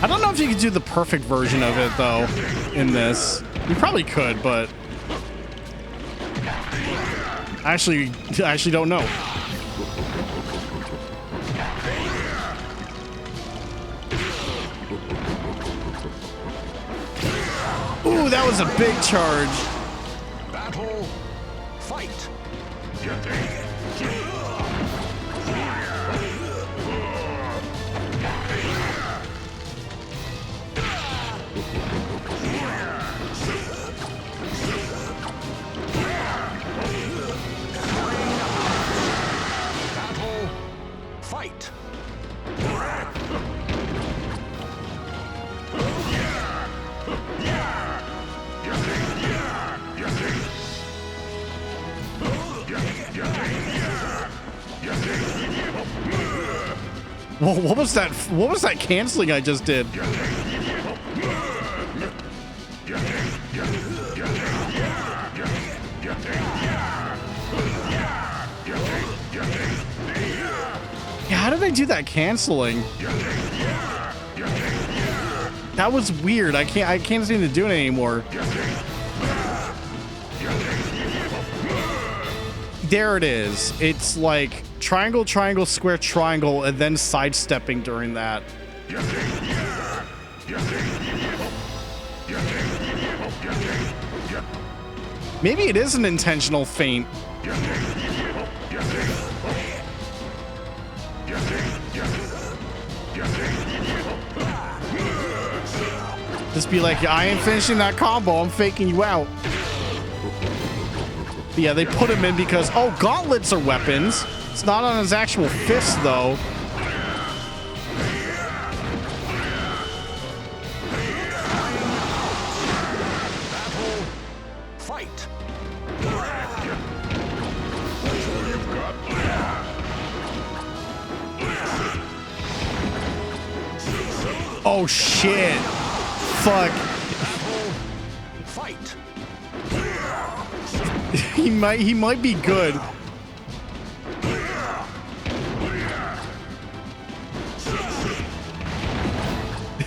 I don't know if you could do the perfect version of it though in this. You probably could, but I actually don't know. Ooh, that was a big charge. Battle. Fight. Battle. Fight. Whoa, what was that? What was that canceling I just did? Yeah, how did I do that canceling? That was weird. I can't seem to do it anymore. There it is. It's like triangle, triangle, square, triangle, and then sidestepping during that. Maybe it is an intentional feint. Just be like, I ain't finishing that combo. I'm faking you out. But yeah, they put him in because, oh, gauntlets are weapons. It's not on his actual fist, though. Fight. Oh, shit. Fuck. Fight. He might be good.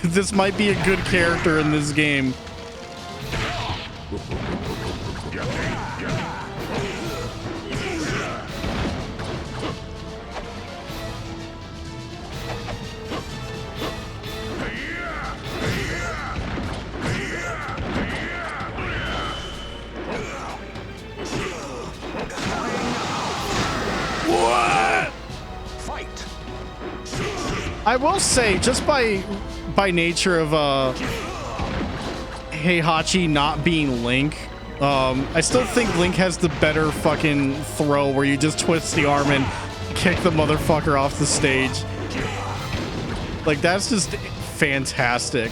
This might be a good character in this game. What? Fight. I will say, just by nature of Heihachi not being Link. I still think Link has the better fucking throw where you just twist the arm and kick the motherfucker off the stage. Like, that's just fantastic.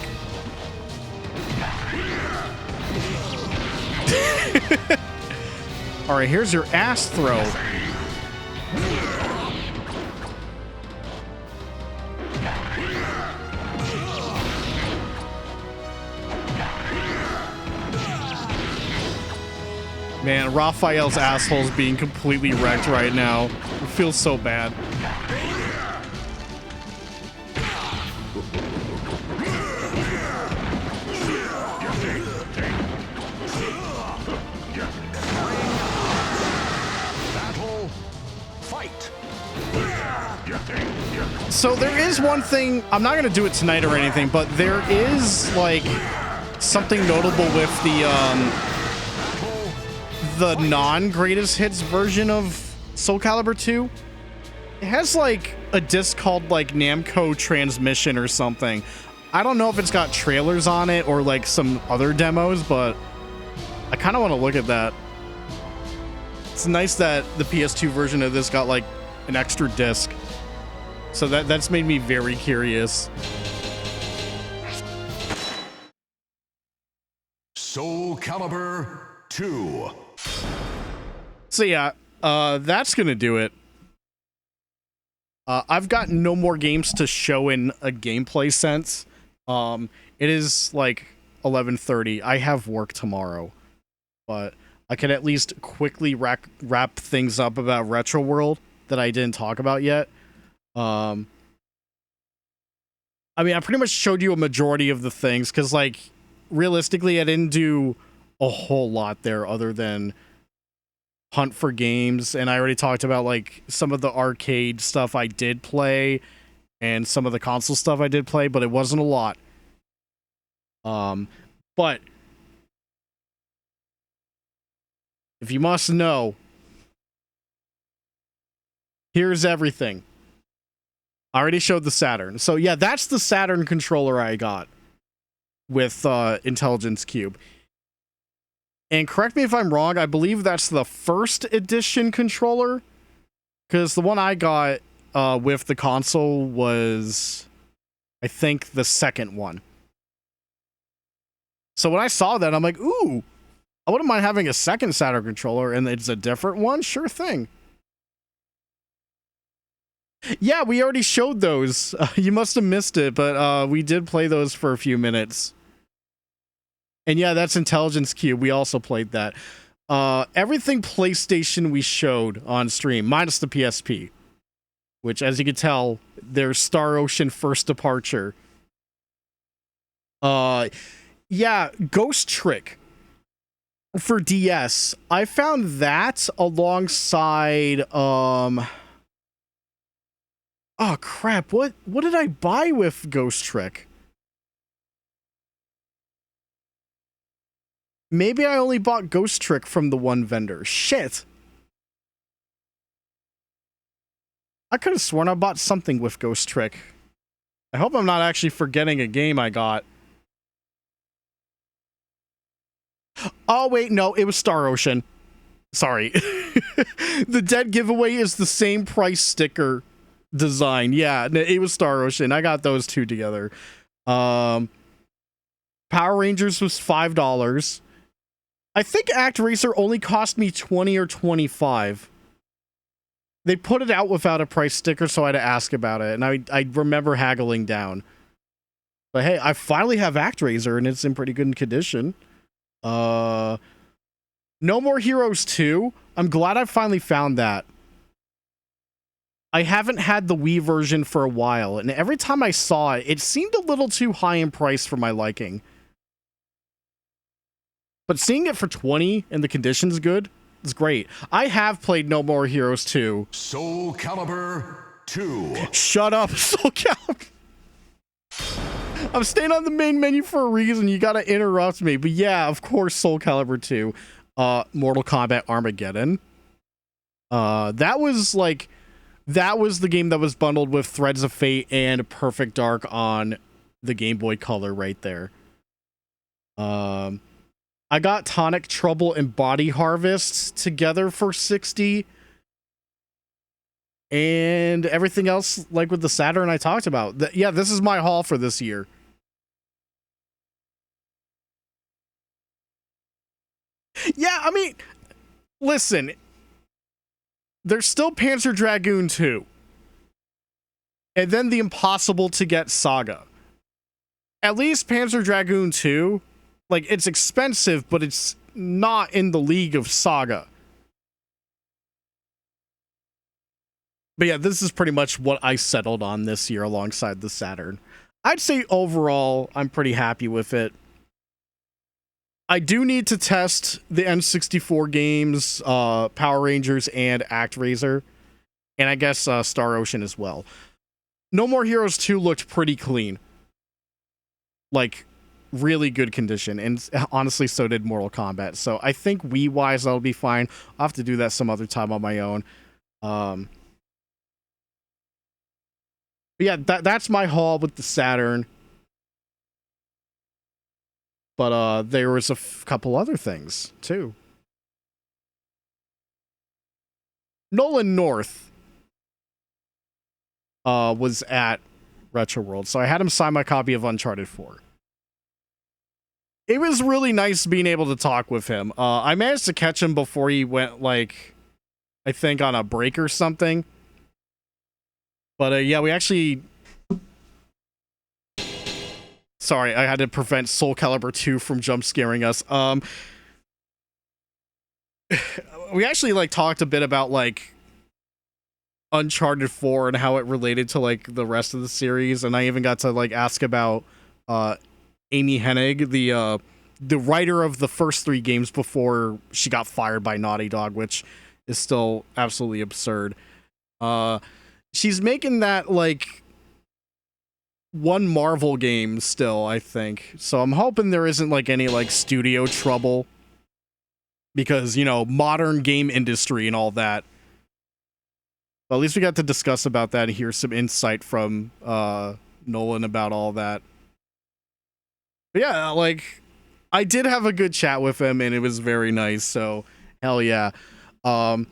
All right, here's your ass throw. Man, Raphael's asshole's being completely wrecked right now. It feels so bad. Battle. Fight. So there is one thing, I'm not gonna do it tonight or anything, but there is like something notable with the non-greatest hits version of SoulCalibur II. It has like a disc called like Namco Transmission or something. I don't know if it's got trailers on it or like some other demos, but I kind of want to look at that. It's nice that the PS2 version of this got like an extra disc. So that's made me very curious. SoulCalibur II. So yeah, that's gonna do it. I've got no more games to show in a gameplay sense. It is like 11:30. I have work tomorrow, but I can at least quickly wrap things up about RetroWorld that I didn't talk about yet. I mean, I pretty much showed you a majority of the things because, like, realistically, I didn't do a whole lot there other than hunt for games, and I already talked about like some of the arcade stuff I did play and some of the console stuff I did play, but it wasn't a lot. But if you must know, here's everything. I already showed the Saturn. So yeah, that's the Saturn controller I got with Intelligence Qube. And correct me if I'm wrong, I believe that's the first edition controller, because the one I got with the console was, I think, the second one. So when I saw that, I'm like, ooh, I wouldn't mind having a second Saturn controller, and it's a different one? Sure thing. Yeah, we already showed those. You must have missed it, but we did play those for a few minutes. And yeah, that's Intelligence Qube. We also played that. Everything PlayStation we showed on stream, minus the PSP. Which, as you can tell, there's Star Ocean First Departure. Yeah, Ghost Trick for DS. I found that alongside... Oh, crap. What did I buy with Ghost Trick? Maybe I only bought Ghost Trick from the one vendor. Shit. I could have sworn I bought something with Ghost Trick. I hope I'm not actually forgetting a game I got. Oh, wait, no, it was Star Ocean. Sorry. The Dead Giveaway is the same price sticker design. Yeah, it was Star Ocean. I got those two together. Power Rangers was $5. I think Act Racer only cost me $20 or $25. They put it out without a price sticker, so I had to ask about it, and I remember haggling down. But hey, I finally have Act Racer, and it's in pretty good condition. No More Heroes 2. I'm glad I finally found that. I haven't had the Wii version for a while, and every time I saw it, it seemed a little too high in price for my liking. But seeing it for $20 and the condition's good, it's great. I have played No More Heroes 2. SoulCalibur II. Shut up, SoulCalibur. I'm staying on the main menu for a reason. You gotta interrupt me. But yeah, of course, SoulCalibur 2. Mortal Kombat Armageddon. That was the game that was bundled with Threads of Fate and Perfect Dark on the Game Boy Color right there. I got Tonic Trouble and Body Harvest together for 60. And everything else, like with the Saturn I talked about. Yeah, this is my haul for this year. Yeah, I mean, listen. There's still Panzer Dragoon 2. And then the impossible to get Saga. At least Panzer Dragoon 2, like, it's expensive, but it's not in the league of Saga. But yeah, this is pretty much what I settled on this year alongside the Saturn. I'd say overall, I'm pretty happy with it. I do need to test the N64 games, Power Rangers, and ActRaiser. And I guess Star Ocean as well. No More Heroes 2 looked pretty clean. Like, really good condition. And honestly, so did Mortal Kombat. So I think Wii-wise, that'll be fine. I'll have to do that some other time on my own. Yeah, that's my haul with the Saturn. But there was a couple other things, too. Nolan North was at RetroWorld, so I had him sign my copy of Uncharted 4. It was really nice being able to talk with him. I managed to catch him before he went, like, I think on a break or something. But yeah, we actually... Sorry, I had to prevent SoulCalibur II from jump scaring us. We actually, like, talked a bit about, like, Uncharted 4 and how it related to, like, the rest of the series, and I even got to, like, ask about Amy Hennig, the writer of the first 3 games before she got fired by Naughty Dog, which is still absolutely absurd. She's making that, like, one Marvel game still, I think. So I'm hoping there isn't, like, any, like, studio trouble. Because, you know, modern game industry and all that. But at least we got to discuss about that and hear some insight from Nolan about all that. But yeah, like, I did have a good chat with him and it was very nice, so hell yeah. But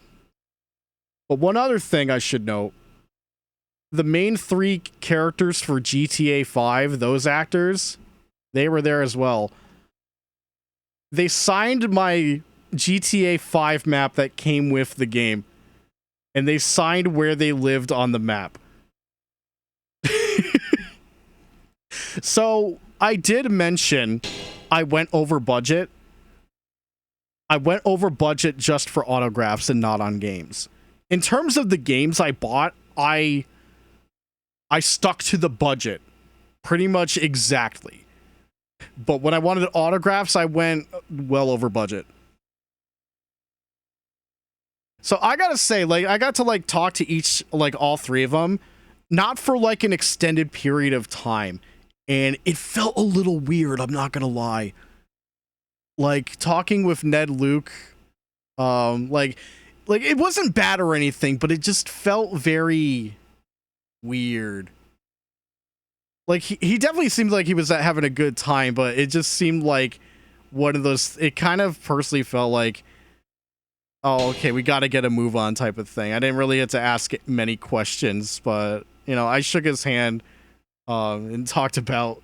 one other thing I should note, the main 3 characters for GTA 5, those actors, they were there as well. They signed my GTA 5 map that came with the game. And they signed where they lived on the map. So, I did mention I went over budget. I went over budget just for autographs and not on games. In terms of the games I bought, I stuck to the budget pretty much exactly. But when I wanted autographs, I went well over budget. So I gotta say, like, I got to, like, talk to each, like, all 3 of them, not for, like, an extended period of time. And it felt a little weird, I'm not gonna lie. Like, talking with Ned Luke, like, it wasn't bad or anything, but it just felt very weird. Like, he definitely seemed like he was having a good time, but it just seemed like one of those, it kind of personally felt like, oh, okay, we gotta get a move on type of thing. I didn't really get to ask many questions, but, you know, I shook his hand and talked about,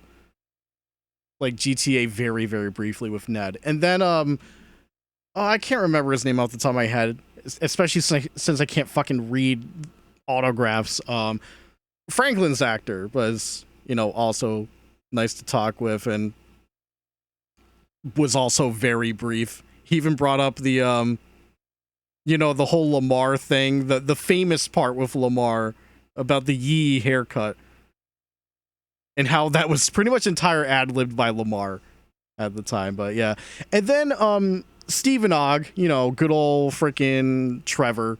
like, GTA very, very briefly with Ned. And then, I can't remember his name off the top of my head, especially since I can't fucking read autographs. Franklin's actor was, you know, also nice to talk with and was also very brief. He even brought up the, you know, the whole Lamar thing, the famous part with Lamar about the Yee haircut. And how that was pretty much entire ad-libbed by Lamar at the time, but yeah. And then, Stephen Ogg, you know, good old freaking Trevor.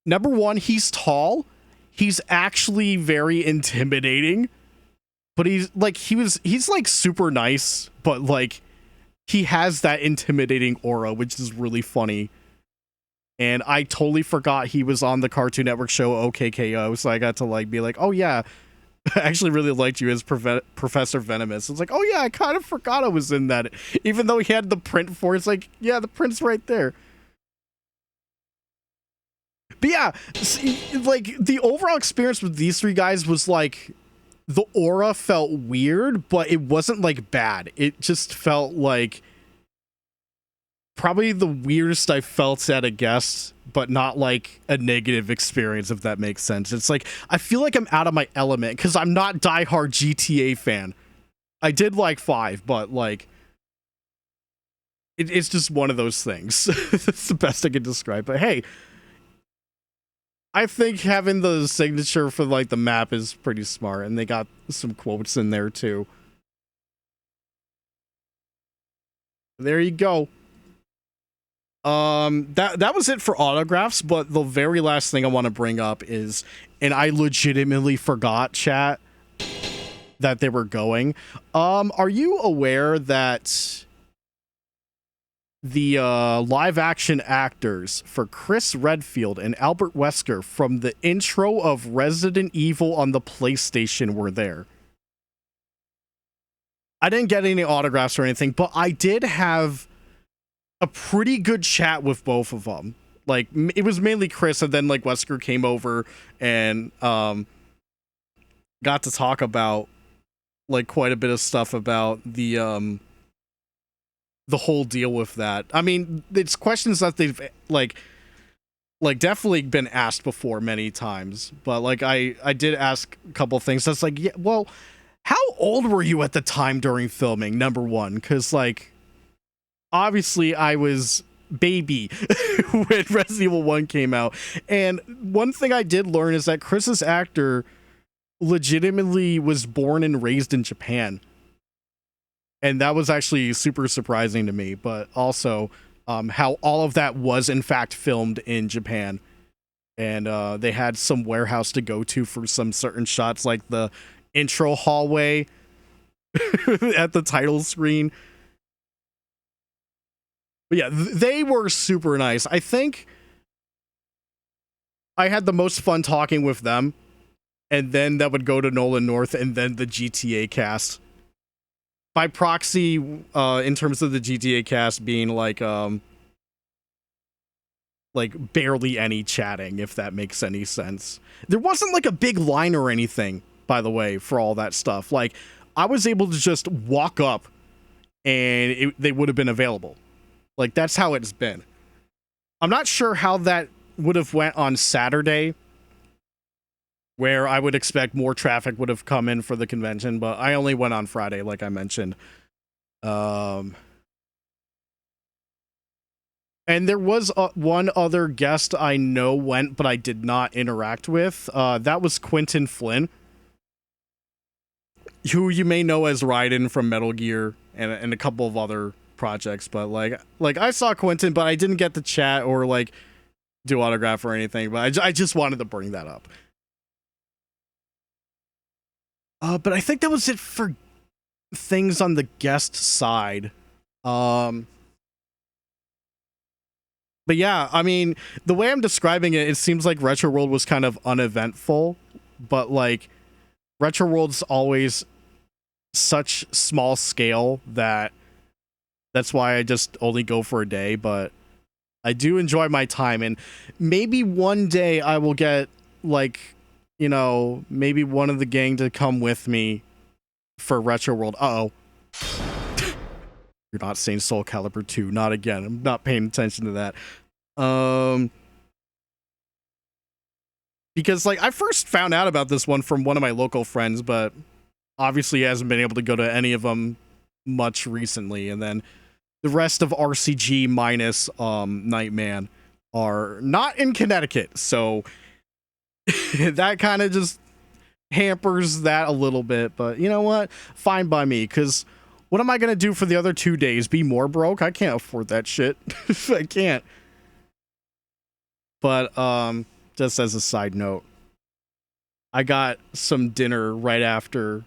Number 1, he's tall. He's actually very intimidating. But he's like super nice, but like, he has that intimidating aura, which is really funny. And I totally forgot he was on the Cartoon Network show OKKO, so I got to, like, be like, oh yeah, I actually really liked you as Professor Venomous. It's like, oh yeah, I kind of forgot I was in that. Even though he had the print for it, it's like, yeah, the print's right there. But yeah, see, like, the overall experience with these three guys was like, the aura felt weird, but it wasn't like bad. It just felt like probably the weirdest I felt at a guest, but not like a negative experience, if that makes sense. It's like, I feel like I'm out of my element because I'm not diehard GTA fan. I did like 5, but like, it's just one of those things. It's the best I can describe. But hey, I think having the signature for like the map is pretty smart, and they got some quotes in there too. There you go. That was it for autographs, but the very last thing I want to bring up is, and I legitimately forgot, chat, that they were going. Are you aware that the live action actors for Chris Redfield and Albert Wesker from the intro of Resident Evil on the PlayStation were there? I didn't get any autographs or anything, but I did have a pretty good chat with both of them. Like, it was mainly Chris, and then like Wesker came over and got to talk about like quite a bit of stuff about the whole deal with that. I mean, it's questions that they've like definitely been asked before many times, but like I did ask a couple things. That's like, yeah, well, how old were you at the time during filming? Number one, because like, obviously I was baby when Resident Evil 1 came out. And one thing I did learn is that Chris's actor legitimately was born and raised in Japan. And that was actually super surprising to me, but also how all of that was in fact filmed in Japan. And they had some warehouse to go to for some certain shots, like the intro hallway at the title screen. But yeah, they were super nice. I think I had the most fun talking with them, and then that would go to Nolan North, and then the GTA cast. By proxy, in terms of the GTA cast being like barely any chatting, if that makes any sense. There wasn't like a big line or anything, by the way, for all that stuff. Like, I was able to just walk up, and they would have been available. Like, that's how it's been. I'm not sure how that would have went on Saturday, where I would expect more traffic would have come in for the convention, but I only went on Friday, like I mentioned. And there was one other guest I know went, but I did not interact with. That was Quentin Flynn, who you may know as Raiden from Metal Gear and a couple of other projects. But like I saw Quentin, but I didn't get to chat or like do autograph or anything. But I just wanted to bring that up. But I think that was it for things on the guest side. But yeah, I mean, the way I'm describing it, it seems like RetroWorld was kind of uneventful, but like RetroWorld's always such small scale that's why I just only go for a day, but I do enjoy my time, and maybe one day I will get like, you know, maybe one of the gang to come with me for RetroWorld. Uh-oh. You're not saying SoulCalibur II. Not again. I'm not paying attention to that. Because, like, I first found out about this one from one of my local friends, but obviously hasn't been able to go to any of them much recently. And then the rest of RCG minus Nightman are not in Connecticut, so that kind of just hampers that a little bit. But you know what? Fine by me, because what am I going to do for the other 2 days? Be more broke? I can't afford that shit. I can't. But just as a side note, I got some dinner right after.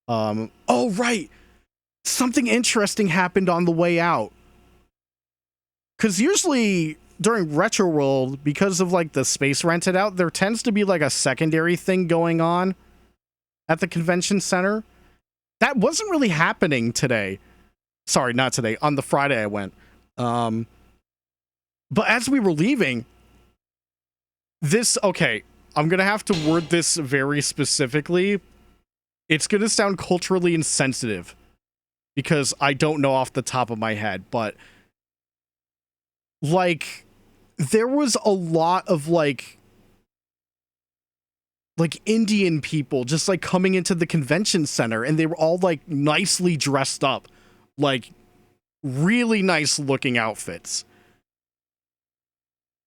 Oh, right. Something interesting happened on the way out. Because usually during RetroWorld, because of like the space rented out, there tends to be like a secondary thing going on at the convention center. That wasn't really happening today. Sorry, not today. On the Friday I went. But as we were leaving, okay, I'm going to have to word this very specifically. It's going to sound culturally insensitive because I don't know off the top of my head, but like there was a lot of like Indian people just like coming into the convention center, and they were all like nicely dressed up, like really nice looking outfits.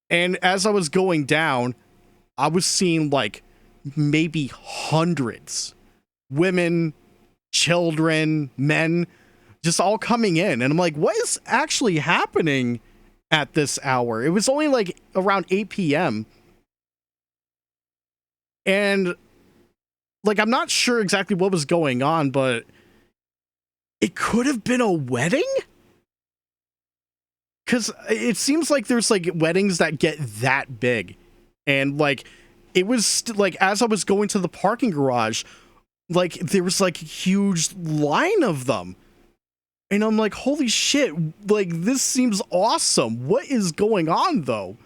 And as I was going down, I was seeing like maybe hundreds, women, children, men, just all coming in. And I'm like, what is actually happening at this hour? It was only like around 8 p.m. And like, I'm not sure exactly what was going on, but it could have been a wedding? Because it seems like there's like weddings that get that big. And like, it was like, as I was going to the parking garage, like there was like a huge line of them. And I'm like, holy shit, like this seems awesome. What is going on though?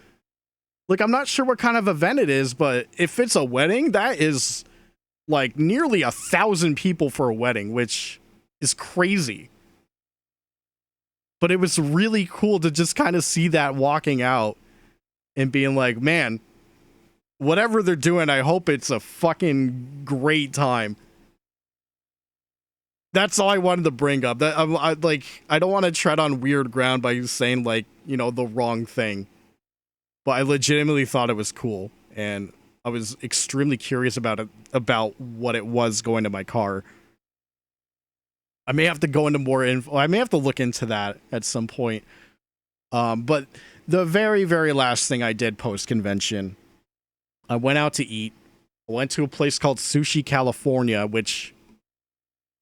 Like, I'm not sure what kind of event it is, but if it's a wedding, that is like nearly 1,000 people for a wedding, which is crazy. But it was really cool to just kind of see that walking out and being like, man, whatever they're doing, I hope it's a fucking great time. That's all I wanted to bring up. That I don't want to tread on weird ground by saying like, you know, the wrong thing. But I legitimately thought it was cool, and I was extremely curious about what it was going to my car. I may have to go into more info. I may have to look into that at some point. But the very, very last thing I did post-convention, I went out to eat. I went to a place called Sushi California, which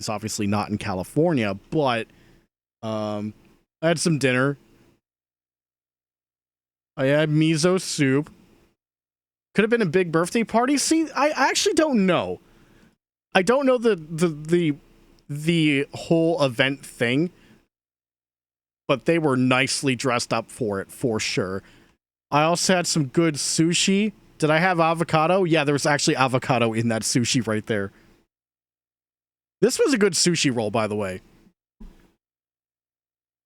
is obviously not in California, but I had some dinner. I had miso soup. Could have been a big birthday party. See, I actually don't know. I don't know the whole event thing, but they were nicely dressed up for it, for sure. I also had some good sushi. Did I have avocado? Yeah, there was actually avocado in that sushi right there. This was a good sushi roll, by the way.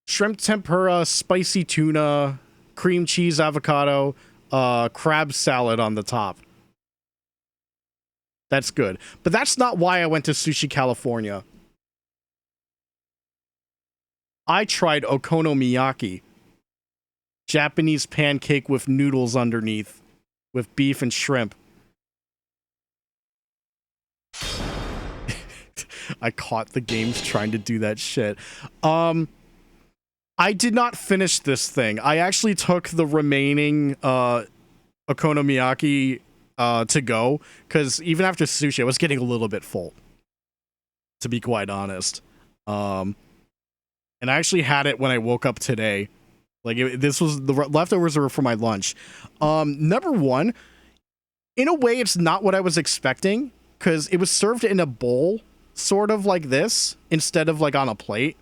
Shrimp tempura, spicy tuna, cream cheese avocado, crab salad on the top. That's good. But that's not why I went to Sushi California. I tried okonomiyaki. Japanese pancake with noodles underneath, with beef and shrimp. I caught the games trying to do that shit. I did not finish this thing. I actually took the remaining okonomiyaki to go, because even after sushi, I was getting a little bit full, to be quite honest. And I actually had it when I woke up today. Like, this was the leftovers were for my lunch. Number one, in a way, it's not what I was expecting, because it was served in a bowl, sort of like this, instead of like on a plate.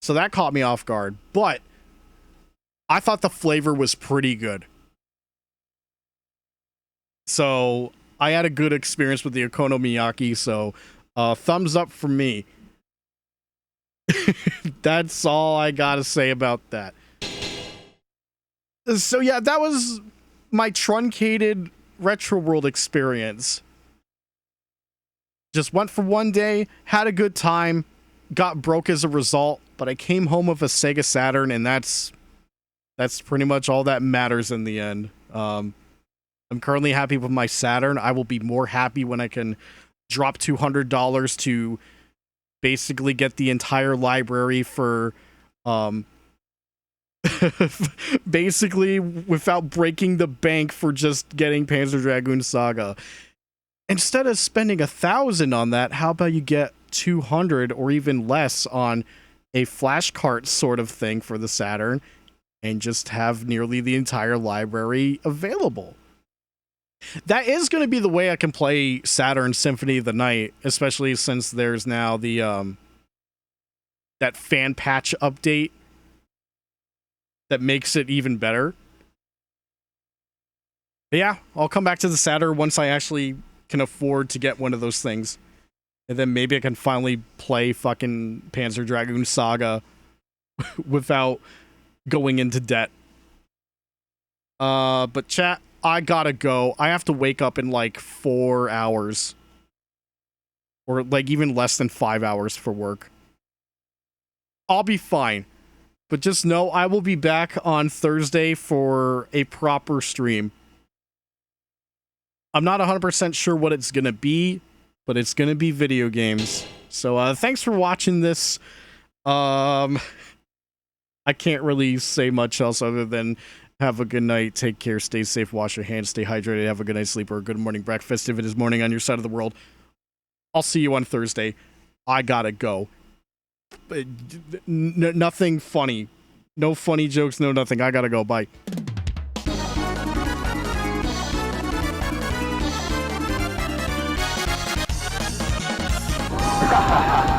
So that caught me off guard, but I thought the flavor was pretty good. So I had a good experience with the okonomiyaki, so thumbs up for me. That's all I gotta say about that. So yeah, that was my truncated RetroWorld experience. Just went for one day, had a good time, got broke as a result, but I came home with a Sega Saturn, and that's pretty much all that matters in the end. I'm currently happy with my Saturn. I will be more happy when I can drop $200 to basically get the entire library for basically without breaking the bank for just getting Panzer Dragoon Saga. Instead of spending $1,000 on that, how about you get 200 or even less on a flash cart sort of thing for the Saturn and just have nearly the entire library available? That is going to be the way I can play Saturn Symphony of the Night, especially since there's now the that fan patch update that makes it even better. But yeah, I'll come back to the Saturn once I actually can afford to get one of those things. And then maybe I can finally play fucking Panzer Dragoon Saga without going into debt. But chat, I gotta go. I have to wake up in like 4 hours. Or like even less than 5 hours for work. I'll be fine. But just know I will be back on Thursday for a proper stream. I'm not 100% sure what it's gonna be, but it's gonna be video games. So thanks for watching this. I can't really say much else other than have a good night, take care, stay safe, wash your hands, stay hydrated, have a good night's sleep or a good morning breakfast if it is morning on your side of the world. I'll see you on Thursday. I gotta go. Nothing funny. No funny jokes, no nothing. I gotta go. Bye. Ha ha ha!